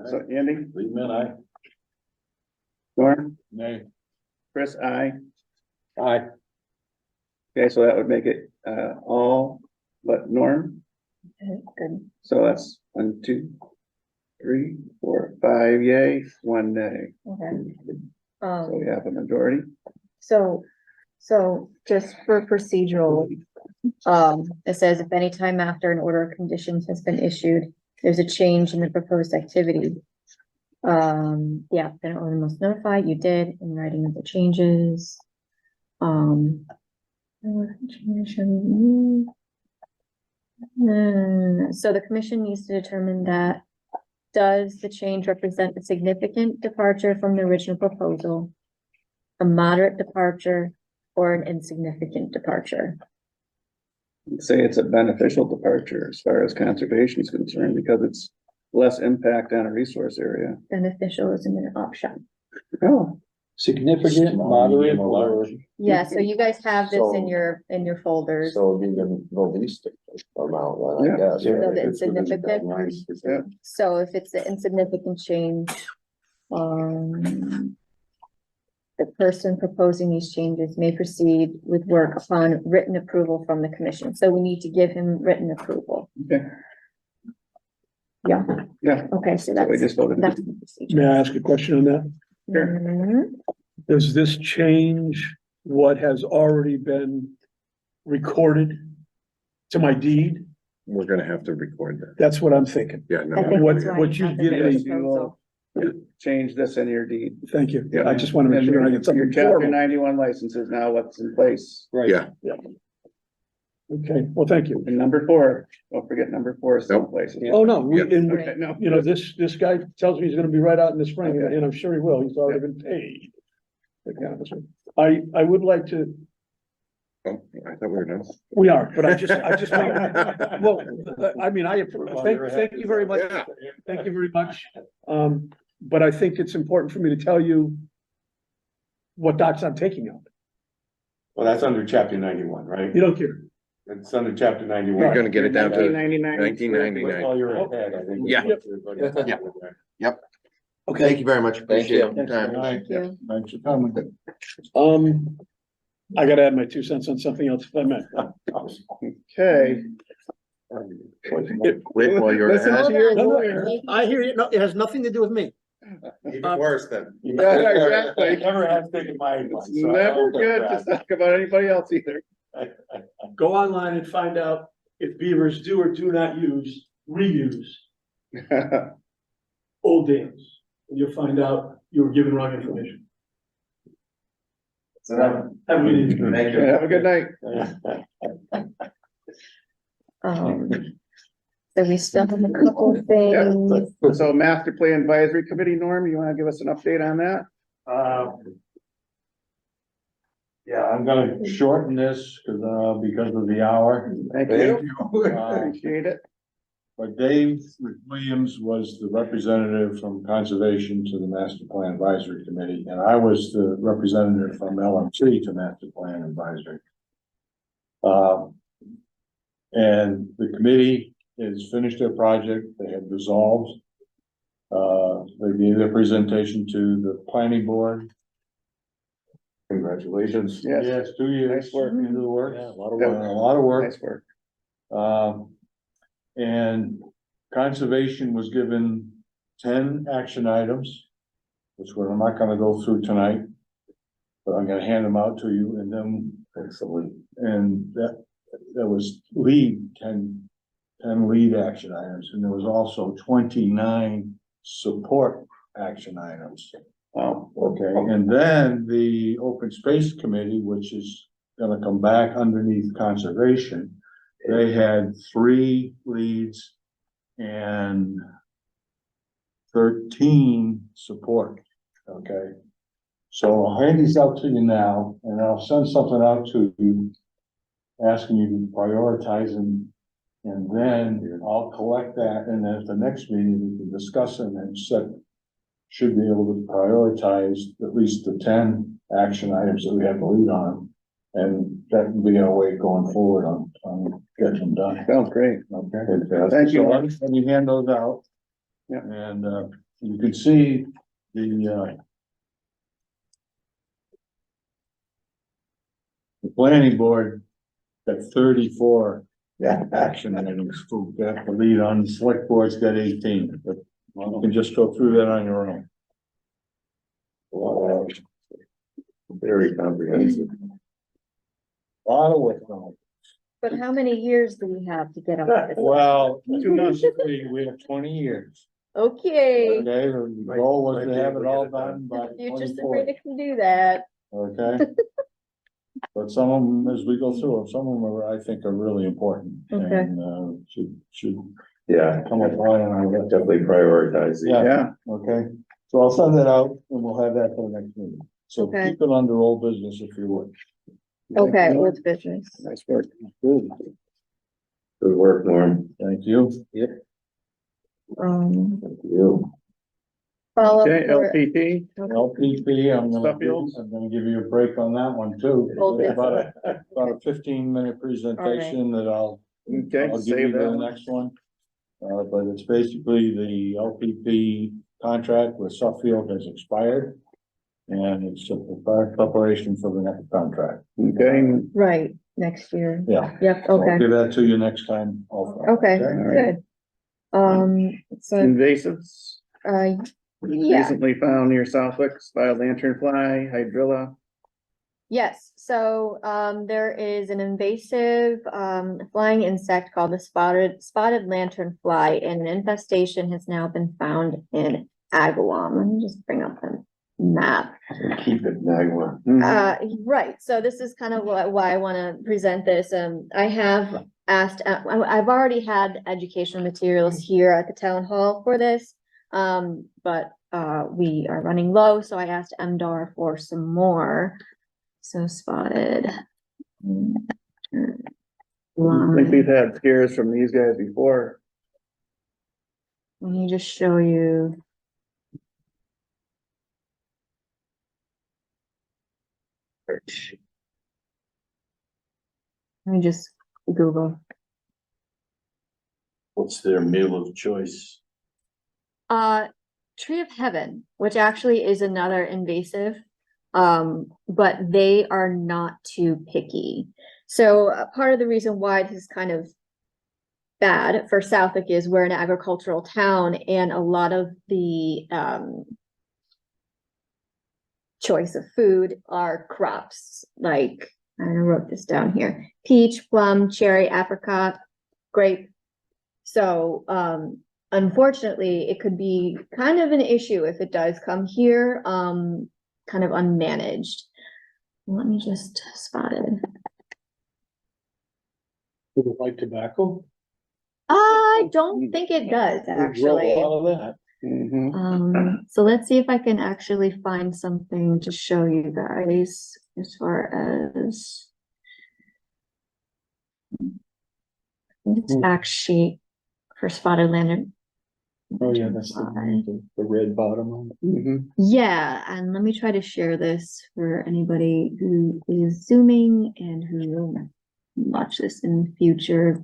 So Andy, Leave them in, I. Norm, Nay. Chris, I. Aye. Okay, so that would make it, all but Norm. Good. So that's 1, 2, 3, 4, 5 yay, 1 nay. Okay. So we have a majority. So just for procedural, it says if any time after an order of conditions has been issued, there's a change in the proposed activity. The applicant or must notify, you did in writing of the changes. So the commission needs to determine that, does the change represent a significant departure from the original proposal, a moderate departure, or an insignificant departure? Say it's a beneficial departure as far as conservation is concerned, because it's less impact on a resource area. Beneficial isn't an option. Oh, Significant, moderate, or Yeah, so you guys have this in So- your folders. So it'd be the least amount, then, Yeah. I guess. Yeah. right? So the If it's within the insignificant- guidelines. yeah. So if it's an insignificant change, the person proposing these changes may proceed with work upon written approval from the commission. So we need to give him written approval. Okay. Yeah. Yeah. Okay, so So we that's, just voted. that's the procedure. May I ask a question on that? Mhm. Does this change what has already been recorded to my deed? We're gonna have to record that. That's what I'm thinking. Yeah, I think What- that's why what you you have the give written me- proposal. Change this in your deed. Thank you. I just want to make sure I get something Your chapter formal. 91 license is now what's in place. Right. Yeah. Okay, well, thank you. And number 4, don't forget number 4 is still in place. Oh, no, we, and, Okay, no. you know, this guy tells me he's gonna be right out in the spring, and I'm sure he will. He's already been paid. I would like to, Oh, I thought we were done. we are, but I just want, well, I mean, thank you very much. Yeah. Thank you very much. But I think it's important for me to tell you what docks I'm taking out. Well, that's under chapter 91, right? You don't care. It's under chapter 91. We're gonna get it down to 1999. Well, you're ahead, I think. Yeah. Yeah. Okay. Thank you very much. Appreciate you. your time. Thank you. Thanks for coming. I gotta add my 2 cents on something else if I may. Okay. Wait while you're Listen ahead. to your No, no, lawyer. I hear you. No, it has nothing to do with me. Even worse then. Yeah, exactly. Never have taken my advice. It's never good to talk about anybody else either. Go online and find out if beavers do or do not reuse old dams. And you'll find out you were given wrong information. Have a good evening. Have a good night. So we still have a couple of things. So master plan advisory committee, Norm, you wanna give us an update on that? Yeah, I'm gonna shorten this because of the hour. Thank you. Appreciate it. But Dave Williams was the representative from Conservation to the Master Plan Advisory Committee, and I was the representative from LMC to Master Plan Advisory. And the committee has finished their project, they have resolved. They gave their presentation to the planning board. Congratulations. Yes. 2 years. Nice work. Into the work. Yeah, a lot of A work. lot of work. Nice work. And conservation was given 10 action items, which I'm not gonna go through tonight. But I'm gonna hand them out to you and then, Excellent. and that, there was lead, 10 lead action items, and there was also 29 support action items. Oh, Okay, and then the open space committee, which is gonna come back underneath conservation, they had 3 leads and 13 support, okay? So I'll hand these out to you now, and I'll send something out to you, asking you to prioritize them. And then I'll collect that, and then at the next meeting, we can discuss them and should be able to prioritize at least the 10 action items that we have to lead on. And that will be our way going forward on getting them done. Sounds great. Okay. Thank you. So let me hand those out. Yeah. And, you can see the planning board got 34 action items to get the lead on. The select board's got 18, but you can just go through that on your own. Wow. Very comprehensive. A lot of work on But how many years do we have to get on it. this? Well, we have 20 years. Okay. Okay, the goal was to have it all done by Future 24. Sabrina can do that. Okay. But some of them, as we go through them, some of them are, I think, are really important. Okay. And, should Yeah, come up high on our list. definitely prioritize these. Yeah, okay. So I'll send that out and we'll have that for the next meeting. So Okay. keep it under old business if you would. Okay, old business. Nice work. Good. Good work, Norm. Thank you. Yep. Thank You. Follow Okay, up for- LPP, LPP, I'm Suffield. gonna give you a break on that one too. Old It's about a 15-minute presentation that I'll okay, give you save the that. next one. But it's basically the LPP contract with Suffield has expired. And it's a preparation for the next contract. Okay, Right, next year. Yeah. Yep, So I'll okay, give that to you next time also. okay, right. good. So, invasives, yeah, recently found near Southwick, spotted lanternfly, hydrilla. yes, so, there is an invasive, flying insect called the spotted lanternfly, and an infestation has now been found in Agawam. Let me just bring up the map. Keep it, Nagwa. Right, so this is kind of why I wanna present this, I have asked, I've already had educational materials here at the town hall for this. But, we are running low, so I asked MDR for some more. So spotted. I think we've had scares from these guys before. Let me just show you. Let me just Google. What's their meal of choice? Tree of Heaven, which actually is another invasive, but they are not too picky. So part of the reason why this is kind of bad for Southwick is we're an agricultural town, and a lot of the choice of food are crops, like I wrote this down here: peach, plum, cherry, apricot, grape. So unfortunately, it could be kind of an issue if it does come here, kind of unmanaged. Let me just spot it. Would it like tobacco? I don't think it does, actually. All of that. So let's see if I can actually find something to show you guys as far as it's fact sheet for spotted lantern. Oh, yeah, that's the red bottom on it. Yeah, and let me try to share this for anybody who is zooming and who will watch this in the future.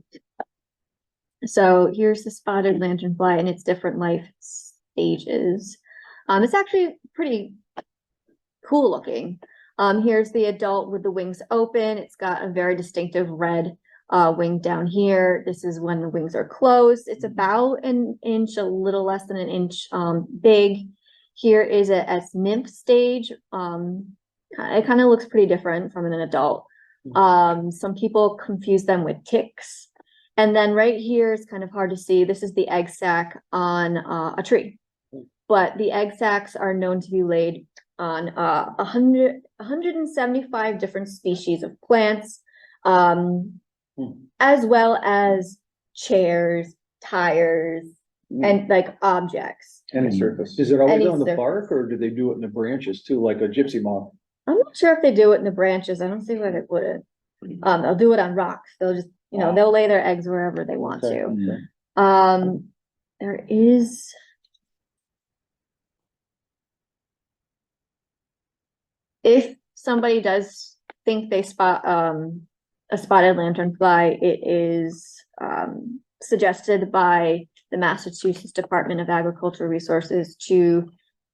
So here's the spotted lanternfly and its different life stages. It's actually pretty cool looking. Here's the adult with the wings open. It's got a very distinctive red wing down here. This is when the wings are closed. It's about an inch, a little less than an inch big. Here is a nymph stage. It kind of looks pretty different from an adult. Some people confuse them with ticks. And then right here is kind of hard to see. This is the egg sac on a tree. But the egg sacs are known to be laid on 175 different species of plants, as well as chairs, tires, and like objects. Any surface. Is it always Any on the surface. bark or do they do it in the branches too, like a gypsy moth? I'm not sure if they do it in the branches. I don't see why they wouldn't. They'll do it on rocks. They'll just, they'll lay their eggs wherever they want Okay. to. There is. If somebody does think they spot a spotted lanternfly, it is suggested by the Massachusetts Department of Agricultural Resources to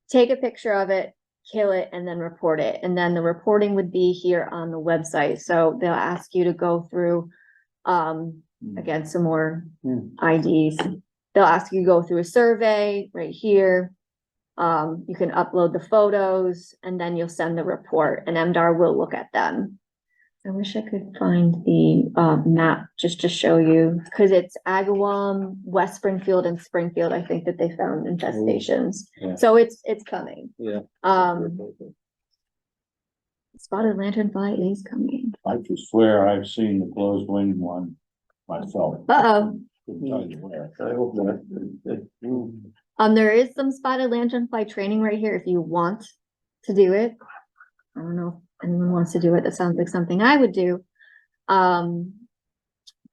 take a picture of it, kill it, and then report it. And then the reporting would be here on the website. So they'll ask you to go through, again, some more IDs. They'll ask you to go through a survey right here. You can upload the photos and then you'll send the report and MDR will look at them. I wish I could find the map just to show you, because it's Agawam, West Springfield, and Springfield. I think that they found infestations. Yeah. So it's coming. Yeah. Spotted lanternfly is coming. I can swear I've seen the closed wing one myself. Uh-oh. Couldn't tell you where. I hope not. There is some spotted lanternfly training right here if you want to do it. I don't know if anyone wants to do it. That sounds like something I would do.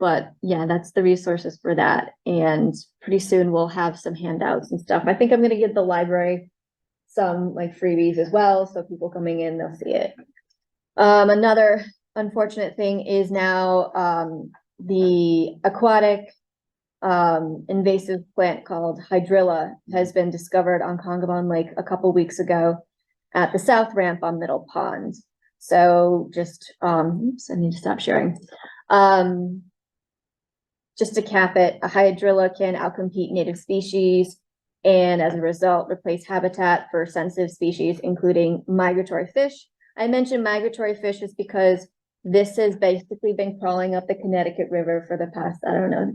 But yeah, that's the resources for that. And pretty soon we'll have some handouts and stuff. I think I'm gonna give the library some like freebies as well. So people coming in, they'll see it. Another unfortunate thing is now the aquatic invasive plant called hydrilla has been discovered on Congamon Lake a couple weeks ago at the south ramp on Middle Pond. So just, oops, I need to stop sharing. Just to cap it, a hydrilla can outcompete native species and as a result replace habitat for sensitive species, including migratory fish. I mentioned migratory fish is because this has basically been crawling up the Connecticut River for the past, I don't know,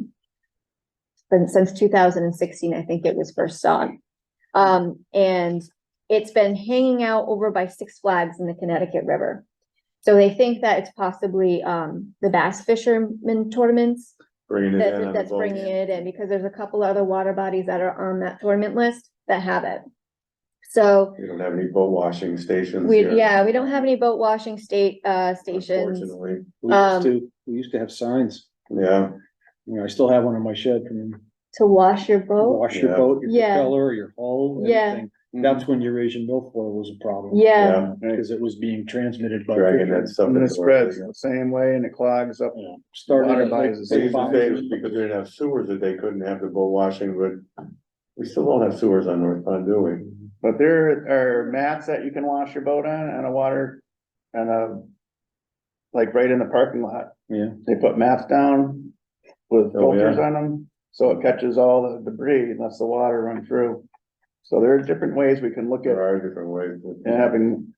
since 2016, I think it was first saw. And it's been hanging out over by Six Flags in the Connecticut River. So they think that it's possibly the bass fishermen tournaments Bringing it in on that's the boat. bringing it in, because there's a couple other water bodies that are on that tournament list that have it. So You don't have any boat washing stations we, here. yeah, we don't have any boat washing stations. Unfortunately. We used to have signs. Yeah. You know, I still have one in my shed from To wash your boat. wash your Yeah. boat, your Yeah. propeller, your hull, Yeah. everything. That's when Eurasian milfoil was a problem. Yeah. Because it was being transmitted by. Dragging that stuff. And it into spreads our- the same way and it clogs up. Started Water at like bodies. They used to say it was because they didn't have sewers that they couldn't have the boat washing, but we still don't have sewers on North Pond, do we? But there are mats that you can wash your boat on and a water and like right in the parking lot. Yeah. They put mats down with Oh, yeah. filters on them, so it catches all the debris and lets the water run through. So there are different ways we can look at There are different ways. having,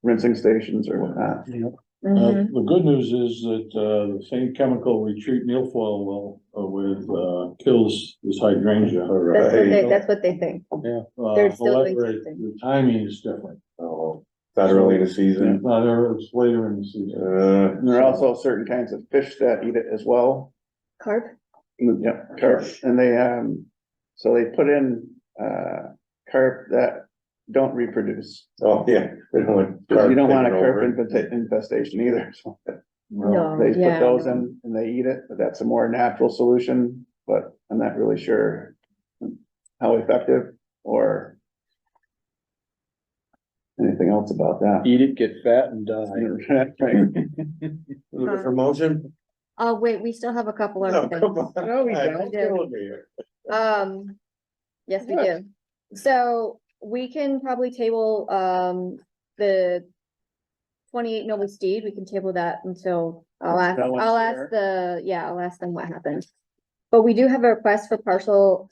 rinsing stations or whatnot. Mhm. The good news is that, the same chemical we treat milfoil with, kills this hydrangea. That's what they think. Yeah. They're still doing However, something. the timing is different. Oh, not early in the season. It's not early, it's later in the season. And there are also certain kinds of fish that eat it as well. Carp. Yeah, carp, and they, so they put in, carp that don't reproduce. Oh, yeah. They don't want You don't want a carp carp taking over. infestation either, so. No, They put yeah, those no. in and they eat it, but that's a more natural solution, but I'm not really sure how effective or anything else about that. Eat it, get fat and die. Looking for motion? Oh, wait, we still have a couple No, other come things. on. No, we I'm don't. killing me here. Yes, we do. So we can probably table, the 28 Noble Steed, we can table that until, I'll ask them what happened. But we do have a request for partial,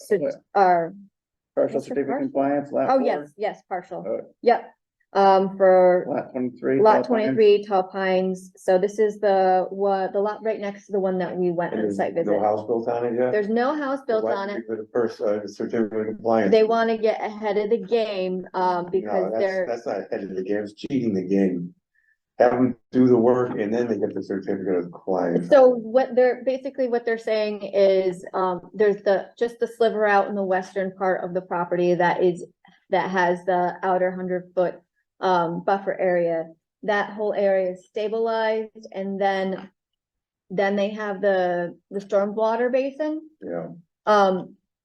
Partial certificate compliance, last oh, four. yes, partial. Oh. Yep. For Lot 23. lot Tall Pines. 23 Tall Pines. So this is the lot right next to the one that we went And on there's site visit. no house built on it yet? There's no house built Why on it. give the first, the certificate of compliance. They want to get ahead of the game, because No, they're, that's not ahead of the game, it's cheating the game. Have them do the work and then they get the certificate of compliance. so what they're saying is, there's just the sliver out in the western part of the property that has the outer 100-foot buffer area. That whole area is stabilized, and then they have the stormwater basin. Yeah.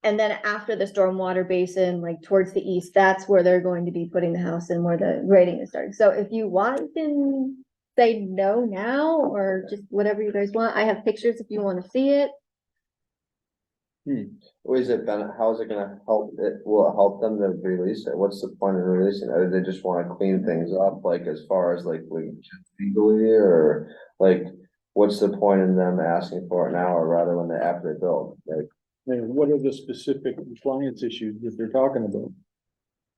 And then after the stormwater basin, like towards the east, that's where they're going to be putting the house and where the grading is starting. So if you want, you can say no now, or just whatever you guys want. I have pictures if you want to see it. Or is it how is it gonna help will it help them to release it? What's the point of releasing it? Or do they just wanna clean things up, like as far as like legally, or like, what's the point in them asking for it now, or rather when after they build, like? What are the specific compliance issues that they're talking about?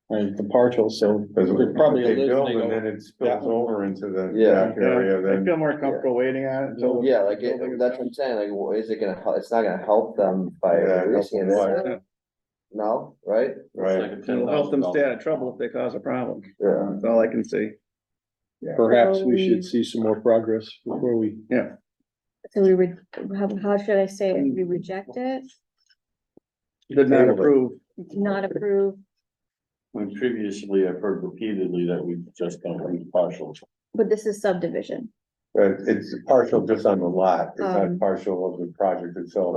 And the partial, so Because there's probably a they list. build and they and go, then it spills over into the Yeah. back area, I then. feel more comfortable waiting on it until. Yeah, like, that's what I'm saying, like, is it gonna help, it's not gonna help them by Yeah, releasing help it? them No, right? Right. It'll help them stay out of trouble if they cause a problem. Yeah. That's all I can see. Perhaps So we should see some more progress before we. Yeah. So how should I say it? We reject it, Did not approve. not approve, When previously I've heard repeatedly that we just don't use partial. but this is subdivision. But it's partial just on the lot, it's not Um, partial of the project itself,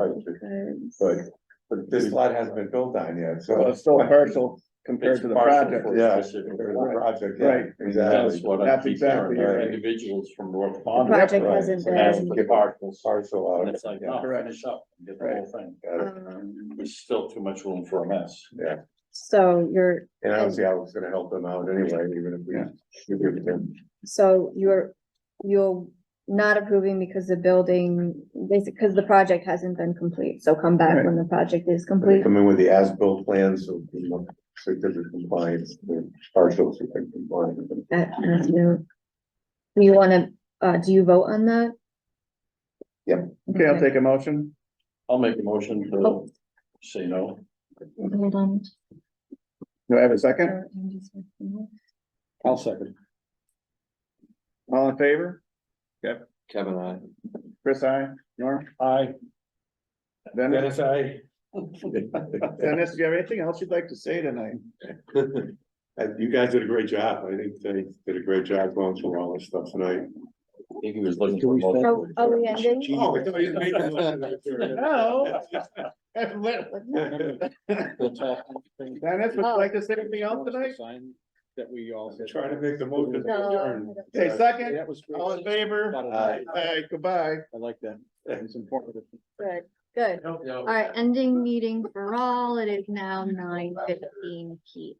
but this lot hasn't been built on yet, so. So it's still partial compared It's to the partial project. for Yeah. specific Compared to the work. project, Right. yeah, That's exactly. what I That's keep exactly hearing, right. individuals from North The Pond. project Right. hasn't So Ask been, for give partial, out and of it's it, like, yeah. no, Correct. finish up, and get the whole thing. Got it. There's still too much room for a mess. Yeah, so you're, and I don't see how it's gonna help them out anyway, even if we give it to them. so you're not approving because the building, basically, because the project hasn't been complete, so come back when the project is They complete. come in with the as-built plans, so, you know, certificate of compliance, the partial certificate of compliance. That's new. You wanna, do you vote on that? Okay, I'll take a motion. I'll make a motion to say no. Hold on. Do I have a second? I'll second. All in favor? Kevin, I. Chris, I, Norm, Aye. Dennis, I. Dennis, do you have anything else you'd like to say tonight? You guys did a great job, I think they did a great job going through all this stuff tonight. I think he was looking Do for. we most spend- of it. Are we ending? Oh, I thought you were making No. We'll talk. Dennis, would you like to say anything else tonight? Sign That we all. Trying to make the motion. No. Okay, second, That was great. all in favor? Aye. Aye, goodbye. I like that. It's informative. Good, good. All right, ending meeting for all. It is now 9:15 p.m.